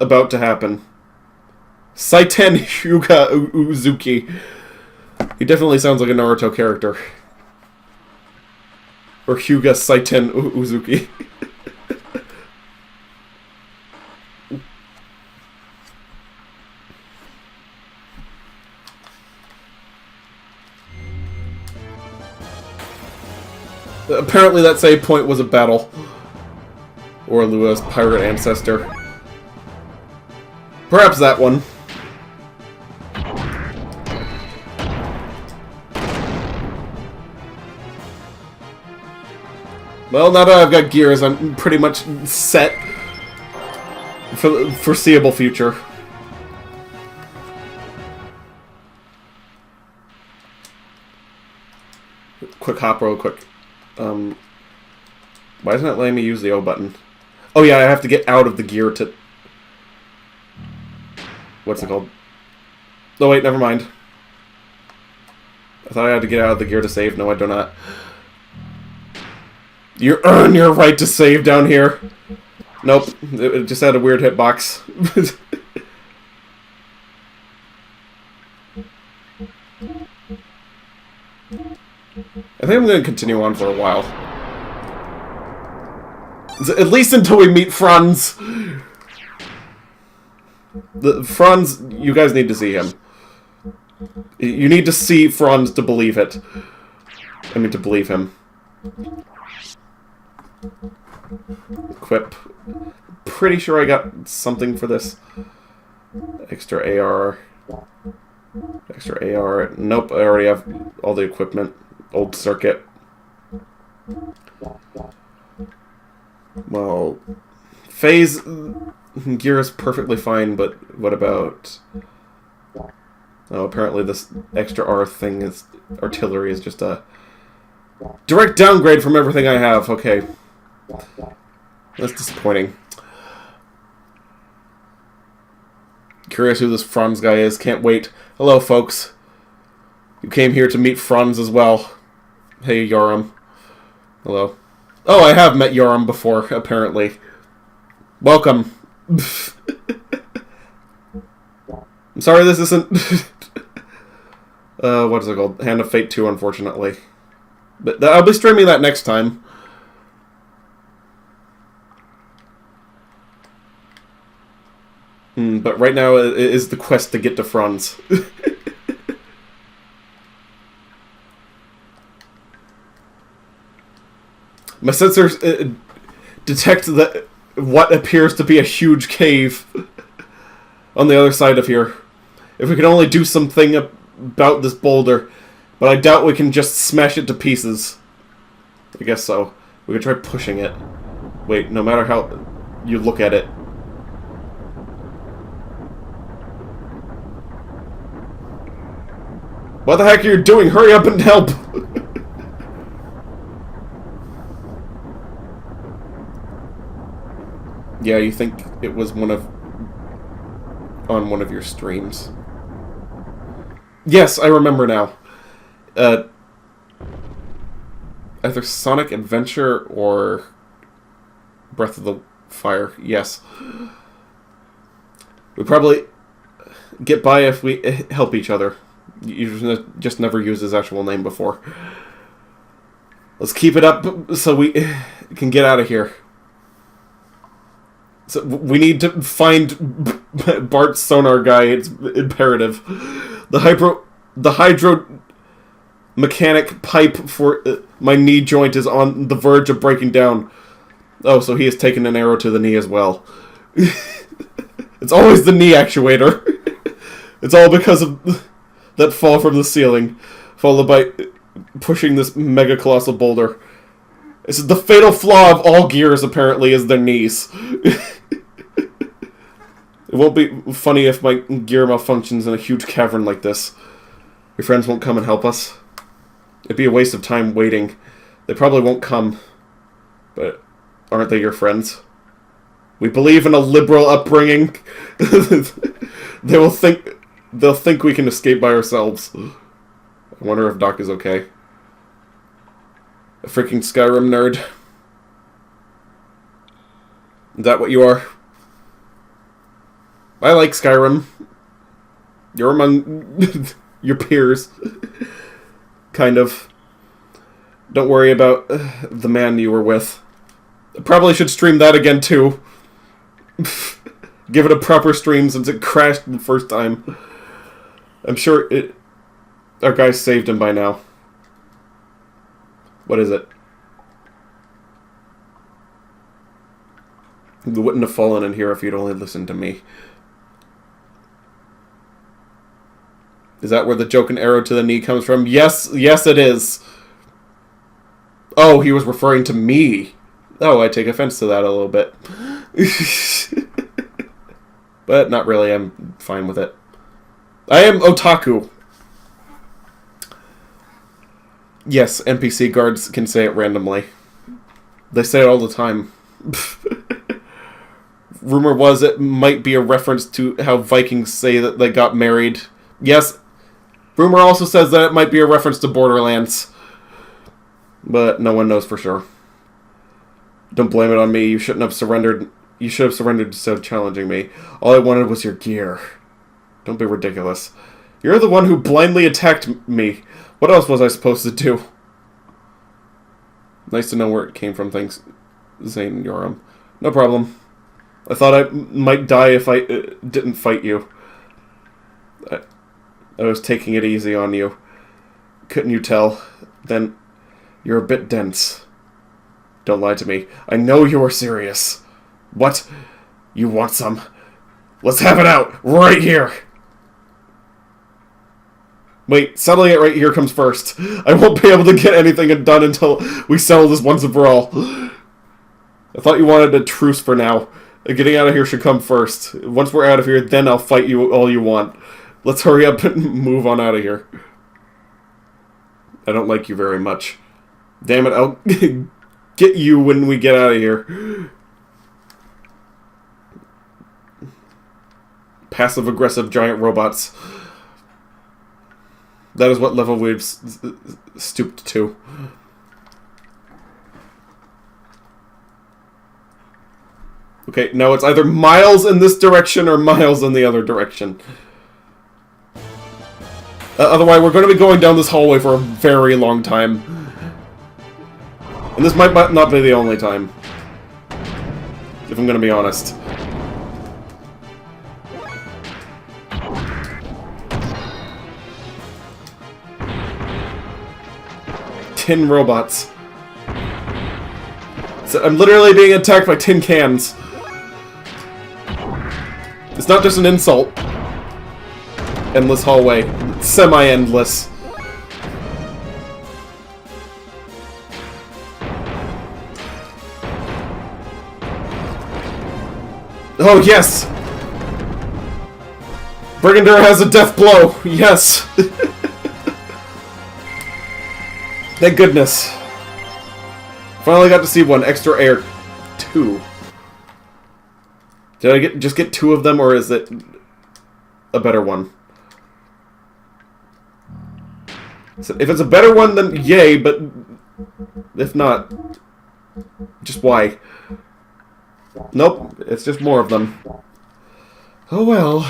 A: about to happen? Saiten Hyuga Uzuki. He definitely sounds like a Naruto character. Or Hyuga Saiten Uzuki. Apparently that save point was a battle. Or Lua's pirate ancestor. Perhaps that one. Well, now that I've got gears, I'm pretty much set for the foreseeable future. Quick hop real quick. Why isn't it letting me use the O button? Oh yeah, I have to get out of the gear to... What's it called? Oh wait, never mind. I thought I had to get out of the gear to save. No, I do not. You earn your right to save down here. Nope, it just had a weird hitbox. I think I'm going to continue on for a while. At least until we meet Franz. Franz, you guys need to see him. You need to see Franz to believe it. I mean, to believe him. Equip. Pretty sure I got something for this. Extra AR. Extra AR. Nope, I already have all the equipment. Old circuit. Well, phase gear is perfectly fine, but what about... Oh, apparently this extra R thing is... Artillery is just a direct downgrade from everything I have. Okay. That's disappointing. Curious who this Franz guy is. Can't wait. Hello, folks. You came here to meet Franz as well. Hey, Yoram. Hello. Oh, I have met Yoram before, apparently. Welcome. I'm sorry this isn't... what is it called? Hand of Fate 2, unfortunately. But I'll be streaming that next time. But right now it is the quest to get to Franz. My sensors detect what appears to be a huge cave on the other side of here. If we could only do something about this boulder, but I doubt we can just smash it to pieces. I guess so. We could try pushing it. Wait, no matter how you look at it. What the heck are you doing? Hurry up and help! Yeah, you think it was on one of your streams. Yes, I remember now. Either Sonic Adventure or Breath of the Fire. Yes. We probably get by if we help each other. You just never used his actual name before. Let's keep it up so we can get out of here. So we need to find Bart's sonar guy. It's imperative. The hydro mechanic pipe for my knee joint is on the verge of breaking down. Oh, so he has taken an arrow to the knee as well. It's always the knee actuator. It's all because of that fall from the ceiling, followed by pushing this mega colossal boulder. This is the fatal flaw of all gears, apparently, is their knees. It won't be funny if my gear malfunctions in a huge cavern like this. Your friends won't come and help us. It'd be a waste of time waiting. They probably won't come. But aren't they your friends? We believe in a liberal upbringing. They'll think we can escape by ourselves. I wonder if Doc is okay. A freaking Skyrim nerd. Is that what you are? I like Skyrim. You're among your peers. Kind of. Don't worry about the man you were with. I probably should stream that again too. Give it a proper stream since it crashed the first time. I'm sure our guys saved him by now. What is it? You wouldn't have fallen in here if you'd only listened to me. Is that where the joke and arrow to the knee comes from? Yes, it is. Oh, he was referring to me. Oh, I take offense to that a little bit. But not really, I'm fine with it. I am otaku. Yes, NPC guards can say it randomly. They say it all the time. Rumor was it might be a reference to how Vikings say that they got married. Yes, rumor also says that it might be a reference to Borderlands. But no one knows for sure. Don't blame it on me. You shouldn't have surrendered. You should have surrendered instead of challenging me. All I wanted was your gear. Don't be ridiculous. You're the one who blindly attacked me. What else was I supposed to do? Nice to know where it came from, thanks, Xane Yoram. No problem. I thought I might die if I didn't fight you. I was taking it easy on you. Couldn't you tell? Then, you're a bit dense. Don't lie to me. I know you are serious. What? You want some? Let's have it out! Right here! Wait, settling it right here comes first. I won't be able to get anything done until we settle this once and for all. I thought you wanted a truce for now. Getting out of here should come first. Once we're out of here, then I'll fight you all you want. Let's hurry up and move on out of here. I don't like you very much. Damn it, I'll get you when we get out of here. Passive-aggressive giant robots. That is what level we've stooped to. Okay, no, it's either miles in this direction or miles in the other direction. Otherwise, we're going to be going down this hallway for a very long time. And this might not be the only time. If I'm going to be honest. Tin robots. So I'm literally being attacked by tin cans. It's not just an insult. Endless hallway. Semi-endless. Oh, yes! Brigander has a death blow! Yes! Thank goodness. Finally got to see one. Extra air. 2. Did I just get 2 of them, or is it a better one? So if it's a better one, then yay, but if not, just why? Nope, it's just more of them. Oh well.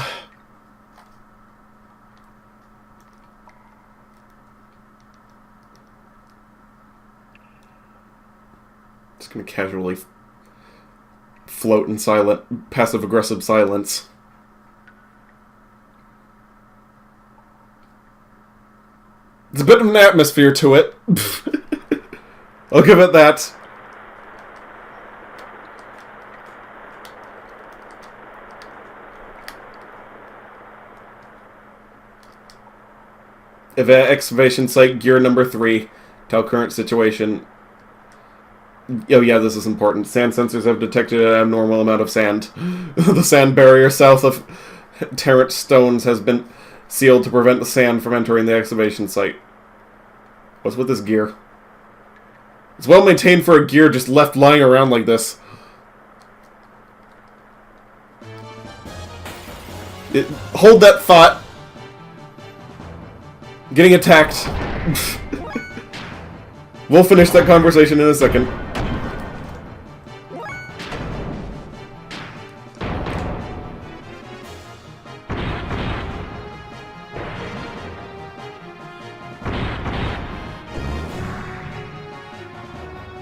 A: Just gonna casually float in silent, passive-aggressive silence. There's a bit of an atmosphere to it. I'll give it that. Excavation site, gear number 3. Tell current situation. Oh yeah, this is important. Sand sensors have detected an abnormal amount of sand. The sand barrier south of Terrent Stones has been sealed to prevent the sand from entering the excavation site. What's with this gear? It's well maintained for a gear just left lying around like this. Hold that thought. Getting attacked. We'll finish that conversation in a second.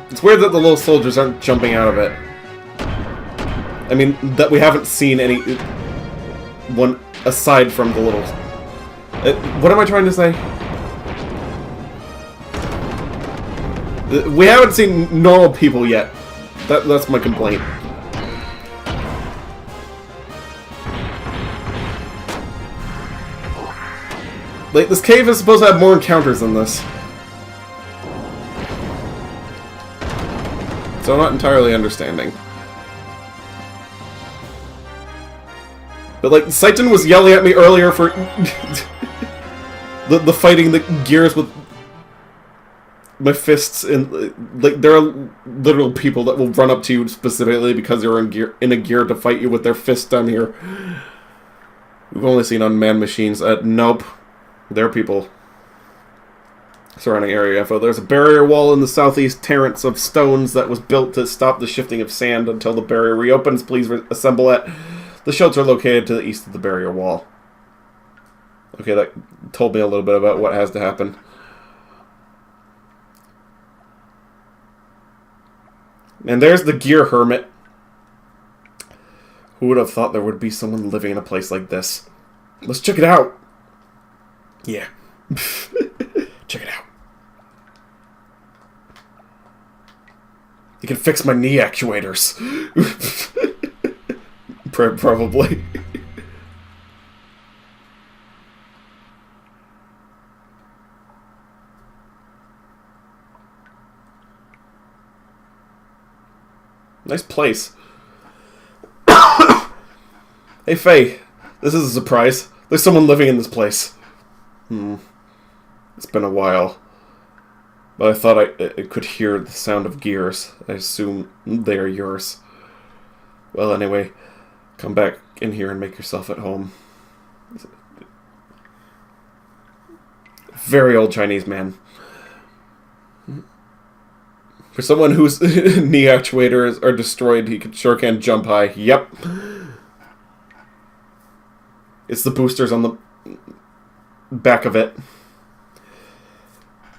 A: It's weird that the little soldiers aren't jumping out of it. I mean, that we haven't seen any one aside from the little... what am I trying to say? We haven't seen normal people yet. That's my complaint. Like, this cave is supposed to have more encounters than this. So I'm not entirely understanding. But, like, Satan was yelling at me earlier for... the fighting the gears with my fists, and like there are literal people that will run up to you specifically because you're in a gear to fight you with their fists down here. We've only seen unmanned machines. Nope, there are people. Surrounding area info. There's a barrier wall in the southeast terrace of stones that was built to stop the shifting of sand until the barrier reopens. Please assemble it. The shelter located to the east of the barrier wall. Okay, that told me a little bit about what has to happen. And there's the gear hermit. Who would have thought there would be someone living in a place like this? Let's check it out. Yeah. Check it out. You can fix my knee actuators. Probably. Nice place. Hey, Faye. This is a surprise. There's someone living in this place. It's been a while. But I thought I could hear the sound of gears. I assume they are yours. Well, anyway, come back in here and make yourself at home. Very old Chinese man. For someone whose knee actuators are destroyed, he sure can jump high. Yep. It's the boosters on the back of it.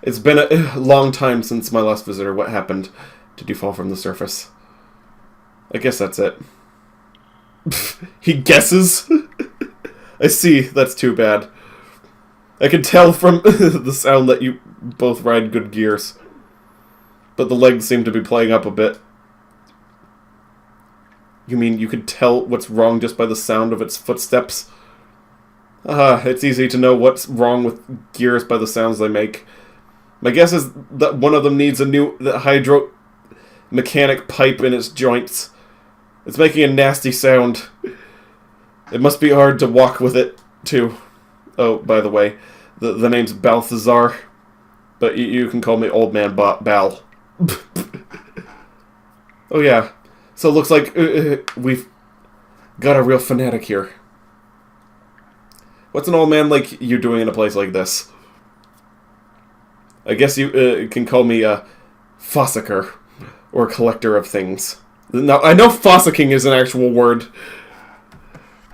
A: It's been a long time since my last visitor. What happened? Did you fall from the surface? I guess that's it. He guesses? I see. That's too bad. I can tell from the sound that you both ride good gears. But the legs seem to be playing up a bit. You mean you could tell what's wrong just by the sound of its footsteps? It's easy to know what's wrong with gears by the sounds they make. My guess is that one of them needs a new hydro mechanic pipe in its joints. It's making a nasty sound. It must be hard to walk with it, too. Oh, by the way, the name's Balthazar. But you can call me Old Man Bal. Oh yeah, so it looks like we've got a real fanatic here. What's an old man like you doing in a place like this? I guess you can call me a fossicker, or a collector of things. Now, I know fossicking is an actual word.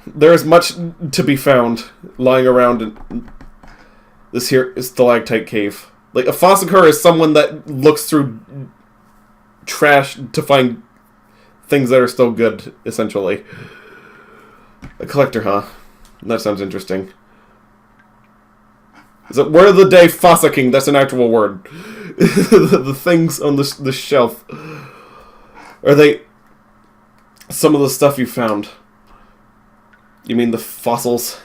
A: There is much to be found lying around in this here stalactite cave. Like, a fossicker is someone that looks through trash to find things that are still good, essentially. A collector, huh? That sounds interesting. Is it word of the day, fossicking? That's an actual word. The things on the shelf. Are they some of the stuff you found? You mean the fossils?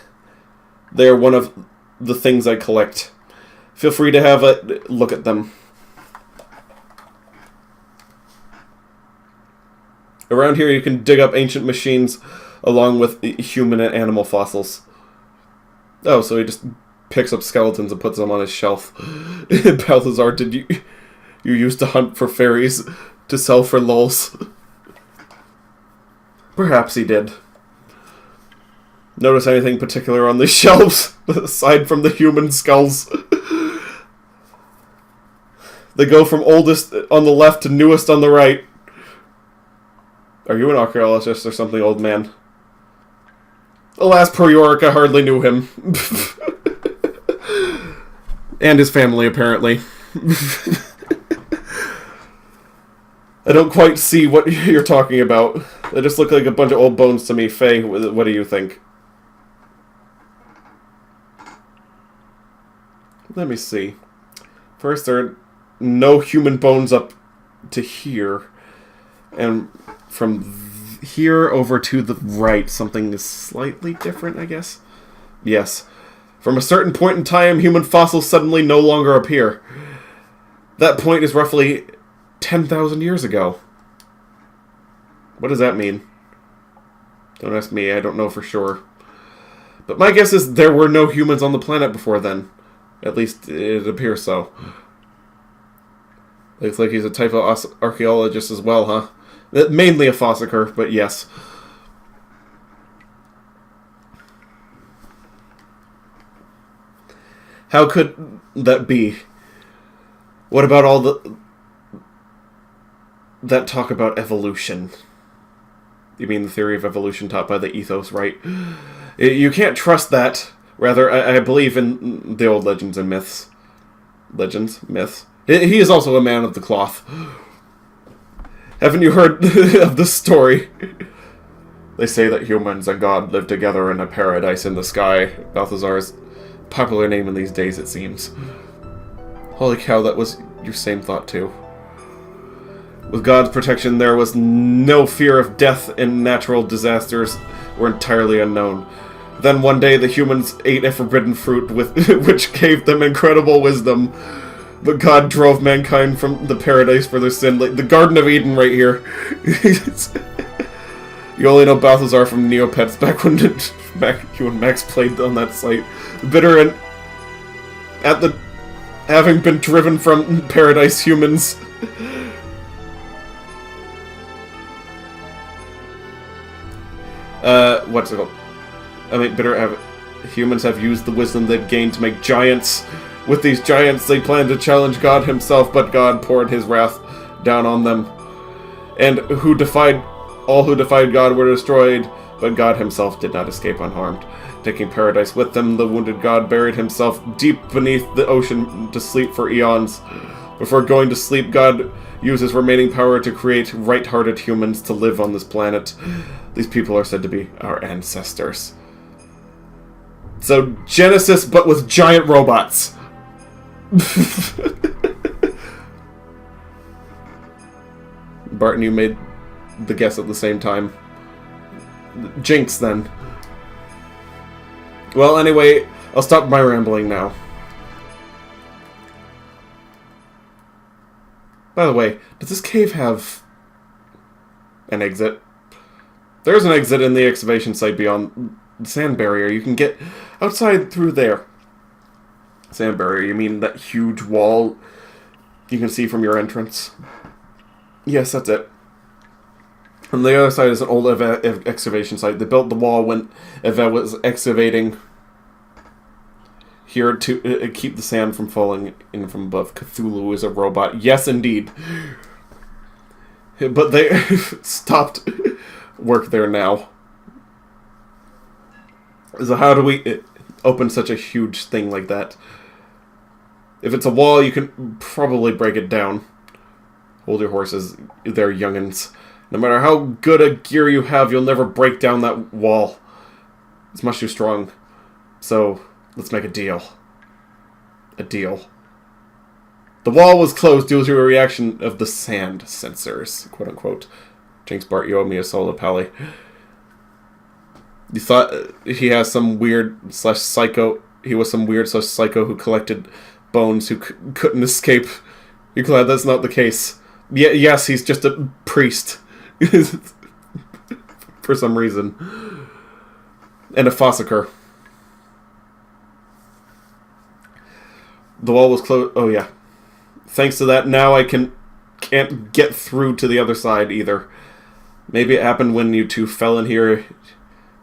A: They're one of the things I collect. Feel free to have a look at them. Around here you can dig up ancient machines along with human and animal fossils. Oh, so he just picks up skeletons and puts them on his shelf. Balthazar, did you used to hunt for fairies to sell for lulz? Perhaps he did. Notice anything particular on the shelves, aside from the human skulls? They go from oldest on the left to newest on the right. Are you an archaeologist or something, old man? Alas, poor Yorick, I hardly knew him. And his family, apparently. I don't quite see what you're talking about. They just look like a bunch of old bones to me. Faye, what do you think? Let me see. First, there are no human bones up to here. And from here over to the right, something is slightly different, I guess? Yes. From a certain point in time, human fossils suddenly no longer appear. That point is roughly 10,000 years ago. What does that mean? Don't ask me, I don't know for sure. But my guess is there were no humans on the planet before then. At least it appears so. Looks like he's a type of archaeologist as well, huh? Mainly a fossicker, but yes. How could that be? What about all that talk about evolution? You mean the theory of evolution taught by the Ethos, right? You can't trust that. Rather, I believe in the old legends and myths. Legends? Myths? He is also a man of the cloth. Haven't you heard of this story? They say that humans and God live together in a paradise in the sky. Balthazar's popular name in these days, it seems. Holy cow, that was your same thought too. With God's protection, there was no fear of death, and natural disasters were entirely unknown. Then one day the humans ate a forbidden fruit which gave them incredible wisdom. But God drove mankind from the paradise for their sin. Like the Garden of Eden right here. You only know Balthazar from Neopets back when you and Max played on that site. Bitter and having been driven from paradise, humans. What's it called? I mean, humans have used the wisdom they've gained to make giants. With these giants, they planned to challenge God himself, but God poured his wrath down on them. And all who defied God were destroyed, but God himself did not escape unharmed. Taking paradise with them, the wounded God buried himself deep beneath the ocean to sleep for eons. Before going to sleep, God used his remaining power to create right-hearted humans to live on this planet. These people are said to be our ancestors. So, Genesis, but with giant robots. Bart and you made the guess at the same time. Jinx, then. Well, anyway, I'll stop my rambling now. By the way, does this cave have an exit? There's an exit in the excavation site beyond the sand barrier. You can get outside through there. Sand barrier, you mean that huge wall you can see from your entrance? Yes, that's it. On the other side is an old excavation site. They built the wall when Eva was excavating here to keep the sand from falling in from above. Cthulhu is a robot. Yes, indeed. But they stopped work there now. So how do we open such a huge thing like that? If it's a wall, you can probably break it down. Hold your horses, they're young'uns. No matter how good a gear you have, you'll never break down that wall. It's much too strong. So, let's make a deal. A deal. The wall was closed due to a reaction of the sand sensors, quote unquote. Jinx Bart, you owe me a solo pally. You thought he has some weird / psycho. He was some weird / psycho who collected bones who couldn't escape. You're glad that's not the case. Yeah, yes, he's just a priest. For some reason. And a fossicker. The wall was closed. Oh, yeah. Thanks to that, now I can't get through to the other side either. Maybe it happened when you two fell in here.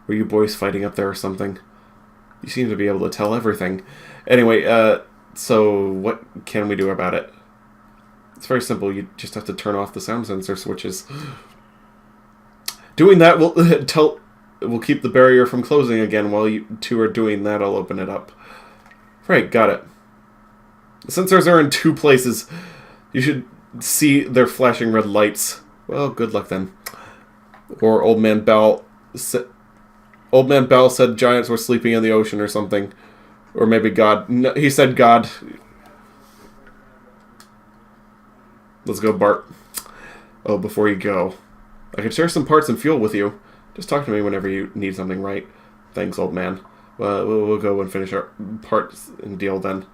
A: Were you boys fighting up there or something? You seem to be able to tell everything. Anyway, so what can we do about it? It's very simple. You just have to turn off the sound sensor switches. Doing that will keep the barrier from closing again. While you two are doing that, I'll open it up. Right, got it. The sensors are in 2 places. You should see their flashing red lights. Well, good luck then. Or Old Man Bell said giants were sleeping in the ocean or something. Or maybe God. No, he said God. Let's go, Bart. Oh, before you go. I can share some parts and fuel with you. Just talk to me whenever you need something, right? Thanks, old man. We'll go and finish our parts and deal then.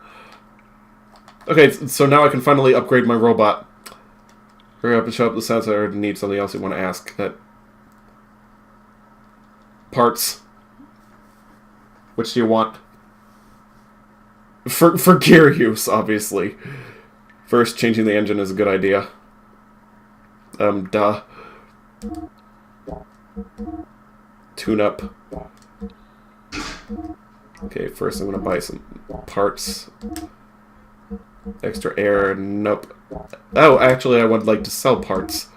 A: Okay, so now I can finally upgrade my robot. Hurry up and show up the sounds I already need something else you want to ask. Parts. Which do you want? For gear use, obviously. First, changing the engine is a good idea. Duh. Tune up. Okay, first I'm gonna buy some parts. Extra air, nope. Oh, actually I would like to sell parts.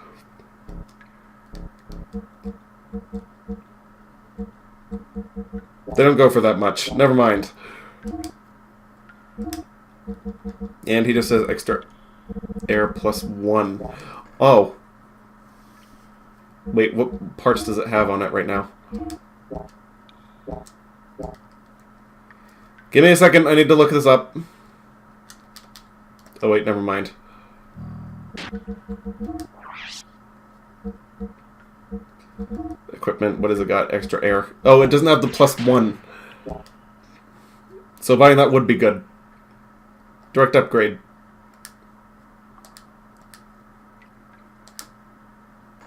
A: They don't go for that much. Never mind. And he just says extra air +1. Oh. Wait, what parts does it have on it right now? Give me a second, I need to look this up. Oh wait, never mind. Equipment, what has it got? Extra air. Oh, it doesn't have the +1. So buying that would be good. Direct upgrade.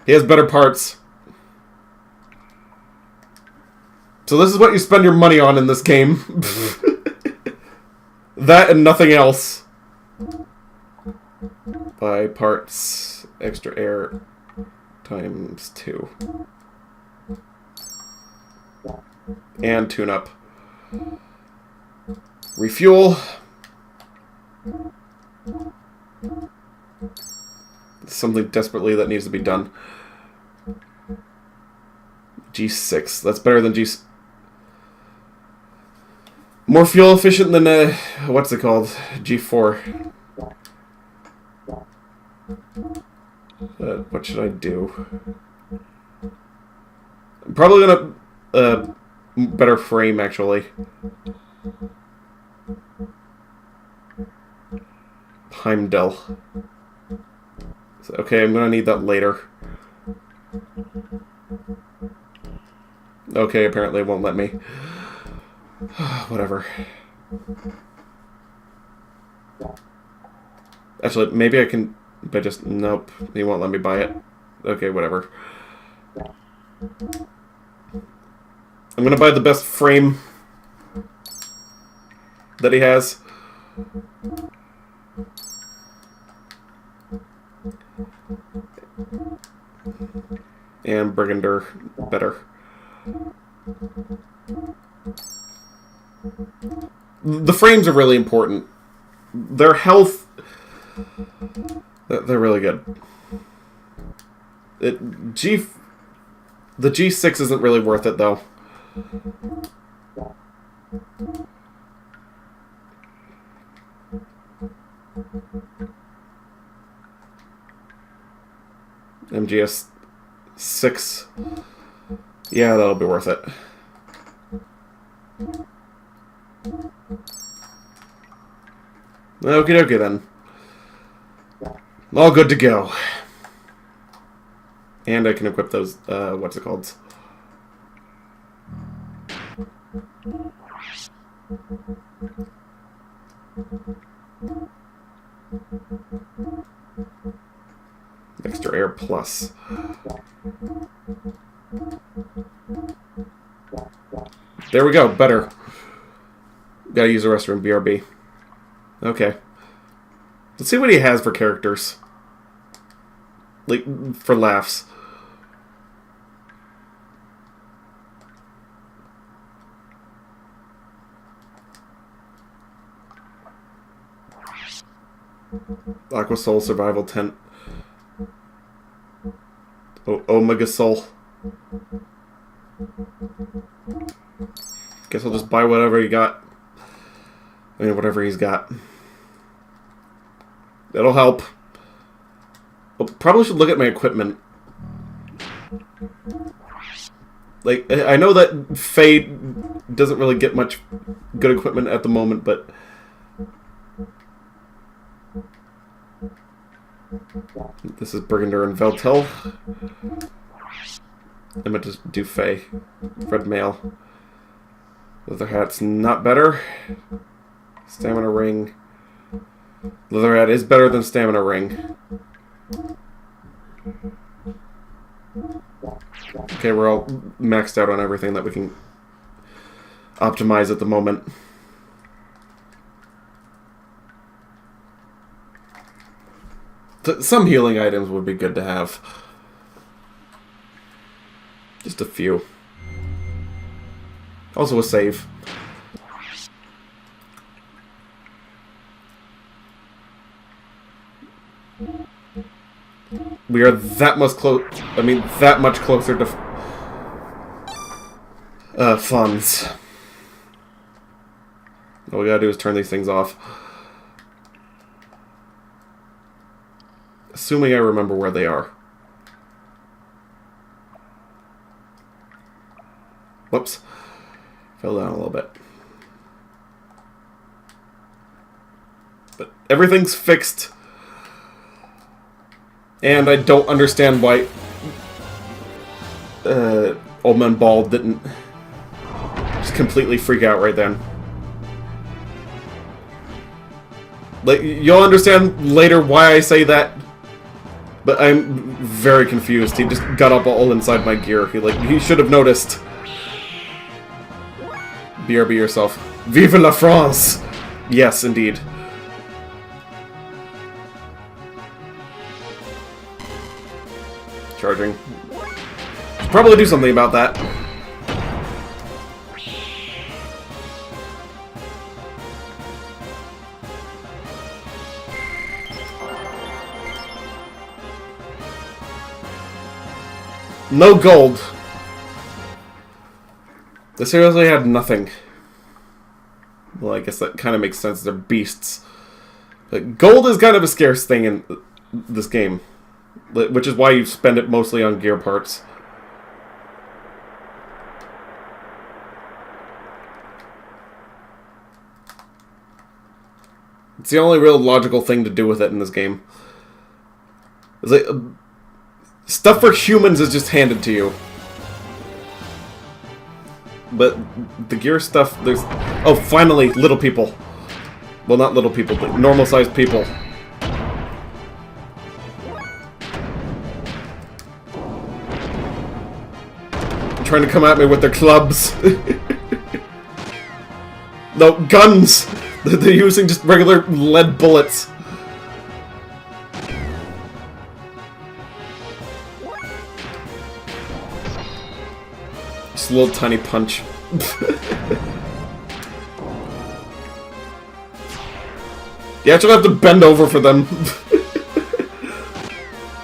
A: He has better parts. So this is what you spend your money on in this game. That and nothing else. Buy parts, extra air ×2. And tune up. Refuel. Something desperately that needs to be done. G6. That's better than G... More fuel efficient than, what's it called? G4. What should I do? I'm probably gonna, better frame, actually. Heimdall. Okay, I'm gonna need that later. Okay, apparently it won't let me. Whatever. Actually, maybe I can... But just... Nope. He won't let me buy it. Okay, whatever. I'm gonna buy the best frame that he has. And Brigander better. The frames are really important. Their health... They're really good. The G6 isn't really worth it, though. MGS 6. Yeah, that'll be worth it. Okie dokie then. All good to go. And I can equip those, what's it called? Extra air plus. There we go, better. Gotta use the restroom, BRB. Okay. Let's see what he has for characters. Like, for laughs. Aqua Soul Survival Tent. Omega Soul. Guess I'll just buy whatever he got. I mean, whatever he's got. That'll help. I'll probably should look at my equipment. Like, I know that Faye doesn't really get much good equipment at the moment, but... This is Brigander and Veltel. I meant to do Faye. Red Mail. Leather Hat's not better. Stamina Ring. Leather Hat is better than Stamina Ring. Okay, we're all maxed out on everything that we can optimize at the moment. Some healing items would be good to have. Just a few. Also a save. We are that much that much closer to funds. All we gotta do is turn these things off. Assuming I remember where they are. Whoops. Fell down a little bit. But everything's fixed. And I don't understand why Old Man Bald didn't just completely freak out right then. Like, you'll understand later why I say that. But I'm very confused. He just got up all inside my gear. He should have noticed. BRB yourself. Vive la France! Yes, indeed. Charging. Should probably do something about that. No gold. They seriously had nothing. Well, I guess that kind of makes sense. They're beasts. But gold is kind of a scarce thing in this game. Which is why you spend it mostly on gear parts. It's the only real logical thing to do with it in this game. It's like... stuff for humans is just handed to you. But the gear stuff, there's... Oh, finally, little people. Well, not little people, but normal-sized people. Trying to come at me with their clubs. No, guns! They're using just regular lead bullets. Just a little tiny punch. You actually have to bend over for them.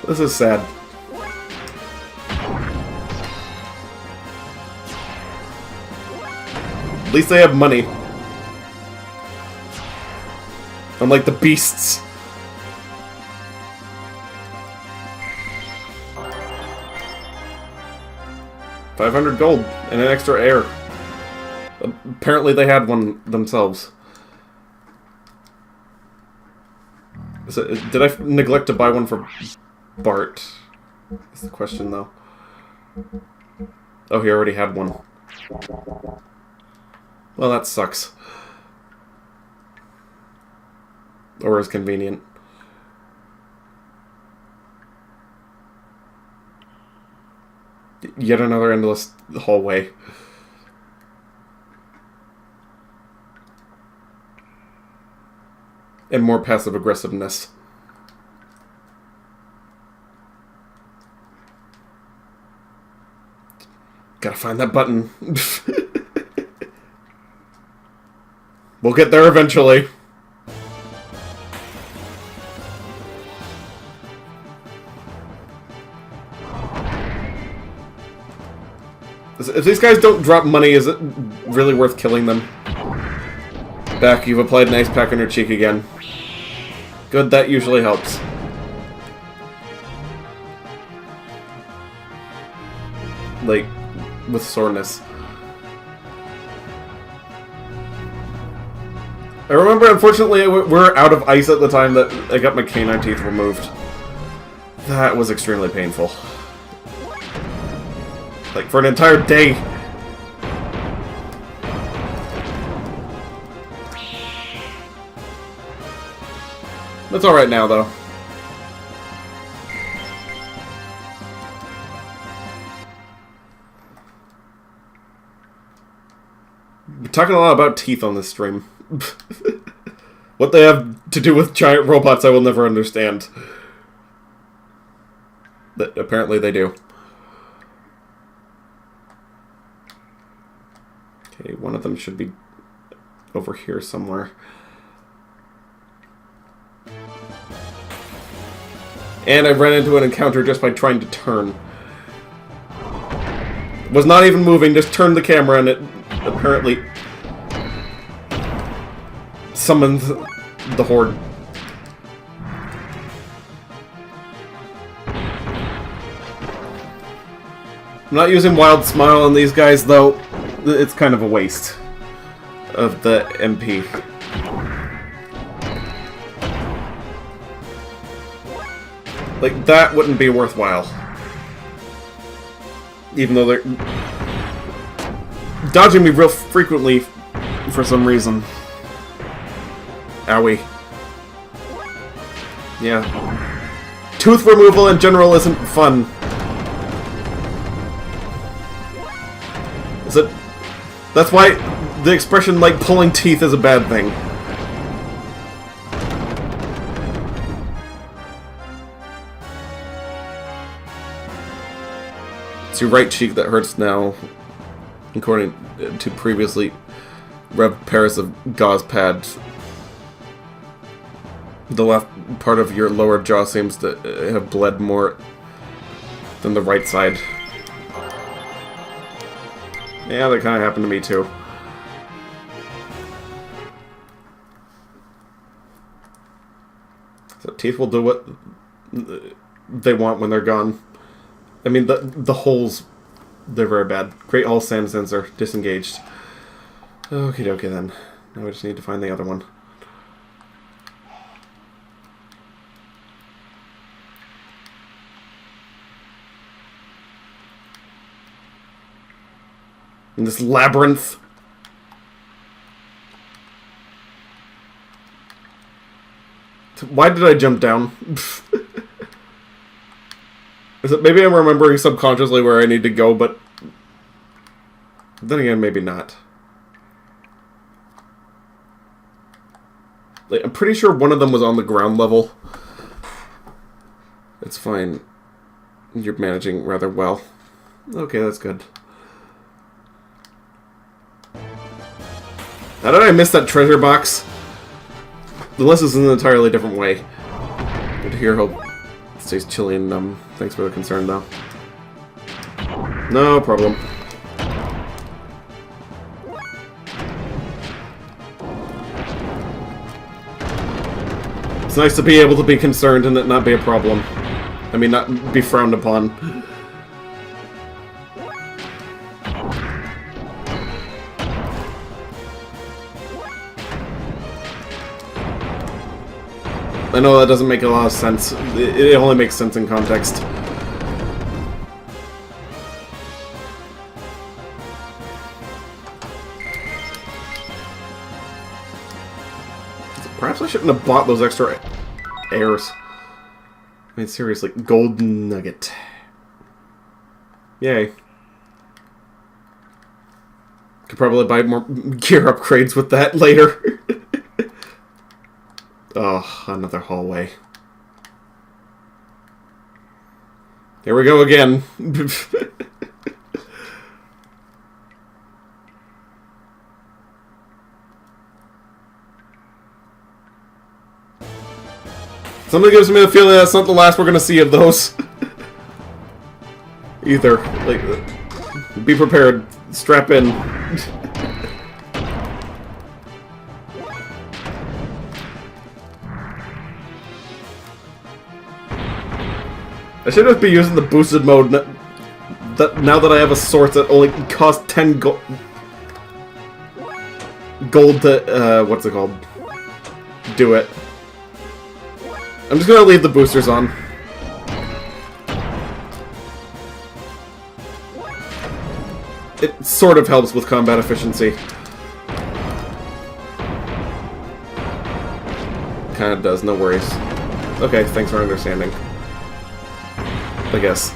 A: This is sad. At least they have money. Unlike the beasts. 500 gold and an extra air. Apparently they had one themselves. So, did I neglect to buy one for Bart? That's the question, though. Oh, he already had one. Well, that sucks. Or is convenient. Yet another endless hallway. And more passive aggressiveness. Gotta find that button. We'll get there eventually. If these guys don't drop money, is it really worth killing them? Back, you've applied an ice pack on your cheek again. Good, that usually helps. Like, with soreness. I remember, unfortunately, we were out of ice at the time that I got my canine teeth removed. That was extremely painful. Like, for an entire day. That's alright now, though. We're talking a lot about teeth on this stream. What they have to do with giant robots, I will never understand. But apparently they do. Okay, one of them should be over here somewhere. And I ran into an encounter just by trying to turn. Was not even moving, just turned the camera and it apparently summoned the horde. I'm not using Wild Smile on these guys, though. It's kind of a waste of the MP. Like, that wouldn't be worthwhile. Even though they're dodging me real frequently for some reason. Owie. Yeah. Tooth removal in general isn't fun. Is it? That's why the expression, like, pulling teeth is a bad thing. It's your right cheek that hurts now, according to previously Rev Paris of gauze pads. The left part of your lower jaw seems to have bled more than the right side. Yeah, that kind of happened to me too. So teeth will do what they want when they're gone. I mean, the holes, they're very bad. Great Hall Sand Sensor, disengaged. Okie dokie then. Now we just need to find the other one. In this labyrinth. Why did I jump down? Is it maybe I'm remembering subconsciously where I need to go, but then again, maybe not. Like, I'm pretty sure one of them was on the ground level. It's fine. You're managing rather well. Okay, that's good. How did I miss that treasure box? Unless it's in an entirely different way. Good to hear. Hope it stays chilly and numb. Thanks for the concern, though. No problem. It's nice to be able to be concerned and it not be a problem. I mean, not be frowned upon. I know that doesn't make a lot of sense. It only makes sense in context. Perhaps I shouldn't have bought those extra airs. I mean, seriously, golden nugget. Yay. Could probably buy more gear upgrades with that later. Oh, another hallway. Here we go again. Something gives me the feeling that's not the last we're gonna see of those. Either. Like, be prepared. Strap in. I should just be using the boosted mode now that I have a sword that only costs 10 gold to, what's it called? Do it. I'm just gonna leave the boosters on. It sort of helps with combat efficiency. Kinda does, no worries. Okay, thanks for understanding. I guess.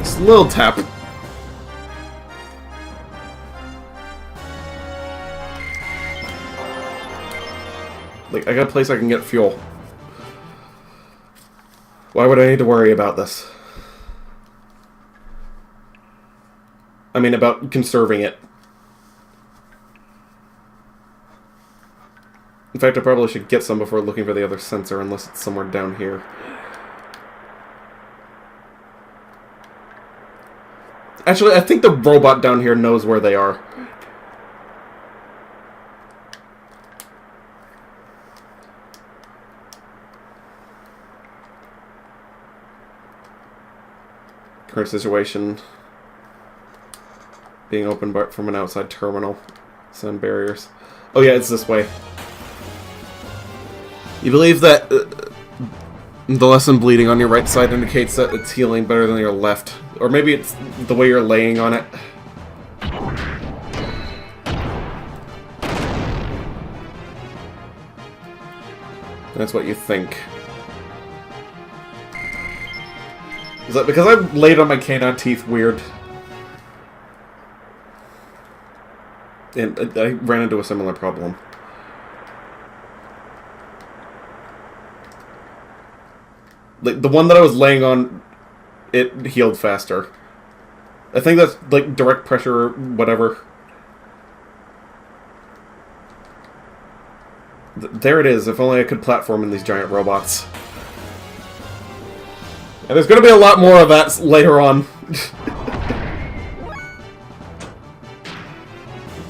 A: Just a little tap. Like, I got a place I can get fuel. Why would I need to worry about this? I mean, about conserving it. In fact, I probably should get some before looking for the other sensor, unless it's somewhere down here. Actually, I think the robot down here knows where they are. Current situation. Being opened from an outside terminal. Send barriers. Oh yeah, it's this way. You believe that the lesson bleeding on your right side indicates that it's healing better than your left. Or maybe it's the way you're laying on it. That's what you think. Is that because I laid on my canine teeth weird? And I ran into a similar problem. Like, the one that I was laying on, it healed faster. I think that's, like, direct pressure or whatever. There it is. If only I could platform in these giant robots. And there's going to be a lot more of that later on.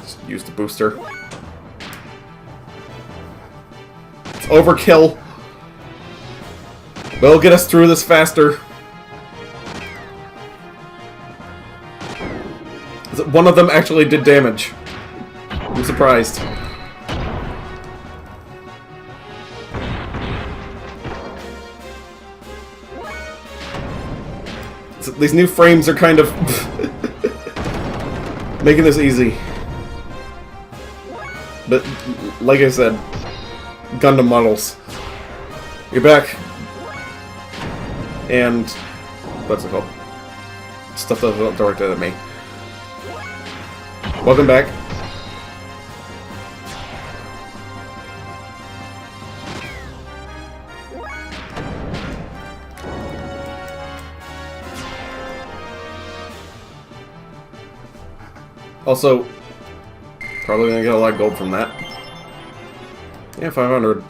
A: Just use the booster. It's overkill. But it'll get us through this faster. One of them actually did damage. I'm surprised. So these new frames are kind of making this easy. But, like I said, Gundam models. You're back. And what's it called? Stuff that's not directed at me. Welcome back. Also, probably gonna get a lot of gold from that. Yeah, 500.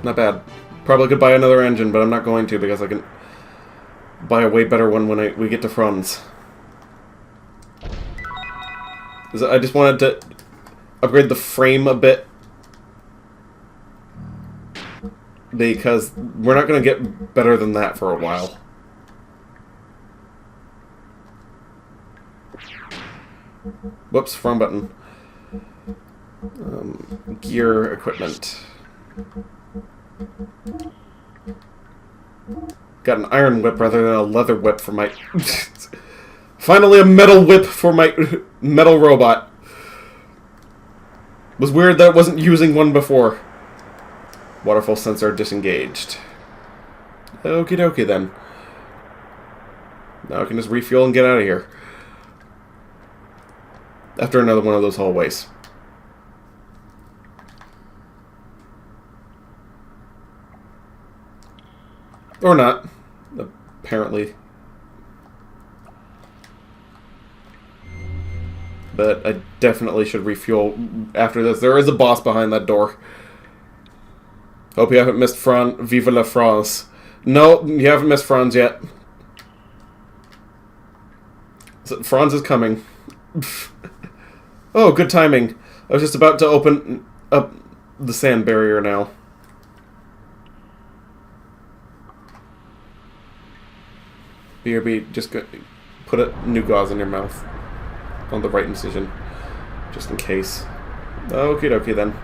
A: Not bad. Probably could buy another engine, but I'm not going to because I can buy a way better one when we get to Franz. I just wanted to upgrade the frame a bit because we're not going to get better than that for a while. Whoops, wrong button. Gear equipment. Got an iron whip rather than a leather whip for my... Finally a metal whip for my metal robot. Was weird that it wasn't using one before. Waterfall sensor disengaged. Okie dokie then. Now I can just refuel and get out of here. After another one of those hallways. Or not. Apparently. But I definitely should refuel after this. There is a boss behind that door. Hope you haven't missed Vive la France. No, you haven't missed Franz yet. So Franz is coming. Oh, good timing. I was just about to open up the sand barrier now. BRB, just put a new gauze in your mouth. On the right incision. Just in case. Okie dokie then.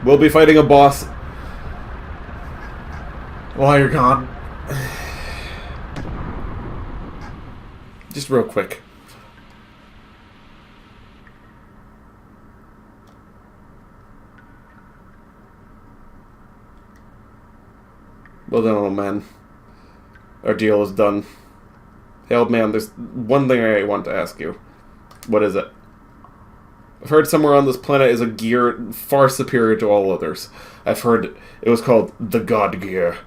A: We'll be fighting a boss while you're gone. Just real quick. Well done, old man. Our deal is done. Hey, old man, there's one thing I want to ask you. What is it? I've heard somewhere on this planet is a gear far superior to all others. I've heard it was called the God Gear,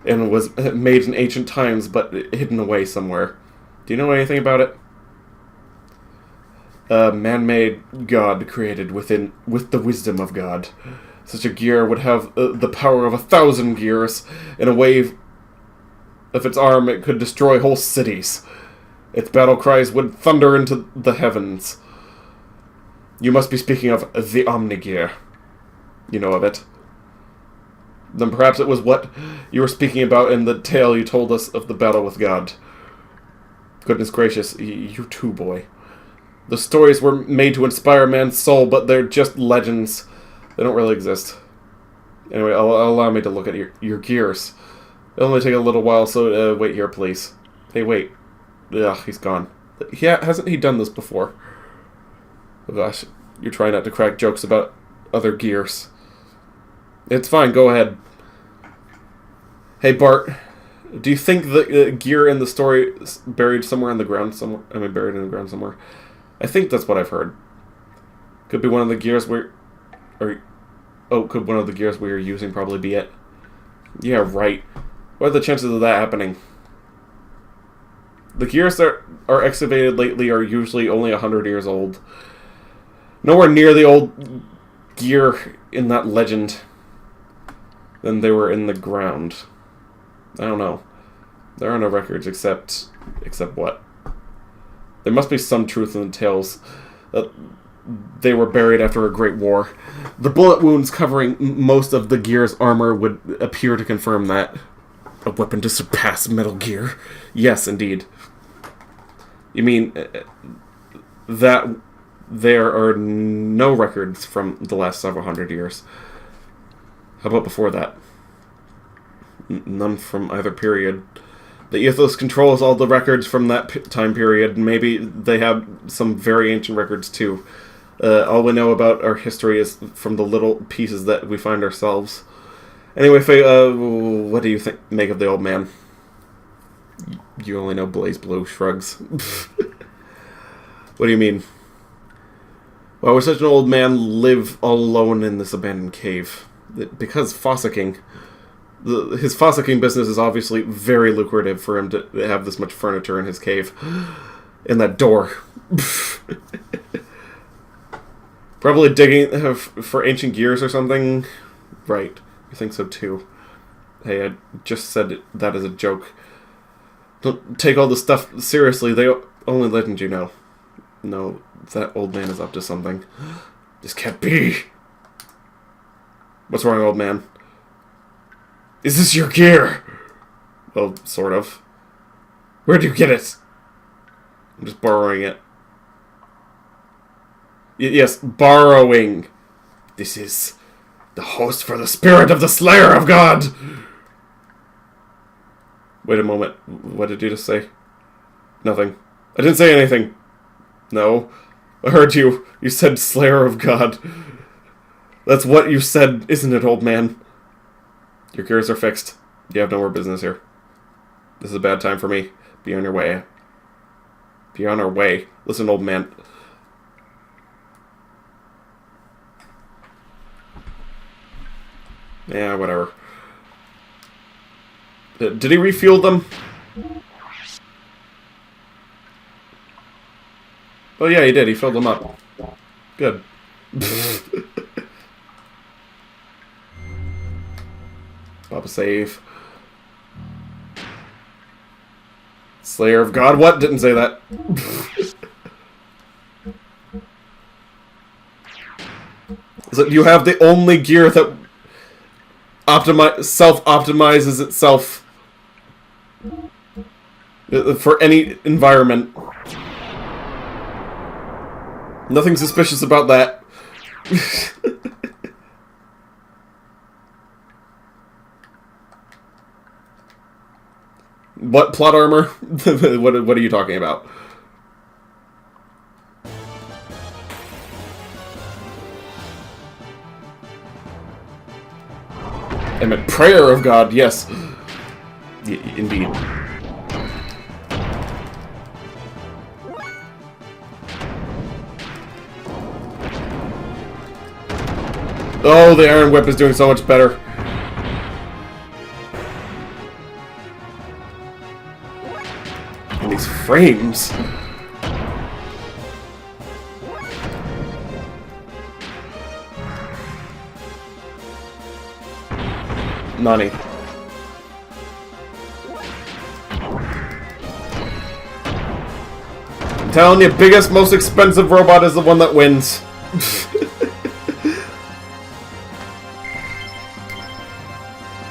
A: and was made in ancient times, but hidden away somewhere. Do you know anything about it? A man-made god created with the wisdom of God. Such a gear would have the power of 1,000 gears. In a wave of its arm, it could destroy whole cities. Its battle cries would thunder into the heavens. You must be speaking of the Omni-Gear. You know of it. Then perhaps it was what you were speaking about in the tale you told us of the battle with God. Goodness gracious, you too, boy. The stories were made to inspire man's soul, but they're just legends. They don't really exist. Anyway, allow me to look at your gears. It'll only take a little while, so wait here, please. Hey, wait. Ugh, he's gone. Yeah, hasn't he done this before? Oh gosh, you're trying not to crack jokes about other gears. It's fine, go ahead. Hey, Bart. Do you think the gear in the story is buried somewhere in the ground somewhere? I mean, buried in the ground somewhere. I think that's what I've heard. Could be one of the gears could one of the gears we're using probably be it? Yeah, right. What are the chances of that happening? The gears that are excavated lately are usually only 100 years old. Nowhere near the old gear in that legend than they were in the ground. I don't know. There are no records except what? There must be some truth in the tales that they were buried after a great war. The bullet wounds covering most of the gear's armor would appear to confirm that. A weapon to surpass Metal Gear. Yes, indeed. You mean that there are no records from the last several hundred years? How about before that? None from either period. The Ethos controls all the records from that time period. Maybe they have some very ancient records too. All we know about our history is from the little pieces that we find ourselves. Anyway, Faye, what do you make of the old man? You only know Blaze Blue shrugs. What do you mean? Why would such an old man live all alone in this abandoned cave? Because fossicking. His fossicking business is obviously very lucrative for him to have this much furniture in his cave. In that door. Probably digging for ancient gears or something. Right. I think so too. Hey, I just said that as a joke. Don't take all this stuff seriously. They only legend you know. No, that old man is up to something. This can't be. What's wrong, old man? Is this your gear? Well, sort of. Where'd you get it? I'm just borrowing it. Yes, borrowing. This is the host for the spirit of the Slayer of God. Wait a moment. What did you just say? Nothing. I didn't say anything. No. I heard you. You said Slayer of God. That's what you said, isn't it, old man? Your gears are fixed. You have no more business here. This is a bad time for me. Be on your way. Be on our way. Listen, old man. Yeah, whatever. Did he refuel them? Oh yeah, he did. He filled them up. Good. Papa save. Slayer of God. What? Didn't say that. So you have the only gear that self-optimizes itself for any environment. Nothing suspicious about that. What plot armor? What are you talking about? I meant prayer of God, yes. Indeed. Oh, the Iron Whip is doing so much better. And these frames. Nani. I'm telling you, biggest, most expensive robot is the one that wins.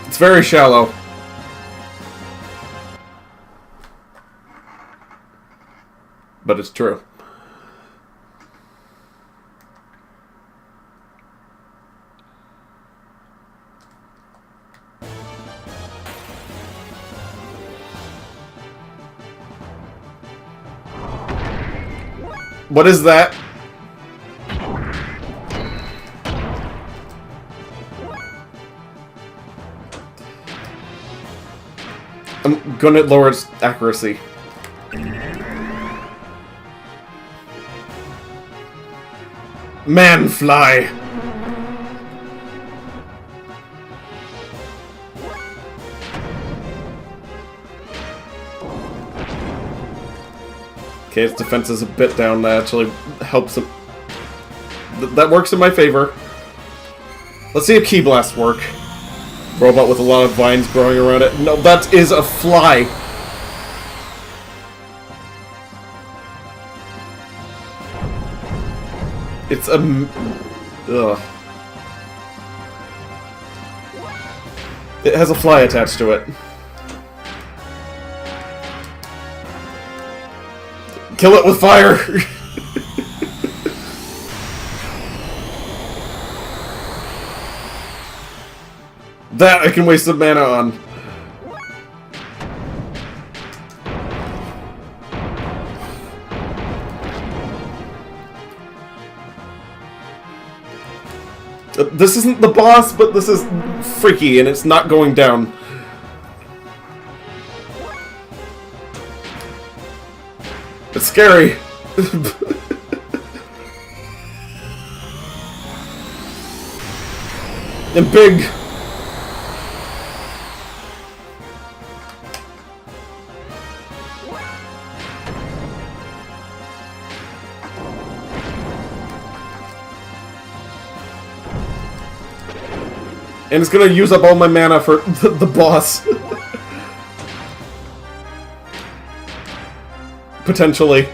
A: It's very shallow. But it's true. What is that? I'm gonna lower its accuracy. Man fly. Okay, its defense is a bit down. That actually helps him. That works in my favor. Let's see if Key Blasts work. Robot with a lot of vines growing around it. No, that is a fly. It's a... Ugh. It has a fly attached to it. Kill it with fire! That I can waste some mana on. This isn't the boss, but this is freaky, and it's not going down. It's scary. And big. And it's gonna use up all my mana for the boss. Potentially.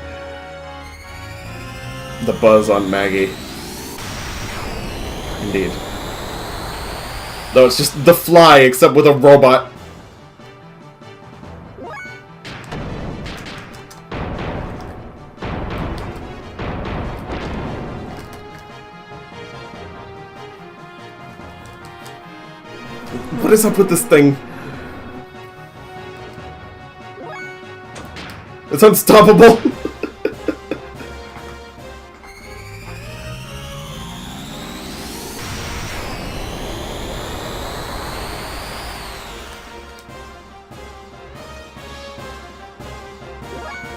A: The buzz on Maggie. Indeed. Though it's just the fly, except with a robot. What is up with this thing? It's unstoppable!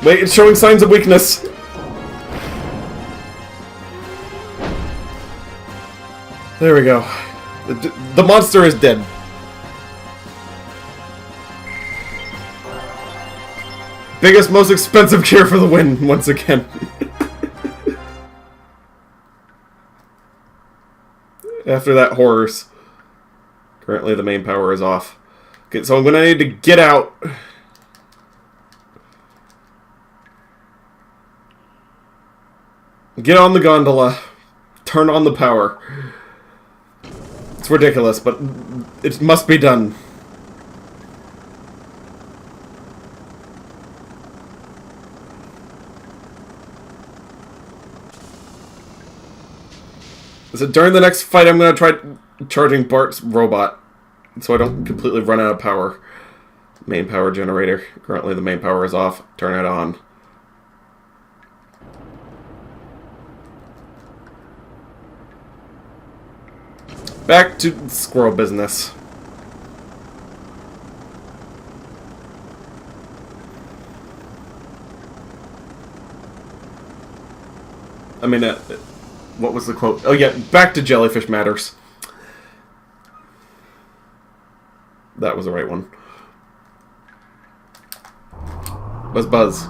A: Wait, it's showing signs of weakness! There we go. The monster is dead. Biggest, most expensive cure for the win, once again. After that, horrors. Currently, the main power is off. Okay, so I'm gonna need to get out. Get on the gondola. Turn on the power. It's ridiculous, but it must be done. So during the next fight, I'm going to try charging Bart's robot, so I don't completely run out of power. Main power generator. Currently the main power is off. Turn it on. Back to squirrel business. I mean, what was the quote? Oh yeah, back to jellyfish matters. That was the right one. Buzz buzz.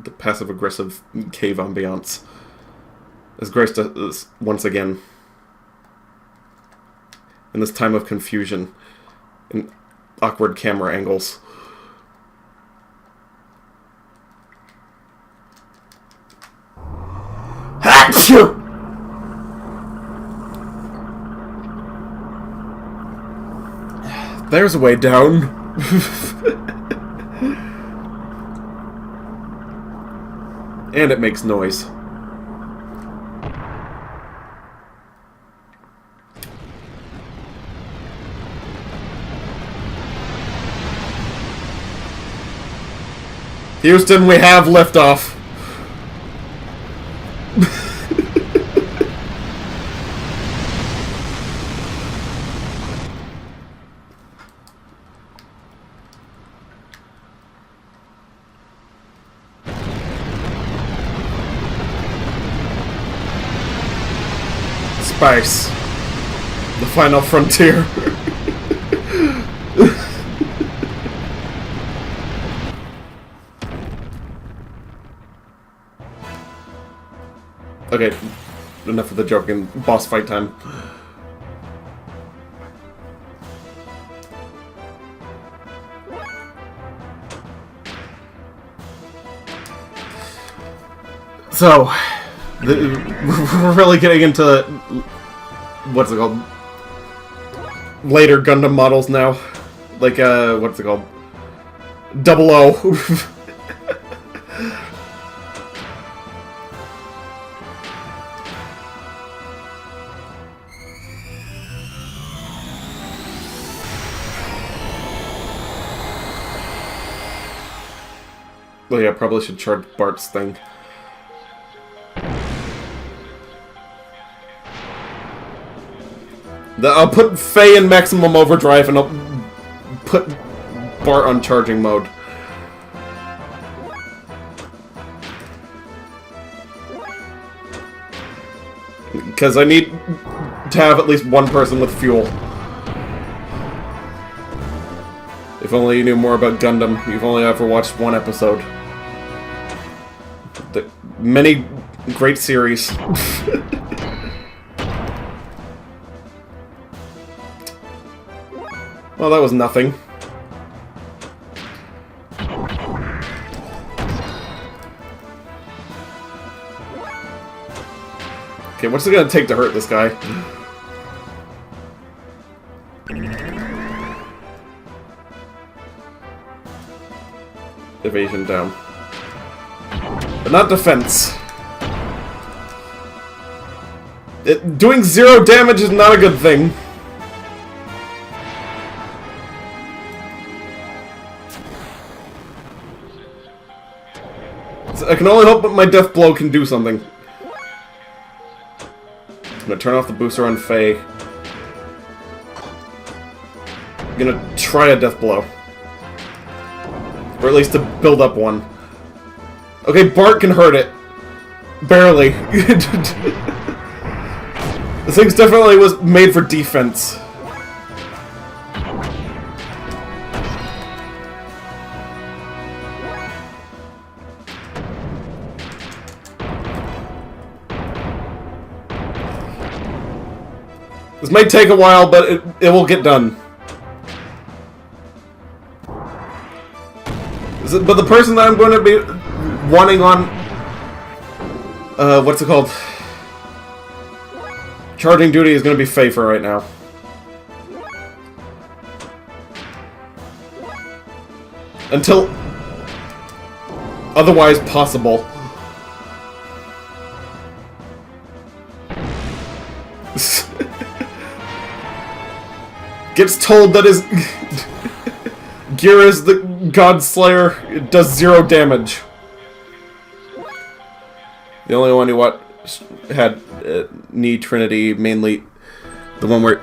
A: The passive-aggressive cave ambiance has graced us once again. In this time of confusion and awkward camera angles. Achoo! There's a way down. And it makes noise. Houston, we have liftoff. Space. The final frontier. Okay, enough of the joking. Boss fight time. So, we're really getting into what's it called? Later Gundam models now, like what's it called? 00. Well, yeah, probably should charge Bart's thing. I'll put Faye in maximum overdrive and I'll put Bart on charging mode. Because I need to have at least one person with fuel. If only you knew more about Gundam, you've only ever watched one episode. The many great series. Well, that was nothing. Okay, what's it gonna take to hurt this guy? evasion down. But not defense. Doing 0 damage is not a good thing. I can only hope that my death blow can do something. I'm gonna turn off the booster on Faye. I'm gonna try a death blow. Or at least to build up one. Okay, Bart can hurt it. Barely. This thing's definitely was made for defense. This might take a while, but it will get done. But the person that I'm going to be wanting on... what's it called? Charging duty is going to be Faye for right now. Until... otherwise possible. Gets told that his gear is the God Slayer. It does 0 damage. The only one who had Knee Trinity, mainly the one where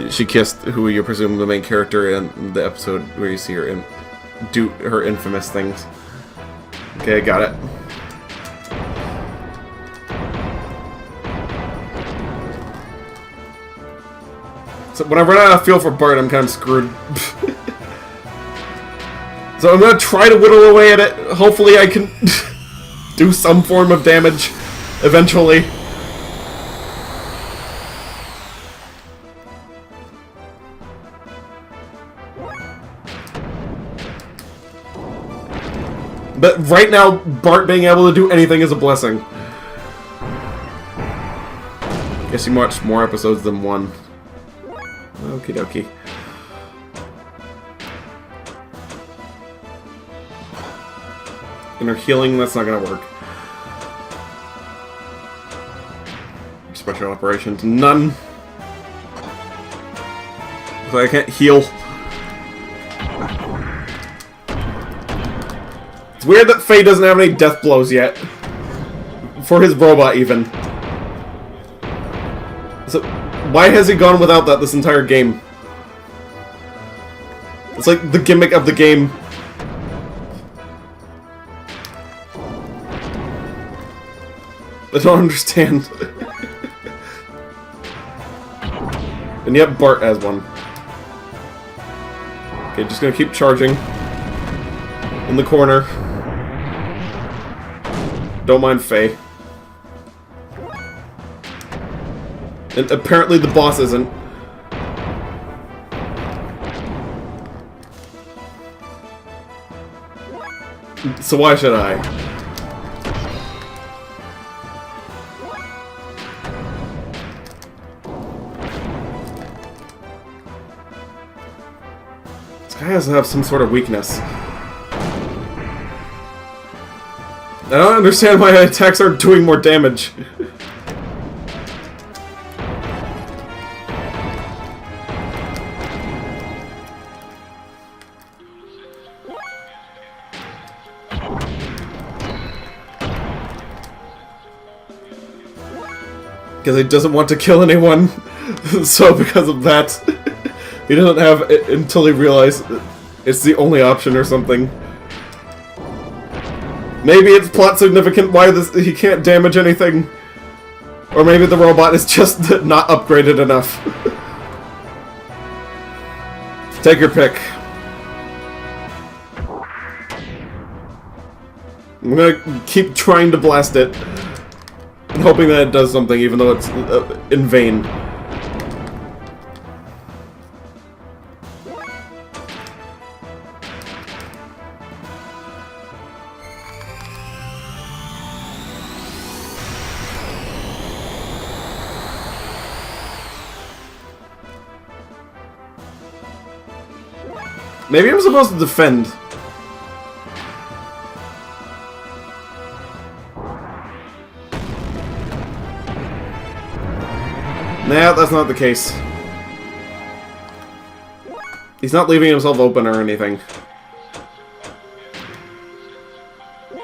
A: she kissed who you presume the main character in the episode where you see her and do her infamous things. Okay, I got it. So when I run out of fuel for Bart, I'm kind of screwed. So I'm gonna try to whittle away at it. Hopefully I can do some form of damage eventually. But right now, Bart being able to do anything is a blessing. Guess you watched more episodes than one. Okie dokie. Inner healing, that's not gonna work. Special operations, none. So I can't heal. It's weird that Faye doesn't have any death blows yet. For his robot, even. So, why has he gone without that this entire game? It's like the gimmick of the game. I don't understand. And yet Bart has one. Okay, just gonna keep charging. In the corner. Don't mind Faye. And apparently the boss isn't. So why should I? This guy has to have some sort of weakness. I don't understand why attacks aren't doing more damage. Because he doesn't want to kill anyone. So because of that, he doesn't have it until he realizes it's the only option or something. Maybe it's plot significant why he can't damage anything. Or maybe the robot is just not upgraded enough. Take your pick. I'm gonna keep trying to blast it. And hoping that it does something, even though it's in vain. Maybe I'm supposed to defend. Nah, that's not the case. He's not leaving himself open or anything.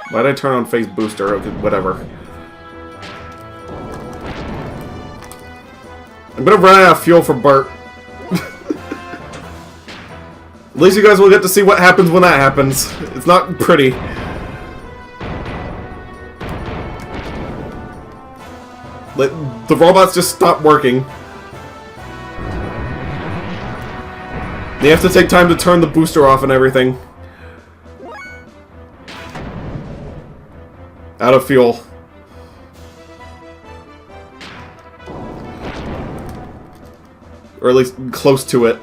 A: Why'd I turn on face booster? Okay, whatever. I'm gonna run out of fuel for Bart. At least you guys will get to see what happens when that happens. It's not pretty. The robots just stop working. They have to take time to turn the booster off and everything. Out of fuel. Or at least close to it.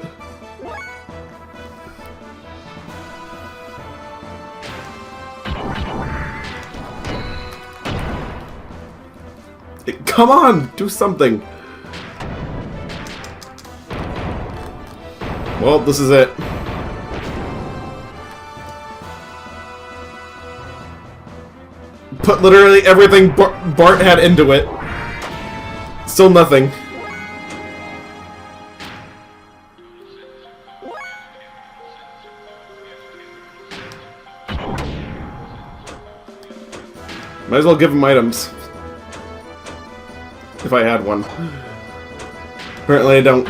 A: Come on! Do something! Well, this is it. Put literally everything Bart had into it. Still nothing. Might as well give him items. If I had one. Apparently I don't.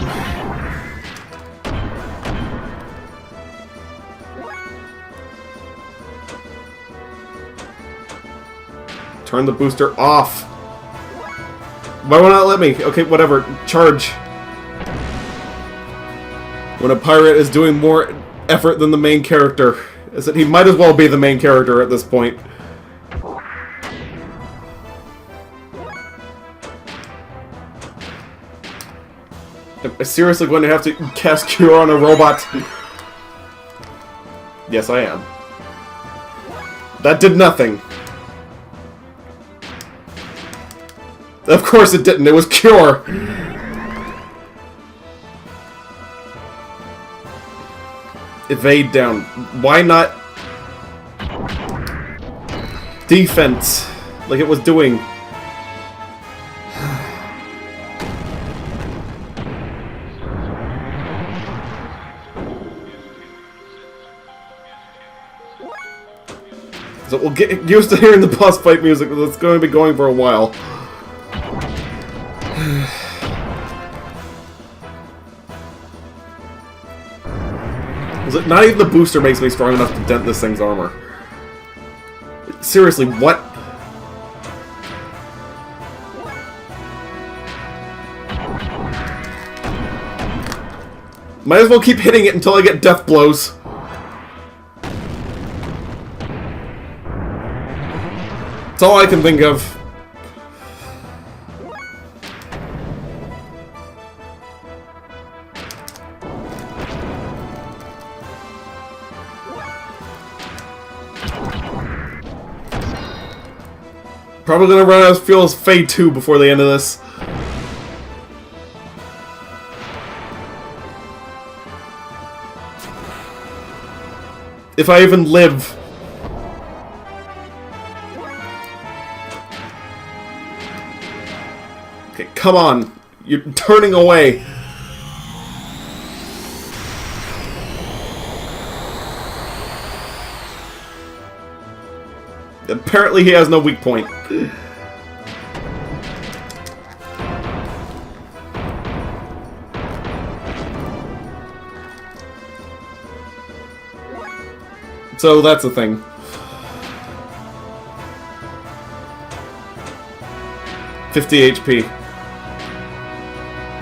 A: Turn the booster off. Why won't it let me? Okay, whatever. Charge. When a pirate is doing more effort than the main character. Is that he might as well be the main character at this point. I'm seriously going to have to cast Cure on a robot. Yes, I am. That did nothing. Of course it didn't. It was Cure. Evade down. Why not defense like it was doing? So we'll get used to hearing the boss fight music, but it's going to be going for a while. Is it not even the booster makes me strong enough to dent this thing's armor? Seriously, what? Might as well keep hitting it until I get death blows. That's all I can think of. Probably gonna run out of fuel as Fade 2 before the end of this. If I even live. Okay, come on. You're turning away. Apparently he has no weak point. So that's the thing. $50 HP.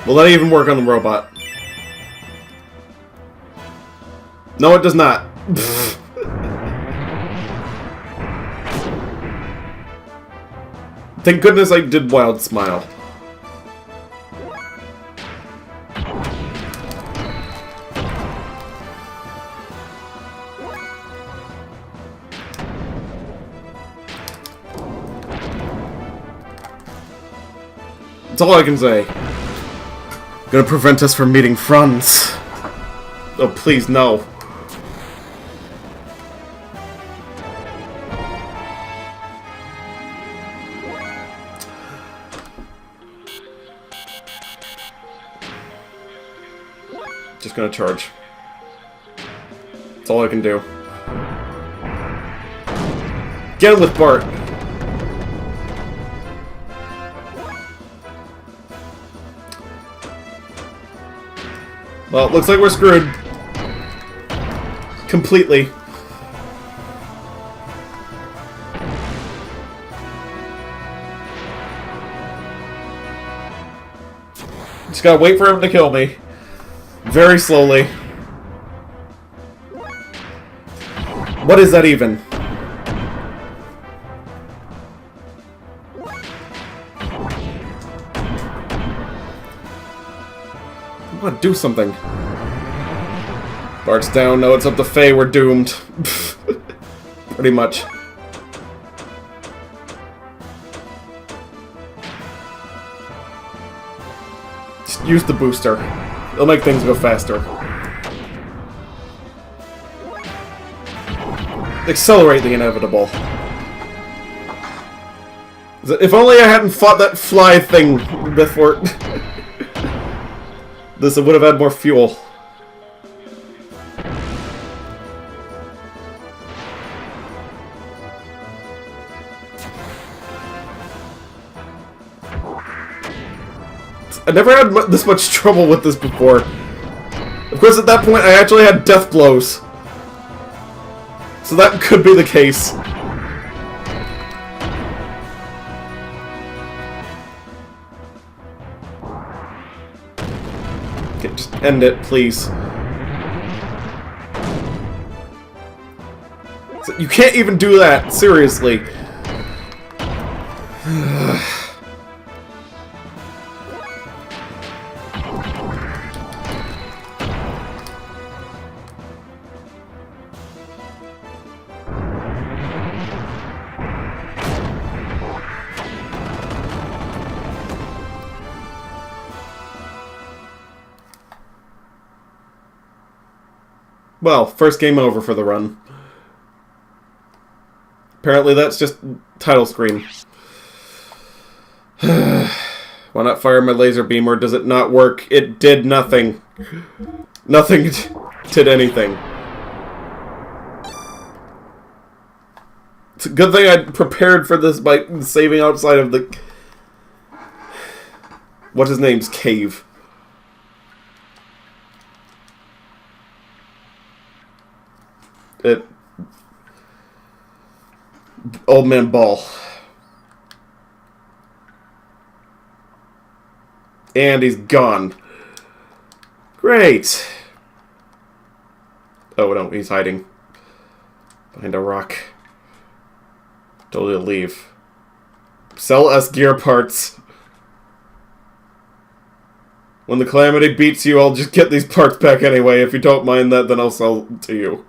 A: Will that even work on the robot? No, it does not. Thank goodness I did Wild Smile. That's all I can say. Gonna prevent us from meeting Franz. Oh, please, no. Just gonna charge. That's all I can do. Get him with Bart. Well, it looks like we're screwed. Completely. Just gotta wait for him to kill me. Very slowly. What is that even? I want to do something. Bart's down. No, it's up to Faye. We're doomed. Pretty much. Just use the booster. It'll make things go faster. Accelerate the inevitable. If only I hadn't fought that fly thing before... This would have had more fuel. I never had this much trouble with this before. Of course, at that point, I actually had death blows. So that could be the case. Okay, just end it, please. You can't even do that, seriously. Well, first game over for the run. Apparently that's just title screen. Why not fire my laser beam, or does it not work? It did nothing. Nothing did anything. It's a good thing I prepared for this by saving outside of the... What's his name's cave. Old Man Ball. And he's gone. Great. Oh no, he's hiding behind a rock. Totally leave. Sell us gear parts. When the calamity beats you, I'll just get these parts back anyway. If you don't mind that, then I'll sell to you.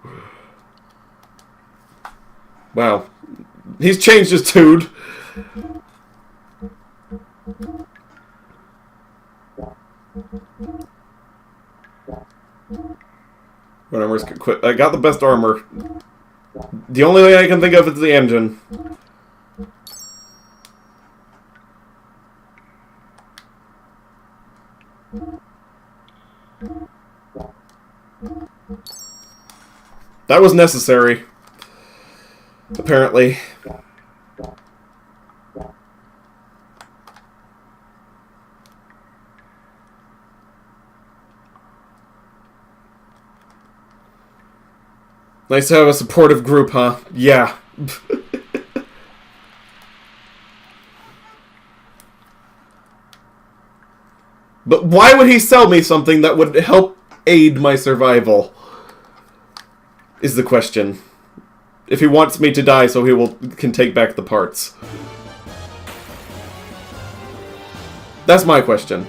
A: Wow. He's changed his tune. Armor's quit. I got the best armor. The only thing I can think of is the engine. That was necessary. Apparently. Nice to have a supportive group, huh? Yeah. But why would he sell me something that would help aid my survival? Is the question. If he wants me to die so can take back the parts. That's my question.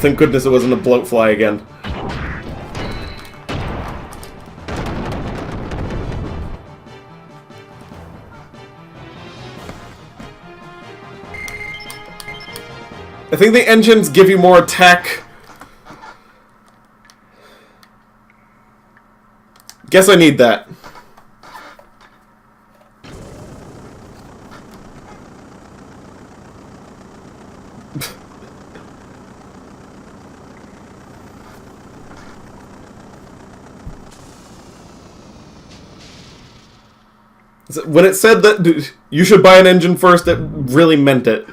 A: Thank goodness it wasn't a bloatfly again. I think the engines give you more attack. Guess I need that. When it said that you should buy an engine first, it really meant it.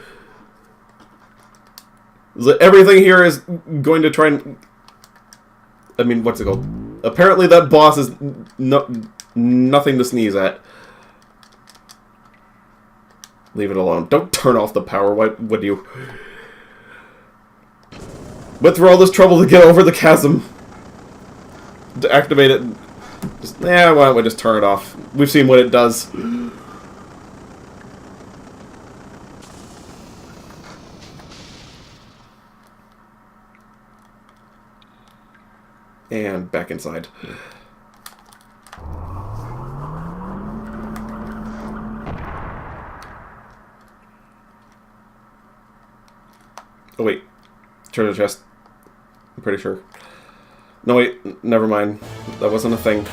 A: Everything here is going to try and... I mean, what's it called? Apparently that boss is nothing to sneeze at. Leave it alone. Don't turn off the power. Why would you? Went through all this trouble to get over the chasm. To activate it. Just, why don't we just turn it off? We've seen what it does. And back inside. Oh wait. Treasure chest. I'm pretty sure. No wait, never mind. That wasn't a thing.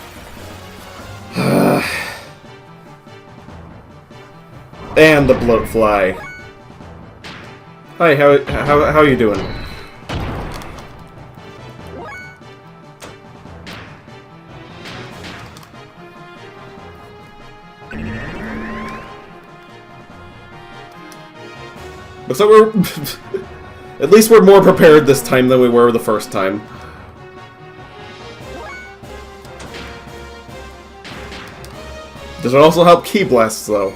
A: And the bloatfly. Hi, how you doing? Looks like we're... At least we're more prepared this time than we were the first time. Does it also help key blasts, though?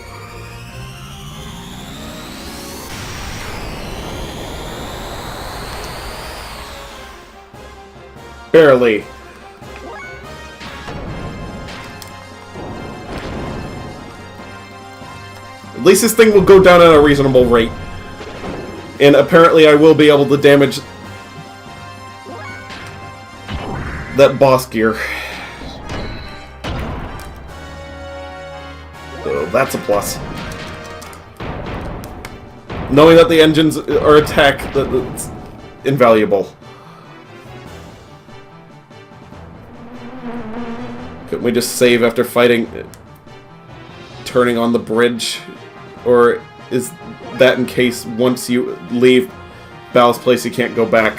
A: Barely. At least this thing will go down at a reasonable rate. And apparently I will be able to damage that boss gear. So that's a plus. Knowing that the engines are attack, that's invaluable. Couldn't we just save after fighting, turning on the bridge? Or is that in case once you leave Ballast Place you can't go back?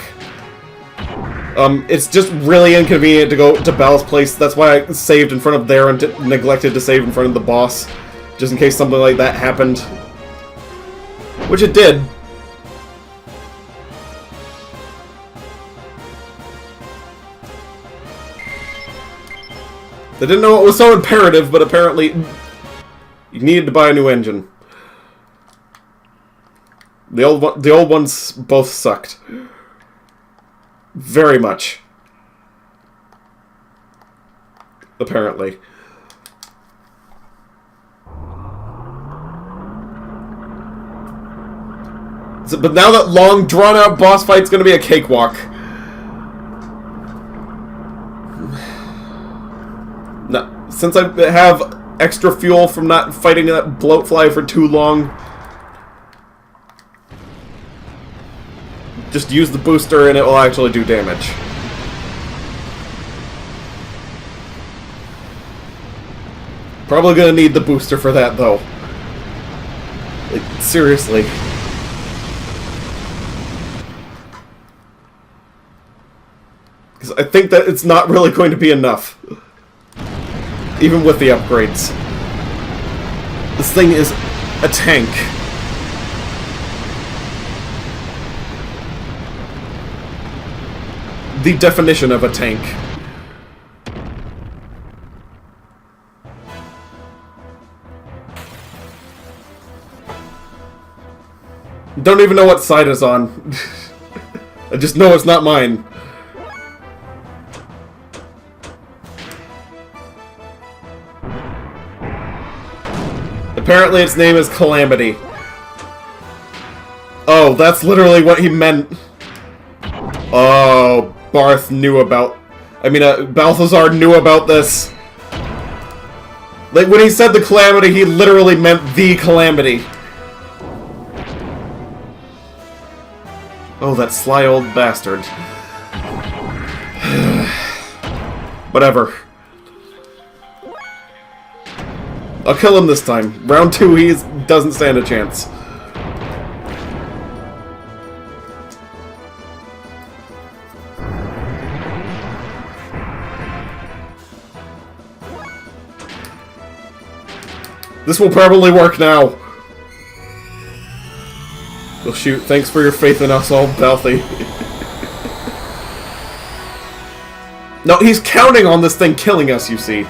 A: It's just really inconvenient to go to Ballast Place. That's why I saved in front of there and neglected to save in front of the boss. Just in case something like that happened. Which it did. I didn't know it was so imperative, but apparently you needed to buy a new engine. The old ones both sucked. Very much. Apparently. So, but now that long, drawn-out boss fight's gonna be a cakewalk. No, since I have extra fuel from not fighting that bloatfly for too long, just use the booster and it will actually do damage. Probably gonna need the booster for that, though. Like, seriously. Because I think that it's not really going to be enough. Even with the upgrades. This thing is a tank. The definition of a tank. Don't even know what side it's on. I just know it's not mine. Apparently its name is Calamity. Oh, that's literally what he meant. Oh, Barth knew about... Balthazar knew about this. Like, when he said the Calamity, he literally meant the Calamity. Oh, that sly old bastard. Whatever. I'll kill him this time. Round 2, he doesn't stand a chance. This will probably work now. Oh shoot, thanks for your faith in us all, Balthy. No, he's counting on this thing killing us, you see.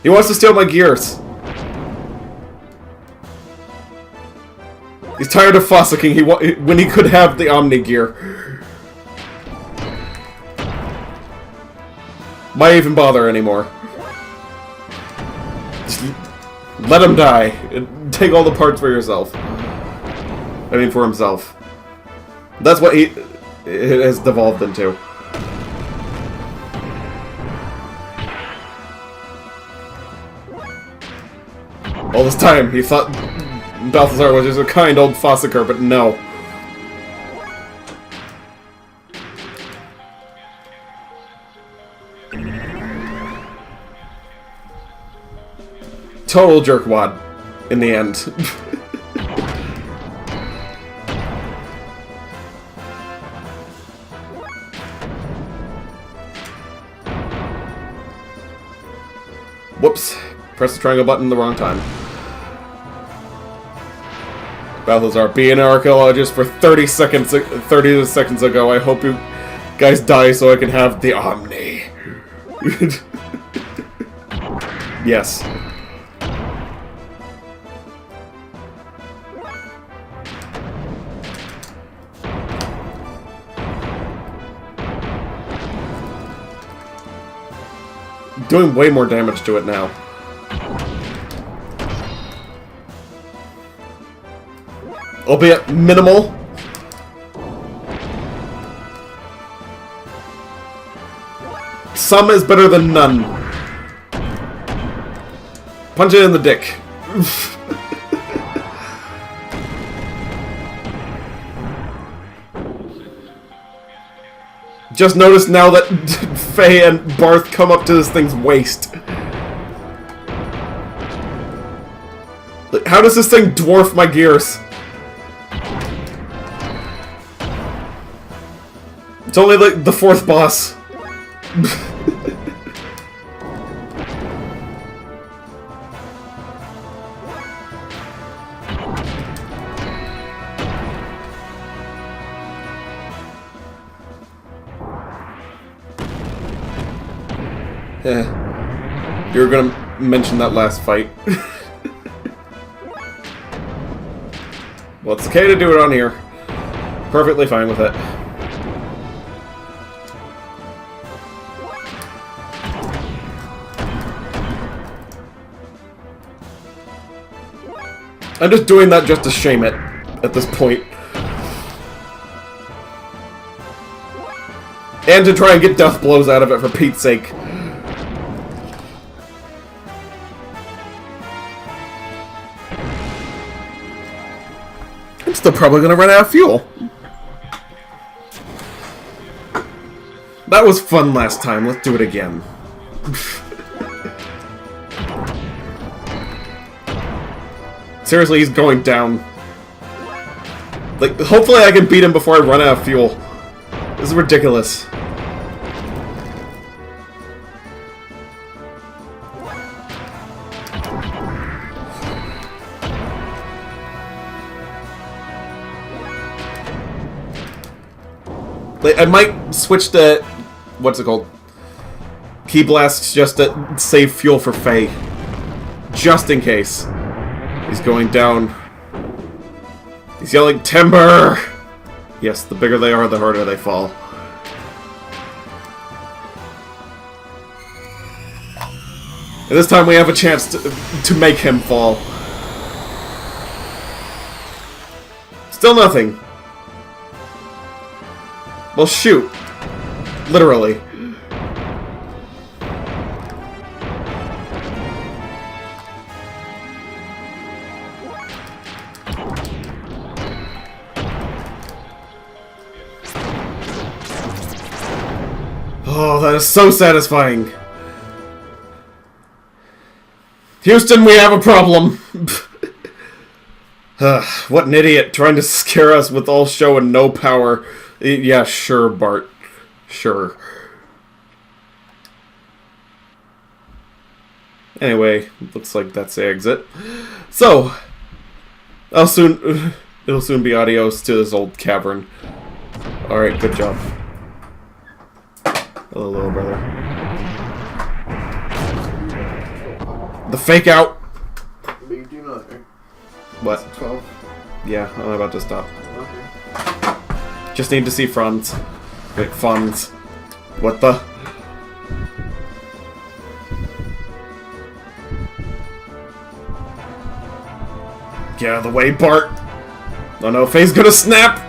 A: He wants to steal my gears. He's tired of fossicking when he could have the Omni gear. Why even bother anymore? Just let him die. And take all the parts for yourself. I mean, for himself. That's what it has devolved into. All this time, he thought Balthazar was just a kind old fossicker, but no. Total jerkwad, in the end. Whoops. Press the triangle button the wrong time. Balthazar, being an archaeologist for 30 seconds ago, I hope you guys die so I can have the Omni. Yes. Doing way more damage to it now. Albeit minimal. Some is better than none. Punch it in the dick. Just notice now that Faye and Barth come up to this thing's waist. Like, how does this thing dwarf my gears? It's only like the fourth boss. You were gonna mention that last fight. Well, it's okay to do it on here. Perfectly fine with it. I'm just doing that just to shame it at this point. And to try and get death blows out of it for Pete's sake. I'm still probably gonna run out of fuel. That was fun last time. Let's do it again. Seriously, he's going down. Like, hopefully I can beat him before I run out of fuel. This is ridiculous. Like, I might switch to... what's it called? Key blasts just to save fuel for Faye. Just in case. He's going down. He's yelling, "Timber!" Yes, the bigger they are, the harder they fall. And this time we have a chance to make him fall. Still nothing. Well, shoot. Literally. Oh, that is so satisfying. Houston, we have a problem. What an idiot, trying to scare us with all show and no power. Yeah, sure, Bart. Sure. Anyway, looks like that's the exit. So, it'll soon be adios to this old cavern. Alright, good job. Hello, little brother. The fake out!
D: But you do know that, right?
A: What?
D: It's 12.
A: Yeah, I'm about to stop.
D: Okay.
A: Just need to see Franz. Wait, Franz. What the? Get out of the way, Bart! Oh no, Faye's gonna snap!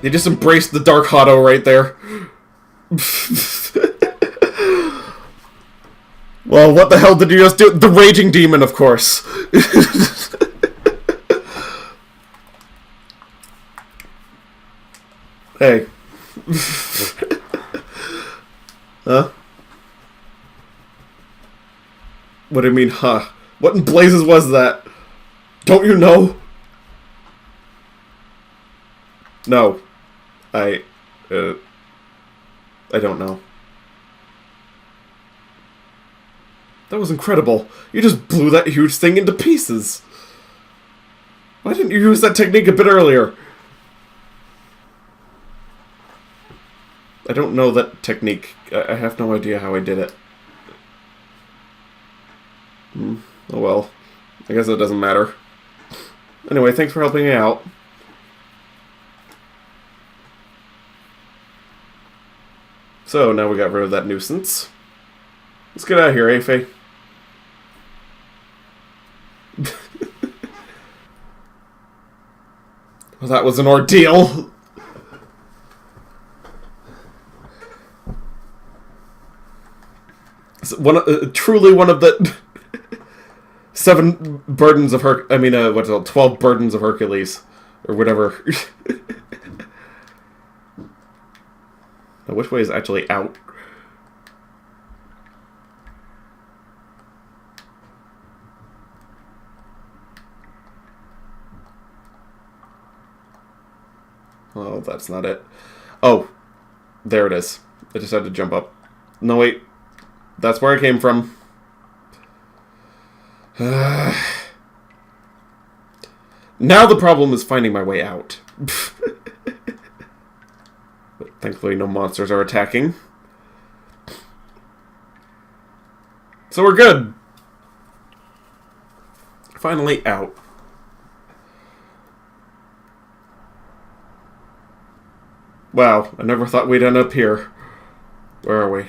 A: They just embraced the Dark Hotto right there. Well, what the hell did you just do? The Raging Demon, of course. Hey. Huh? What do you mean, huh? What in blazes was that? Don't you know? No. I don't know. That was incredible. You just blew that huge thing into pieces. Why didn't you use that technique a bit earlier? I don't know that technique. I have no idea how I did it. Oh well. I guess it doesn't matter. Anyway, thanks for helping me out. So, now we got rid of that nuisance. Let's get out of here, eh, Faye? Well, that was an ordeal! Truly one of the 7 burdens of 12 burdens of Hercules. Or whatever. Now, which way is actually out? Oh, that's not it. Oh, there it is. I just had to jump up. No, wait. That's where I came from. Now the problem is finding my way out. But thankfully no monsters are attacking. So we're good. Finally out. Wow, I never thought we'd end up here. Where are we?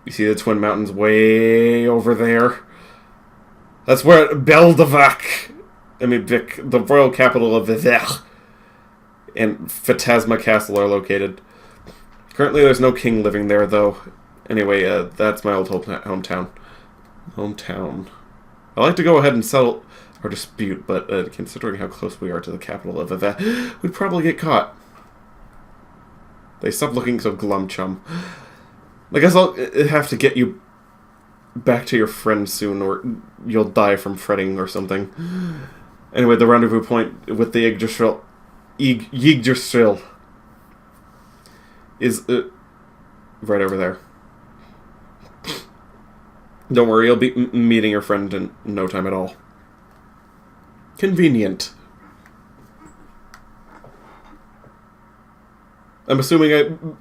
A: You see the Twin Mountains way over there? That's where Beldevac, the royal capital of Vivek, and Phantasma Castle are located. Currently there's no king living there, though. Anyway, that's my old hometown. I like to go ahead and settle our dispute, but considering how close we are to the capital of Vivek, we'd probably get caught. They stop looking so glum, chum. I guess I'll have to get you back to your friends soon, or you'll die from fretting or something. Anyway, the rendezvous point with the Yggdrasil is right over there. Don't worry, you'll be meeting your friend in no time at all. Convenient. I'm assuming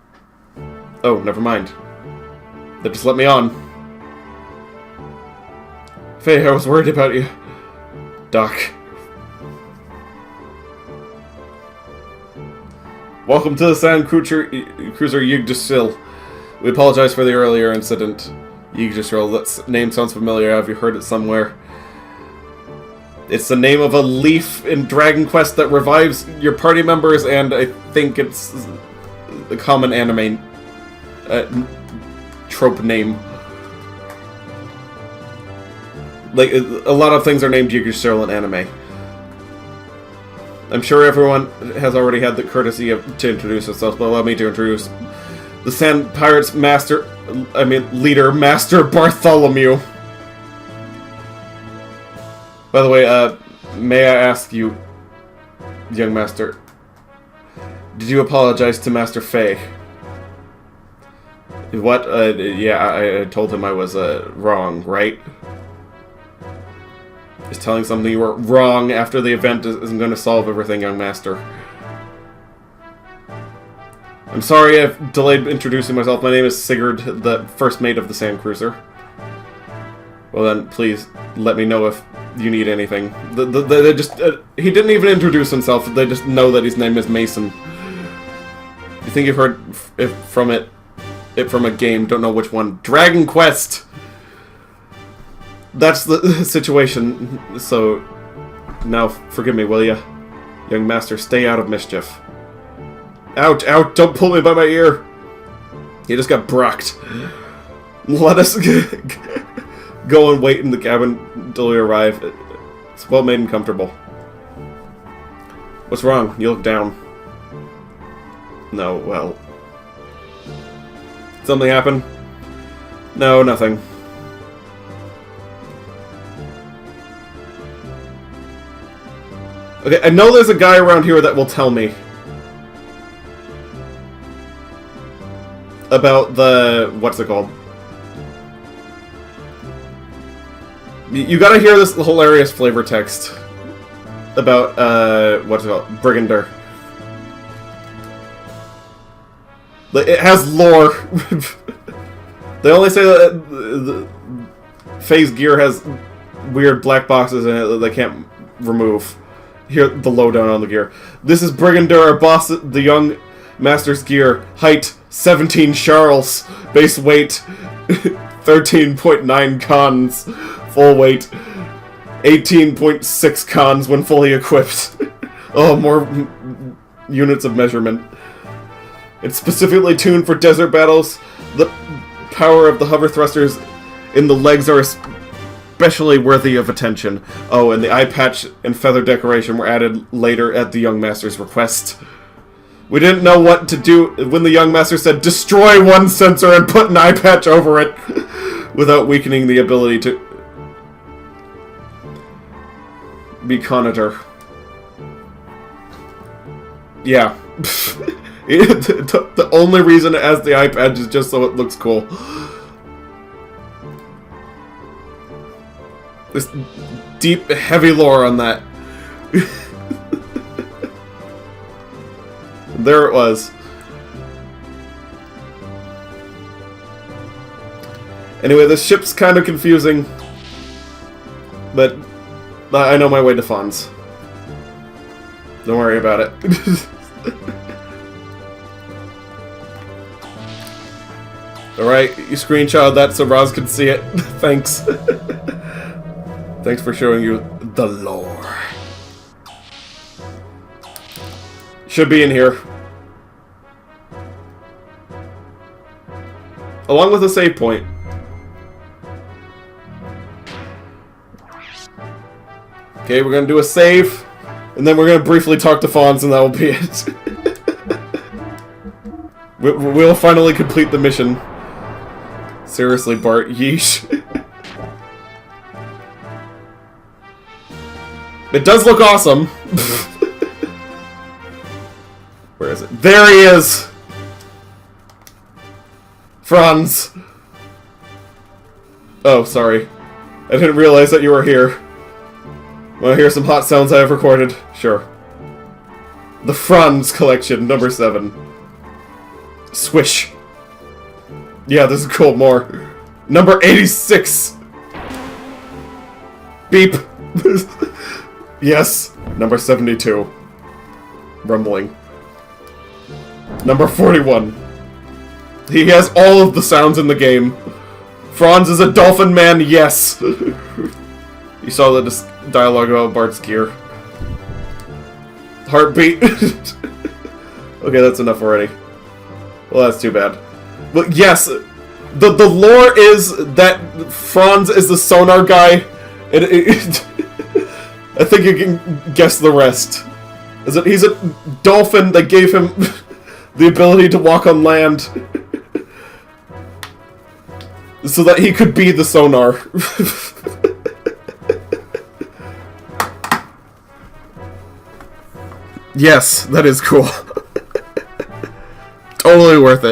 A: Oh, never mind. They just let me on. Faye, I was worried about you. Doc. Welcome to the Sand Cruiser Yggdrasil. We apologize for the earlier incident. Yggdrasil, that name sounds familiar. Have you heard it somewhere? It's the name of a leaf in Dragon Quest that revives your party members, and I think it's a common anime trope name. Like, a lot of things are named Yggdrasil in anime. I'm sure everyone has already had the courtesy to introduce themselves, but allow me to introduce the Sand Pirates leader, Master Bartholomew. By the way, may I ask you, young master, did you apologize to Master Fei? What? Yeah, I told him I was wrong, right? Is telling something you were wrong after the event isn't going to solve everything, young master. I'm sorry I've delayed introducing myself. My name is Sigurd, the first mate of the Sand Cruiser. Well then, please let me know if you need anything. They just he didn't even introduce himself. They just know that his name is Mason. You think you've heard from it from a game? Don't know which one. Dragon Quest. That's the situation. So now forgive me, will ya, young master? Stay out of mischief. Ouch! Ouch! Don't pull me by my ear. He just got brocked. Let us go and wait in the cabin until we arrive. It's well made and comfortable. What's wrong? You look down. No, well... Something happened? No, nothing. Okay, I know there's a guy around here that will tell me about the... what's it called? You gotta hear this hilarious flavor text about, what's it called? Brigander. It has lore. They only say that Fei's gear has weird black boxes in it that they can't remove. Here, the lowdown on the gear. This is Brigander, our boss, the young master's gear. Height, 17 Charles. Base weight, 13.9 cons. Full weight, 18.6 cons when fully equipped. Oh, more units of measurement. It's specifically tuned for desert battles. The power of the hover thrusters in the legs are especially worthy of attention. Oh, and the eye patch and feather decoration were added later at the young master's request. We didn't know what to do when the young master said, destroy one sensor and put an eye patch over it, without weakening the ability to be Conator. Yeah. The only reason it has the eye patch is just so it looks cool. There's deep, heavy lore on that. There it was. Anyway, the ship's kind of confusing, but I know my way to Franz. Don't worry about it. Alright, you screenshot that so Roz can see it. Thanks. Thanks for showing you the lore. Should be in here. Along with a save point. Okay, we're gonna do a save, and then we're gonna briefly talk to Franz, and that will be it. We'll finally complete the mission. Seriously, Bart, yeesh. It does look awesome. Where is it? There he is! Franz! Oh, sorry. I didn't realize that you were here. Want to hear some hot sounds I have recorded? Sure. The Franz Collection, number 7. Swish. Yeah, this is cool. More. Number 86! Beep! Yes. Number 72. Rumbling. Number 41. He has all of the sounds in the game. Franz is a dolphin man, yes! You saw the dialogue about Bart's gear. Heartbeat. Okay, that's enough already. Well, that's too bad. But yes, the lore is that Franz is the sonar guy. I think you can guess the rest. Is that he's a dolphin that gave him the ability to walk on land, so that he could be the sonar. Yes, that is cool. Totally worth it.